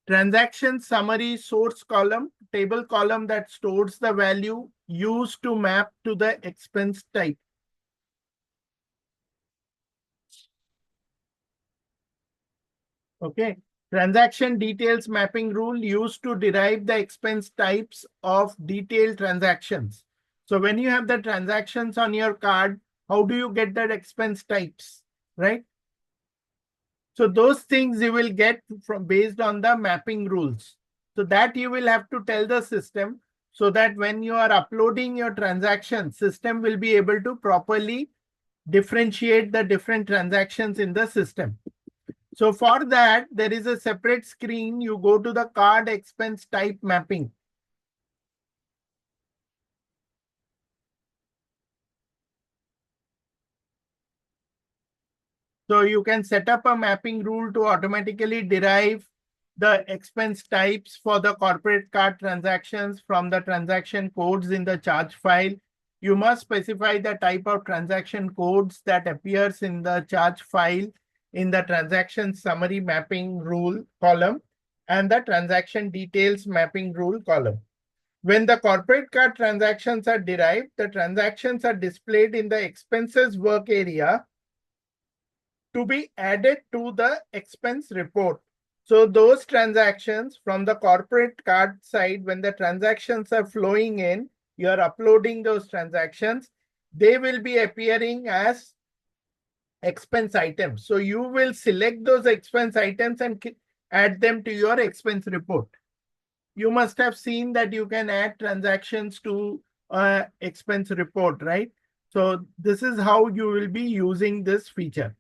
Transaction summary source column, table column that stores the value used to map to the expense type. Okay. Transaction details mapping rule used to derive the expense types of detailed transactions. So when you have the transactions on your card, how do you get that expense types, right? So those things you will get from based on the mapping rules. So that you will have to tell the system so that when you are uploading your transaction, system will be able to properly differentiate the different transactions in the system. So for that, there is a separate screen. You go to the card expense type mapping. So you can set up a mapping rule to automatically derive the expense types for the corporate card transactions from the transaction codes in the charge file. You must specify the type of transaction codes that appears in the charge file in the transaction summary mapping rule column and the transaction details mapping rule column. When the corporate card transactions are derived, the transactions are displayed in the expenses work area to be added to the expense report. So those transactions from the corporate card side, when the transactions are flowing in, you are uploading those transactions, they will be appearing as expense items. So you will select those expense items and add them to your expense report. You must have seen that you can add transactions to expense report, right? So this is how you will be using this feature.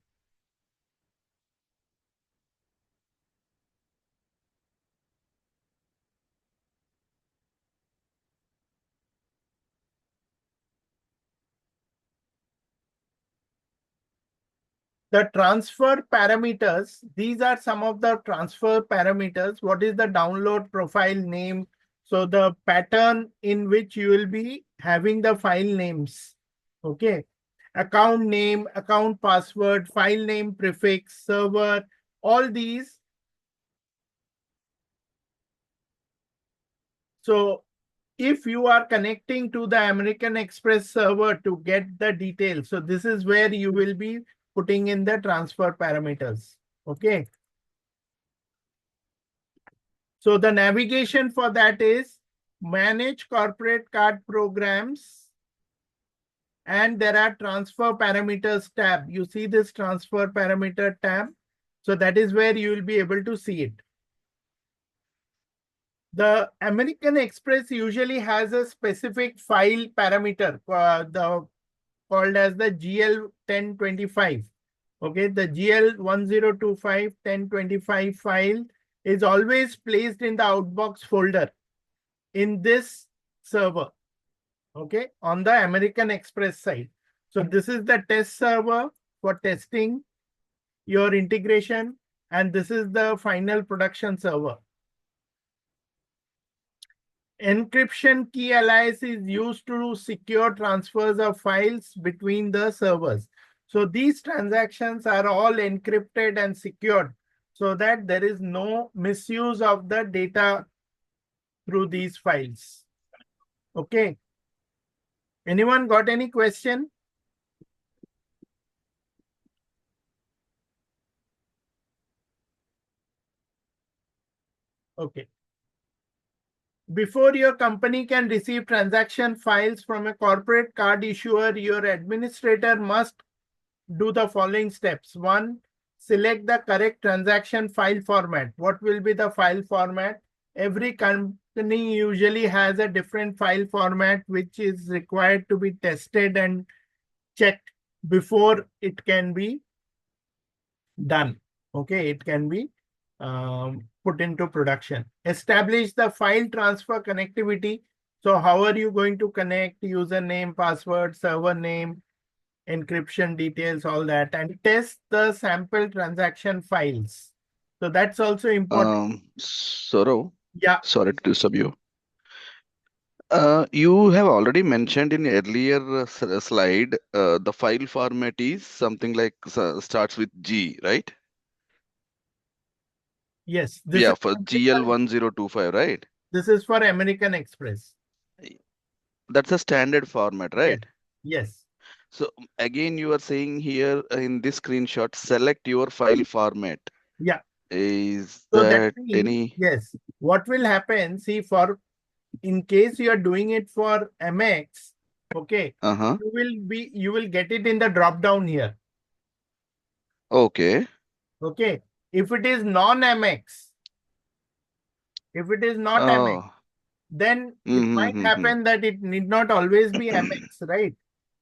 The transfer parameters, these are some of the transfer parameters. What is the download profile name? So the pattern in which you will be having the file names. Okay. Account name, account password, file name prefix, server, all these. So if you are connecting to the American Express server to get the details, so this is where you will be putting in the transfer parameters. Okay. So the navigation for that is manage corporate card programs. And there are transfer parameters tab. You see this transfer parameter tab. So that is where you will be able to see it. The American Express usually has a specific file parameter called as the GL1025. Okay, the GL1025 file is always placed in the outbox folder in this server. Okay, on the American Express side. So this is the test server for testing your integration, and this is the final production server. Encryption key alias is used to secure transfers of files between the servers. So these transactions are all encrypted and secured so that there is no misuse of the data through these files. Okay. Anyone got any question? Okay. Before your company can receive transaction files from a corporate card issuer, your administrator must do the following steps. One, select the correct transaction file format. What will be the file format? Every company usually has a different file format which is required to be tested and checked before it can be done. Okay, it can be put into production. Establish the file transfer connectivity. So how are you going to connect username, password, server name, encryption details, all that, and test the sample transaction files. So that's also important. Saurav, Yeah. sorry to disturb you. You have already mentioned in earlier slide, the file format is something like starts with G, right? Yes. This Yeah, is for GL1025, right? This is for American Express. That's a standard format, Yes. right? Yes. So again, you are saying here in this screenshot, select your file format. Yeah. Is So that that means, any? yes. What will happen? See, for in case you are doing it for MX, okay, Uh-huh. you will get it in the drop down here. Okay. Okay. If it is non-MX, if it is not MX, Oh. then it might happen that it need not always be MX, right?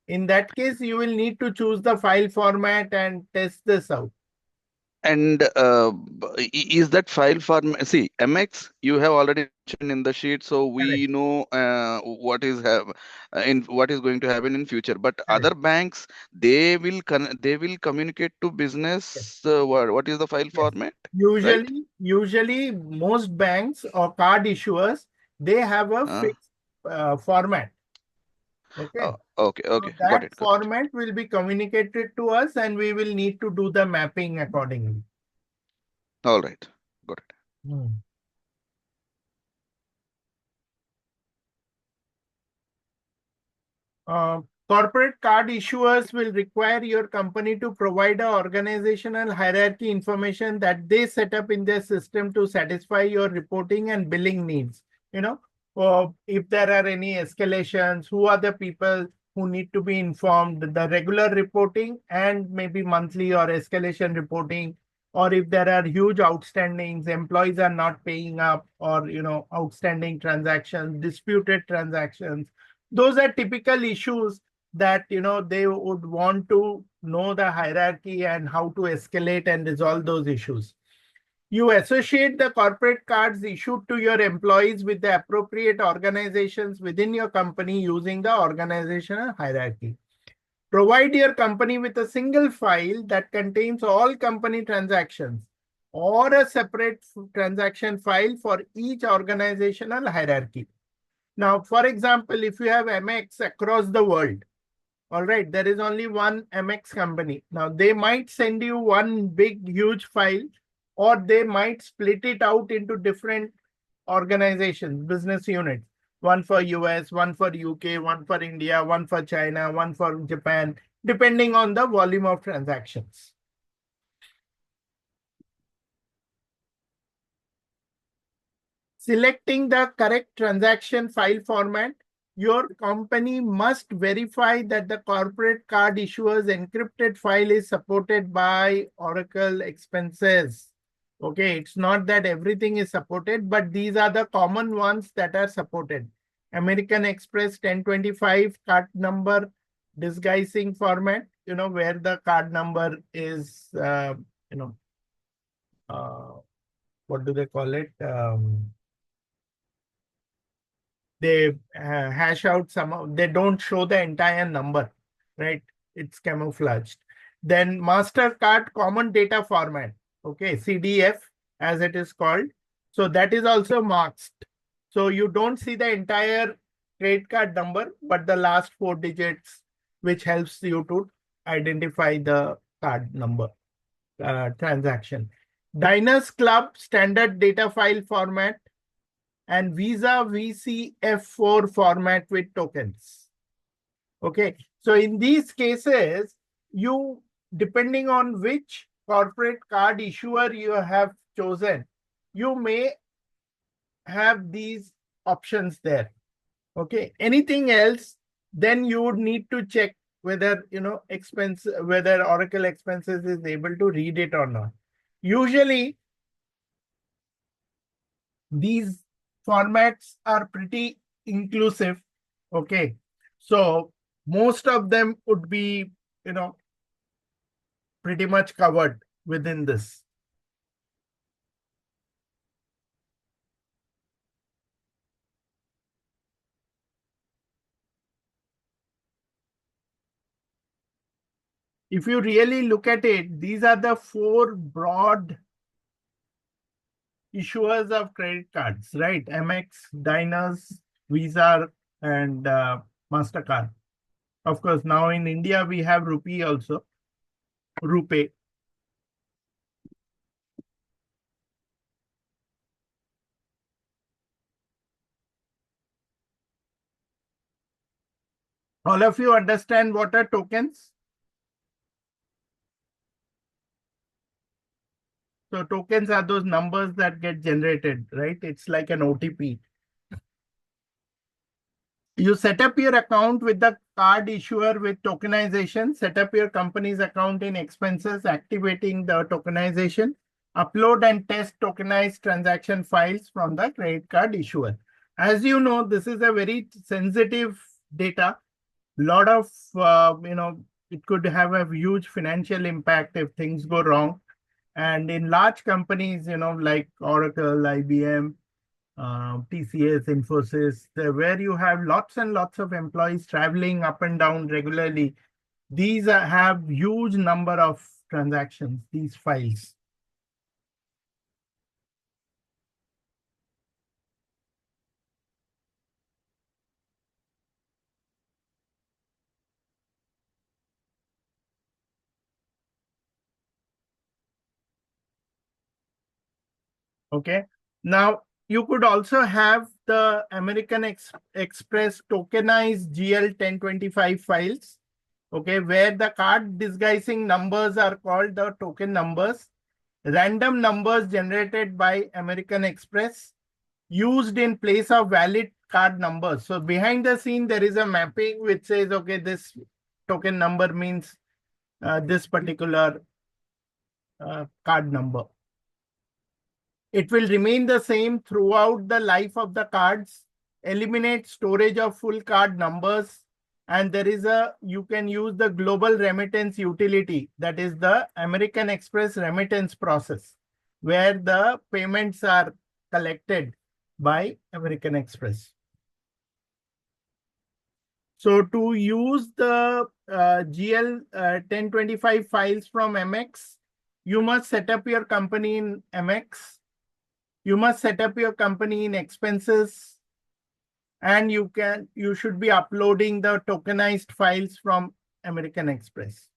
In that case, you will need to choose the file format and test this out. And is that file format? See, MX you have already mentioned in the sheet, so we know what is going to happen in future. But other banks, they will communicate to business. What is the file format? Right? Usually, most banks or card issuers, they have a fixed format. Okay. Oh, okay. So Got that it. format will be communicated to us, and we will need to do the mapping accordingly. All right. Got it. Corporate card issuers will require your company to provide a organizational hierarchy information that they set up in their system to satisfy your reporting and billing needs. You know, if there are any escalations, who are the people who need to be informed, the regular reporting and maybe monthly or escalation reporting, or if there are huge outstandings, employees are not paying up, or, you know, outstanding transactions, disputed transactions. Those are typical issues that, you know, they would want to know the hierarchy and how to escalate and resolve those issues. You associate the corporate cards issued to your employees with the appropriate organizations within your company using the organizational hierarchy. Provide your company with a single file that contains all company transactions or a separate transaction file for each organizational hierarchy. Now, for example, if you have MX across the world, all right, there is only one MX company. Now, they might send you one big, huge file or they might split it out into different organizations, business units. One for US, one for UK, one for India, one for China, one for Japan, depending on the volume of transactions. Selecting the correct transaction file format, your company must verify that the corporate card issuer's encrypted file is supported by Oracle expenses. Okay, it's not that everything is supported, but these are the common ones that are supported. American Express 1025 card number disguising format, where the card number is, what do they call it? They hash out they don't show the entire number, right? It's camouflaged. Then MasterCard common data format, okay, CDF as it is called. So that is also masked. So you don't see the entire credit card number, but the last 4 digits, which helps you to identify the card number transaction. Diners Club standard data file format, and Visa VCF4 format with tokens. Okay, so in these cases, you, depending on which corporate card issuer you have chosen, you may have these options there. Okay, anything else, then you would need to check whether, whether Oracle Expenses is able to read it or not. Usually, these formats are pretty inclusive. Okay, so most of them would be, pretty much covered within this. If you really look at it, these are the 4 broad issuers of credit cards, right? Amex, Diners, Visa, and MasterCard. Of course, now in India, we have Rupee also, RuPay. All of you understand what are tokens? So tokens are those numbers that get generated, right? It's like an OTP. You set up your account with the card issuer with tokenization, set up your company's account in expenses, activating the tokenization, upload and test tokenized transaction files from the credit card issuer. As you know, this is a very sensitive data. Lot of, it could have a huge financial impact if things go wrong. And in large companies, like Oracle, IBM, TCS, Infosys, where you have lots and lots of employees traveling up and down regularly, these have huge number of transactions, these files. Okay. Now, you could also have the American Express tokenized GL 1025 files, okay, where the card disguising numbers are called the token numbers, random numbers generated by American Express used in place of valid card numbers. So behind the scene, there is a mapping which says, okay, this token number means this particular card number. It will remain the same throughout the life of the cards, eliminate storage of full card numbers, and you can use the global remittance utility, that is the American Express remittance process, where the payments are collected by American Express. So to use the GL 1025 files from MX, you must set up your company in MX. You must set up your company in expenses, and you should be uploading the tokenized files from American Express.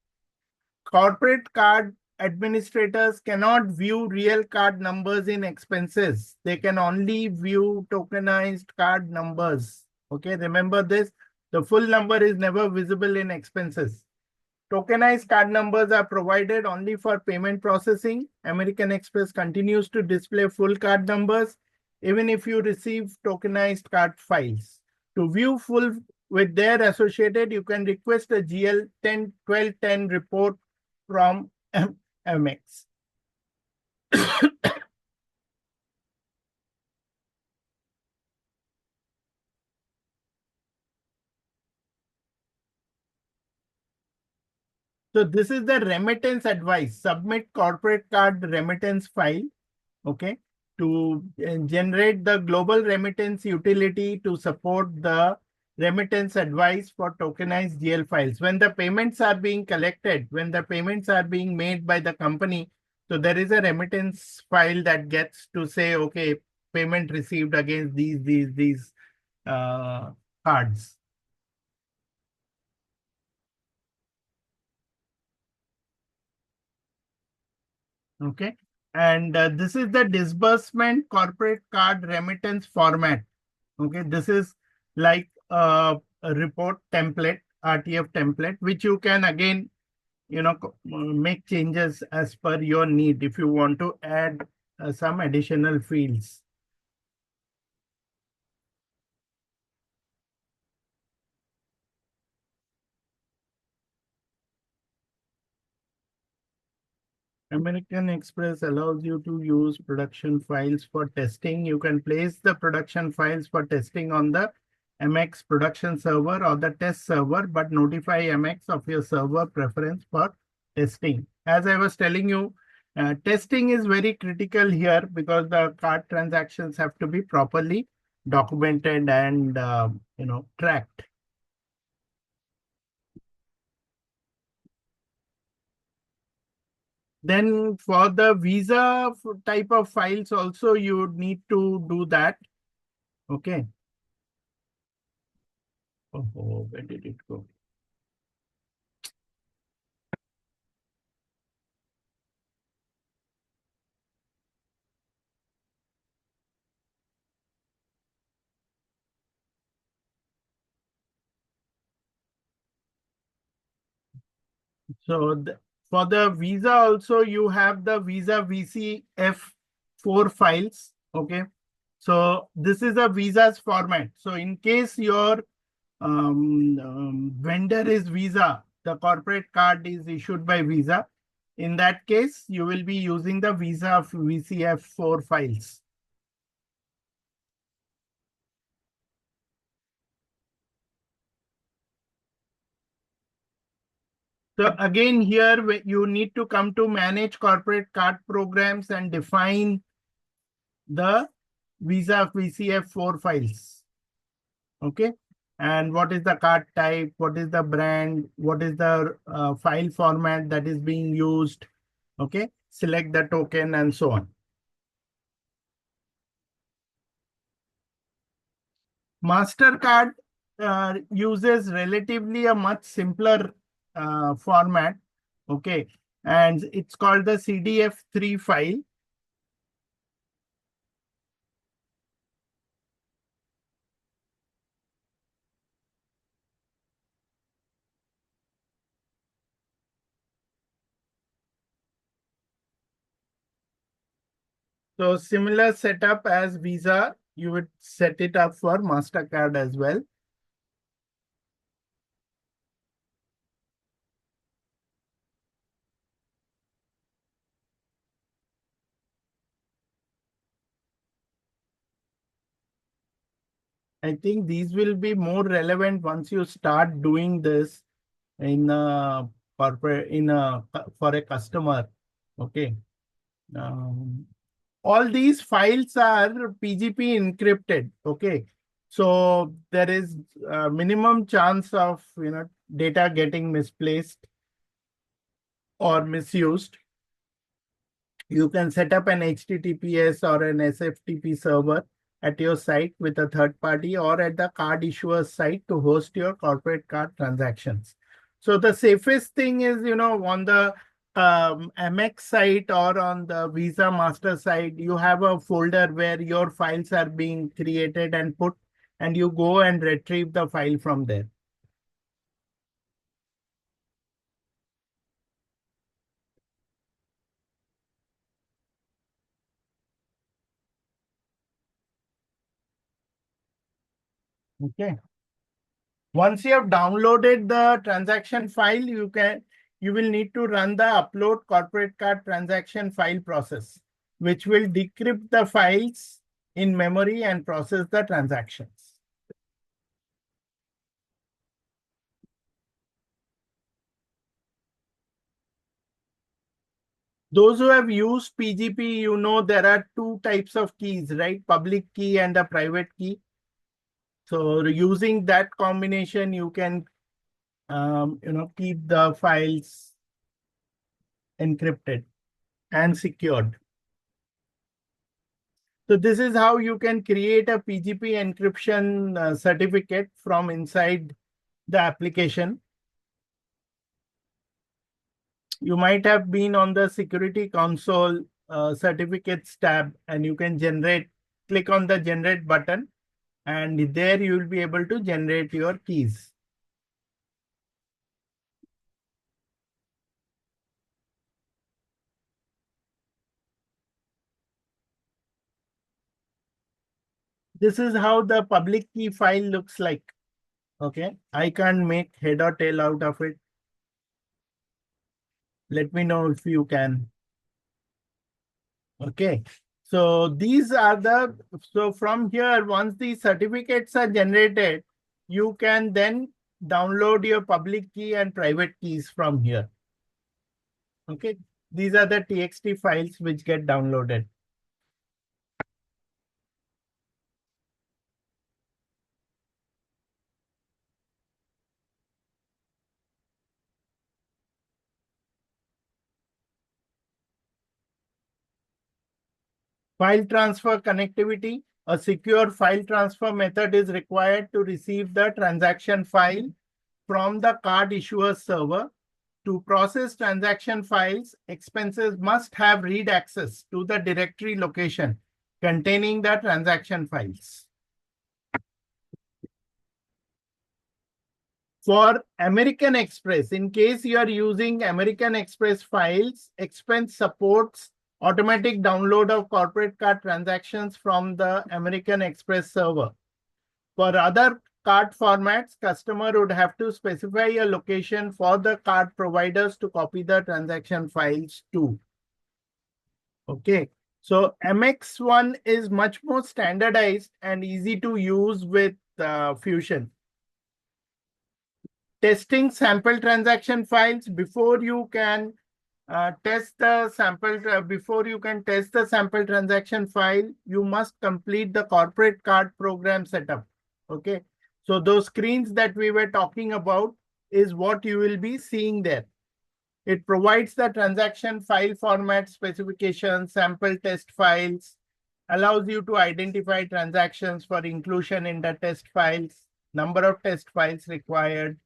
Corporate card administrators cannot view real card numbers in expenses. They can only view tokenized card numbers. Okay, remember this. The full number is never visible in expenses. Tokenized card numbers are provided only for payment processing. American Express continues to display full card numbers even if you receive tokenized card files. To view full with their associated, you can request a GL 1210 report from MX. So this is the remittance advice. Submit corporate card remittance file, okay, to generate the global remittance utility to support the remittance advice for tokenized GL files. When the payments are being collected, when the payments are being made by the company, so there is a remittance file that gets to say, okay, payment received against these cards. Okay. And this is the disbursement corporate card remittance format. Okay. This is like a report template, RTF template, which you can again, make changes as per your need if you want to add some additional fields. American Express allows you to use production files for testing. You can place the production files for testing on the MX production server or the test server, but notify MX of your server preference for testing. As I was telling you, testing is very critical here because the card transactions have to be properly documented and tracked. Then for the visa type of files also, you would need to do that. Okay. Oh, where did it go? So for the visa also, you have the visa VCF4 files. Okay. So this is a visas format. So in case your vendor is Visa, the corporate card is issued by Visa. In that case, you will be using the Visa VCF4 files. So again, here you need to come to manage corporate card programs and define the Visa VCF4 files. Okay. And what is the card type? What is the brand? What is the file format that is being used? Okay. Select the token and so on. MasterCard uses relatively a much simpler format. Okay. And it's called the CDF3 file. So similar setup as Visa, you would set it up for MasterCard as well. I think these will be more relevant once you start doing this in a corporate for a customer. Okay. All these files are PGP encrypted. Okay. So there is a minimum chance of data getting misplaced or misused. You can set up an HTTPS or an SFTP server at your site with a third party or at the card issuer's site to host your corporate card transactions. So the safest thing is, on the MX site or on the Visa Master site, you have a folder where your files are being created and put, and you go and retrieve the file from there. Okay. Once you have downloaded the transaction file, you will need to run the upload corporate card transaction file process, which will decrypt the files in memory and process the transactions. Those who have used PGP, you know there are two types of keys, right? Public key and a private key. So using that combination, you can keep the files encrypted and secured. So this is how you can create a PGP encryption certificate from inside the application. You might have been on the Security Console certificates tab, and you can click on the generate button, and there you will be able to generate your keys. This is how the public key file looks like. Okay, I can't make head or tail out of it. Let me know if you can. Okay, so these are so from here, once the certificates are generated, you can then download your public key and private keys from here. Okay, these are the TXT files which get downloaded. File transfer connectivity. A secure file transfer method is required to receive the transaction file from the card issuer server. To process transaction files, expenses must have read access to the directory location containing the transaction files. For American Express, in case you are using American Express files, expense supports automatic download of corporate card transactions from the American Express server. For other card formats, customer would have to specify a location for the card providers to copy the transaction files to. Okay, so MX1 is much more standardized and easy to use with Fusion. Testing sample transaction files before you can test the sample transaction file, you must complete the corporate card program setup. Okay, so those screens that we were talking about is what you will be seeing there. It provides the transaction file format specifications, sample test files, allows you to identify transactions for inclusion in the test files, number of test files required,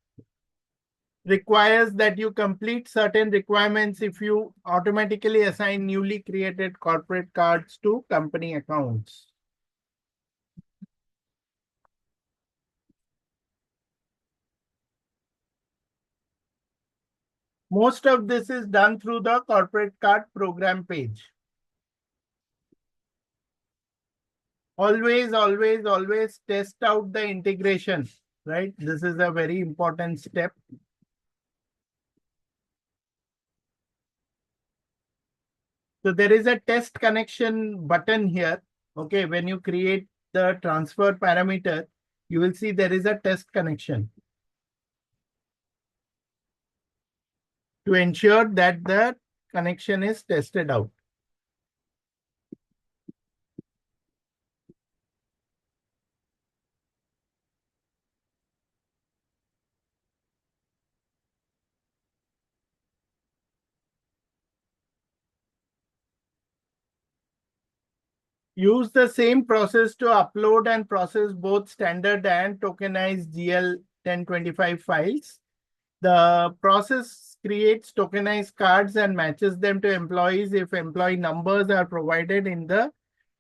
requires that you complete certain requirements if you automatically assign newly created corporate cards to company accounts. Most of this is done through the corporate card program page. Always, always, always test out the integration, right? This is a very important step. So there is a test connection button here. Okay, when you create the transfer parameter, you will see there is a test connection to ensure that the connection is tested out. Use the same process to upload and process both standard and tokenized GL 1025 files. The process creates tokenized cards and matches them to employees if employee numbers are provided in the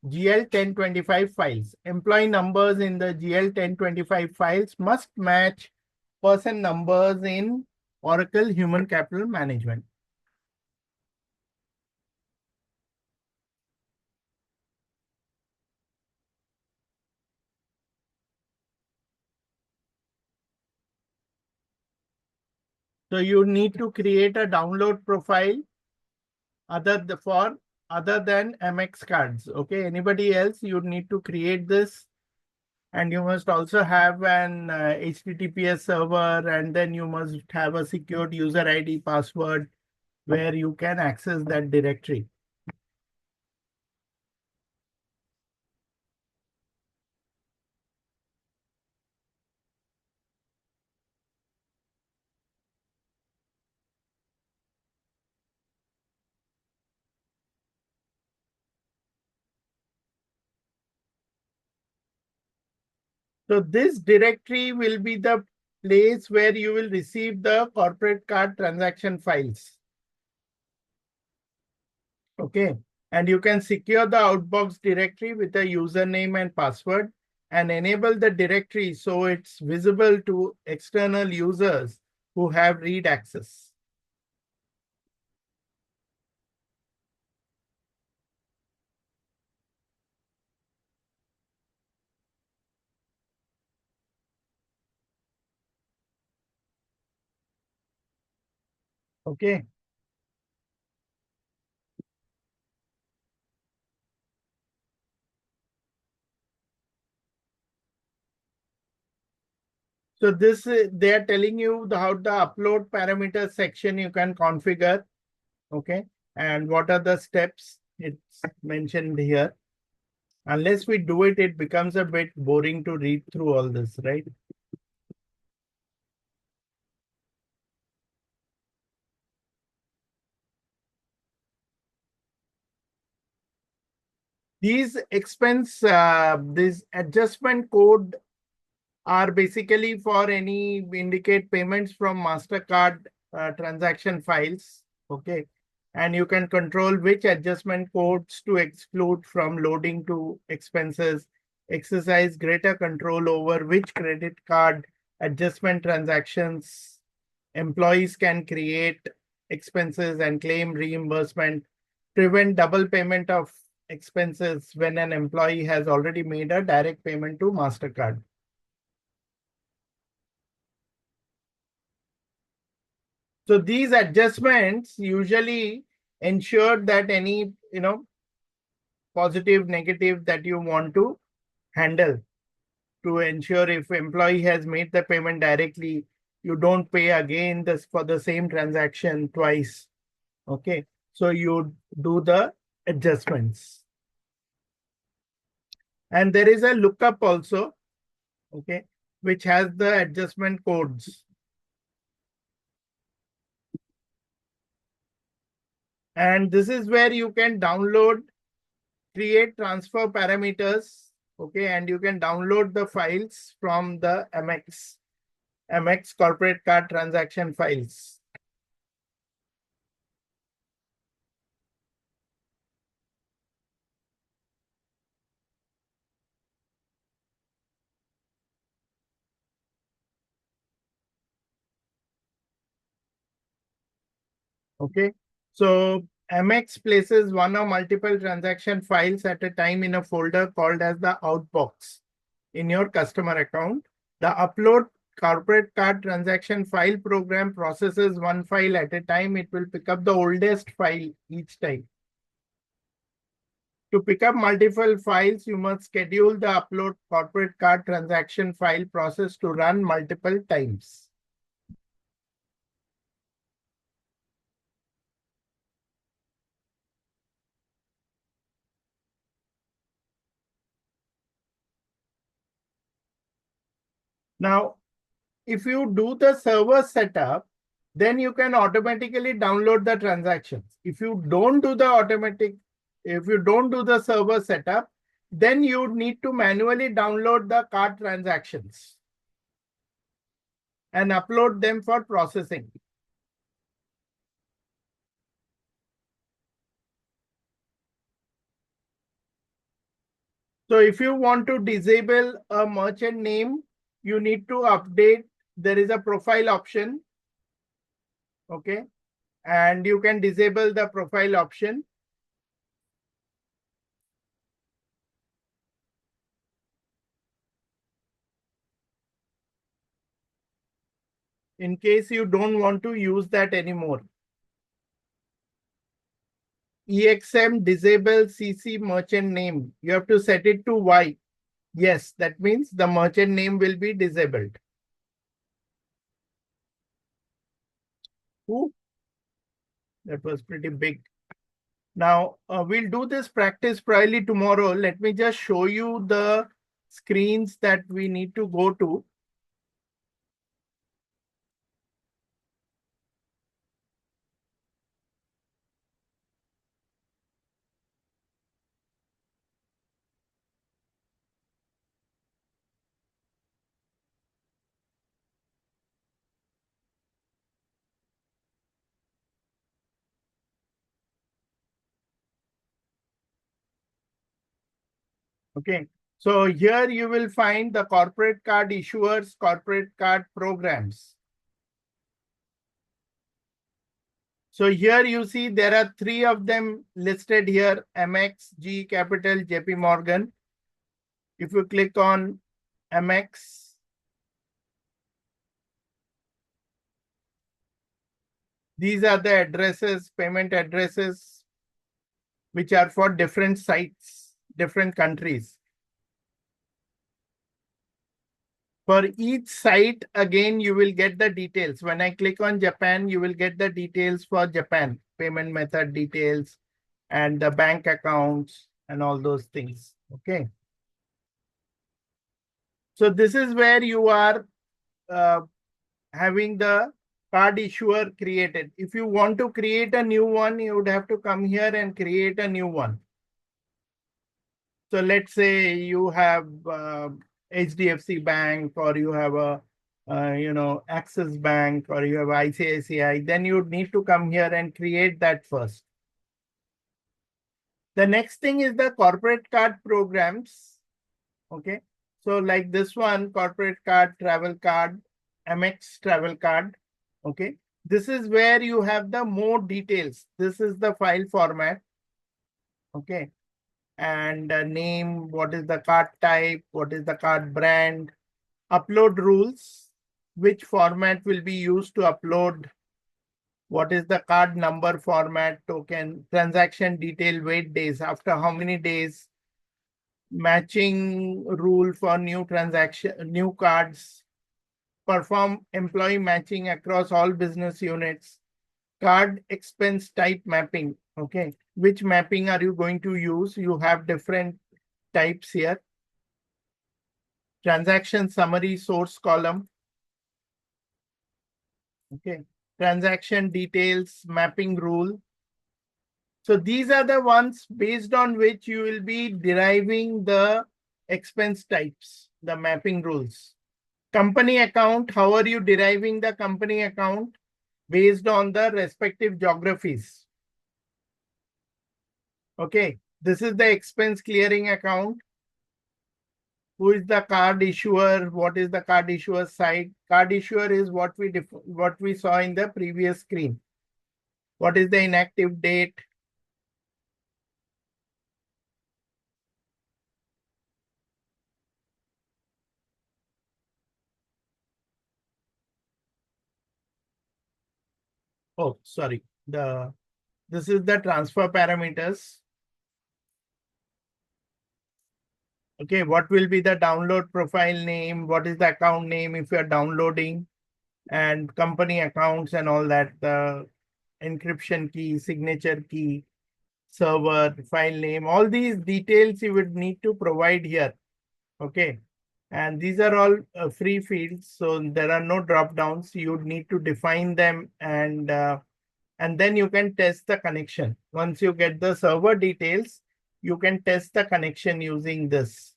GL 1025 files. Employee numbers in the GL 1025 files must match person numbers in Oracle Human Capital Management. So you need to create a download profile other than MX cards. Okay, anybody else, you need to create this, and you must also have an HTTPS server, and then you must have a secured user ID password where you can access that directory. So this directory will be the place where you will receive the corporate card transaction files. Okay, and you can secure the outbox directory with a username and password and enable the directory so it's visible to external users who have read access. Okay. So this they are telling you how the upload parameter section you can configure. Okay, and what are the steps? It's mentioned here. Unless we do it, it becomes a bit boring to read through all this, right? These this adjustment code are basically for any indicate payments from MasterCard transaction files. Okay. And you can control which adjustment codes to exclude from loading to expenses, exercise greater control over which credit card adjustment transactions employees can create expenses and claim reimbursement, prevent double payment of expenses when an employee has already made a direct payment to MasterCard. So these adjustments usually ensure that any, positive, negative that you want to handle to ensure if employee has made the payment directly, you don't pay again this for the same transaction twice. Okay. So you do the adjustments. And there is a lookup also, okay, which has the adjustment codes. And this is where you can download, create transfer parameters, okay, and you can download the files from the MX corporate card transaction files. Okay, so MX places one or multiple transaction files at a time in a folder called as the outbox in your customer account. The upload corporate card transaction file program processes one file at a time. It will pick up the oldest file each time. To pick up multiple files, you must schedule the upload corporate card transaction file process to run multiple times. Now, if you do the server setup, then you can automatically download the transactions. If you don't do the server setup, then you need to manually download the card transactions. and upload them for processing. So if you want to disable a merchant name, you need to update. There is a profile option. Okay. And you can disable the profile option. In case you don't want to use that anymore. EXM disable CC merchant name. You have to set it to Y. Yes, that means the merchant name will be disabled. Ooh, that was pretty big. Now, we'll do this practice probably tomorrow. Let me just show you the screens that we need to go to. Okay, so here you will find the corporate card issuers, corporate card programs. So here you see there are 3 of them listed here, MX, G Capital, JP Morgan. If you click on MX, these are the addresses, payment addresses, which are for different sites, different countries. For each site, again, you will get the details. When I click on Japan, you will get the details for Japan, payment method details, and the bank accounts and all those things. Okay. So this is where you are having the card issuer created. If you want to create a new one, you would have to come here and create a new one. So let's say you have HDFC Bank, or you have a Axis Bank, or you have ICICI, then you need to come here and create that first. The next thing is the corporate card programs. Okay. So like this one, corporate card, travel card, MX travel card. Okay. This is where you have the more details. This is the file format. Okay. And name, what is the card type, what is the card brand, upload rules, which format will be used to upload, what is the card number format, token, transaction detail, wait days, after how many days, matching rule for new transaction, new cards, perform employee matching across all business units, card expense type mapping. Okay, which mapping are you going to use? You have different types here. Transaction summary source column. Okay, transaction details mapping rule. So these are the ones based on which you will be deriving the expense types, the mapping rules. Company account, how are you deriving the company account? Based on the respective geographies. Okay, this is the expense clearing account. Who is the card issuer? What is the card issuer site? Card issuer is what we saw in the previous screen. What is the inactive date? Oh, sorry. This is the transfer parameters. Okay, what will be the download profile name? What is the account name if you are downloading? And company accounts and all that. The encryption key, signature key, server, file name, all these details you would need to provide here. Okay. And these are all free fields. So there are no drop downs. You would need to define them, and then you can test the connection. Once you get the server details, you can test the connection using this.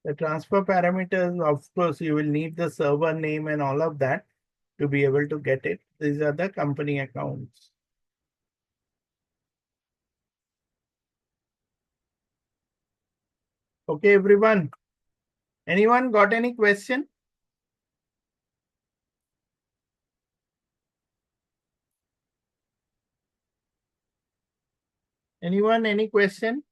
The transfer parameters, of course, you will need the server name and all of that to be able to get it. These are the company accounts. Okay, everyone. Anyone got any question? Anyone, any question?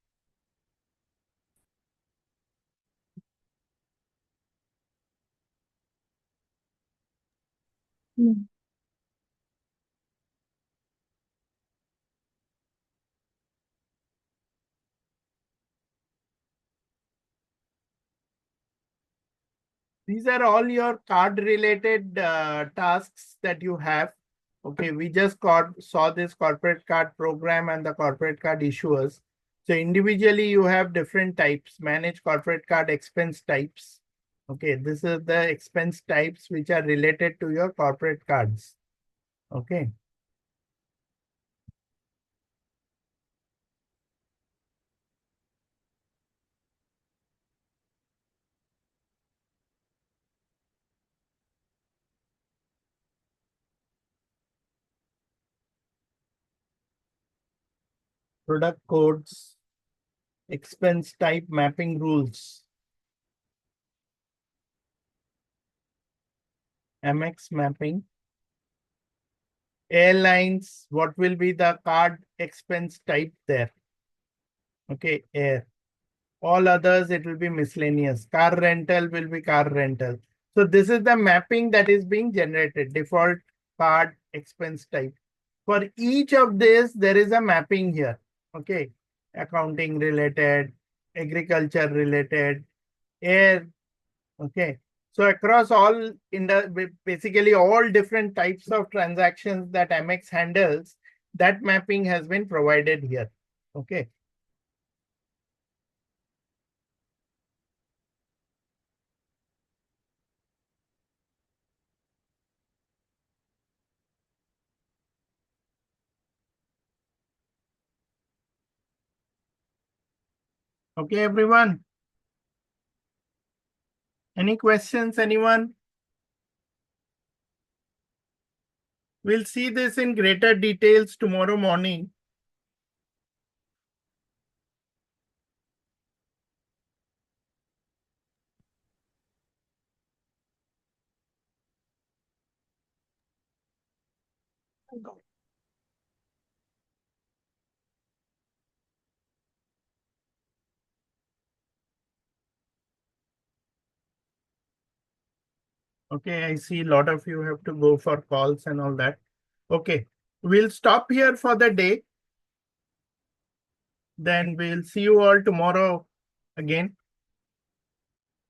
These are all your card related tasks that you have. Okay, we just saw this corporate card program and the corporate card issuers. So individually you have different types, manage corporate card expense types. Okay, this is the expense types which are related to your corporate cards. Okay. Product codes, expense type mapping rules. MX mapping. Airlines, what will be the card expense type there? Okay, air. All others, it will be miscellaneous. Car rental will be car rental. So this is the mapping that is being generated, default card expense type. For each of this, there is a mapping here. Okay, accounting related, agriculture related, air. Okay, so across all in the basically all different types of transactions that MX handles, that mapping has been provided here. Okay. Okay, everyone. Any questions, anyone? We'll see this in greater details tomorrow morning. Okay, I see a lot of you have to go for calls and all that. Okay, we'll stop here for the day. Then we'll see you all tomorrow again.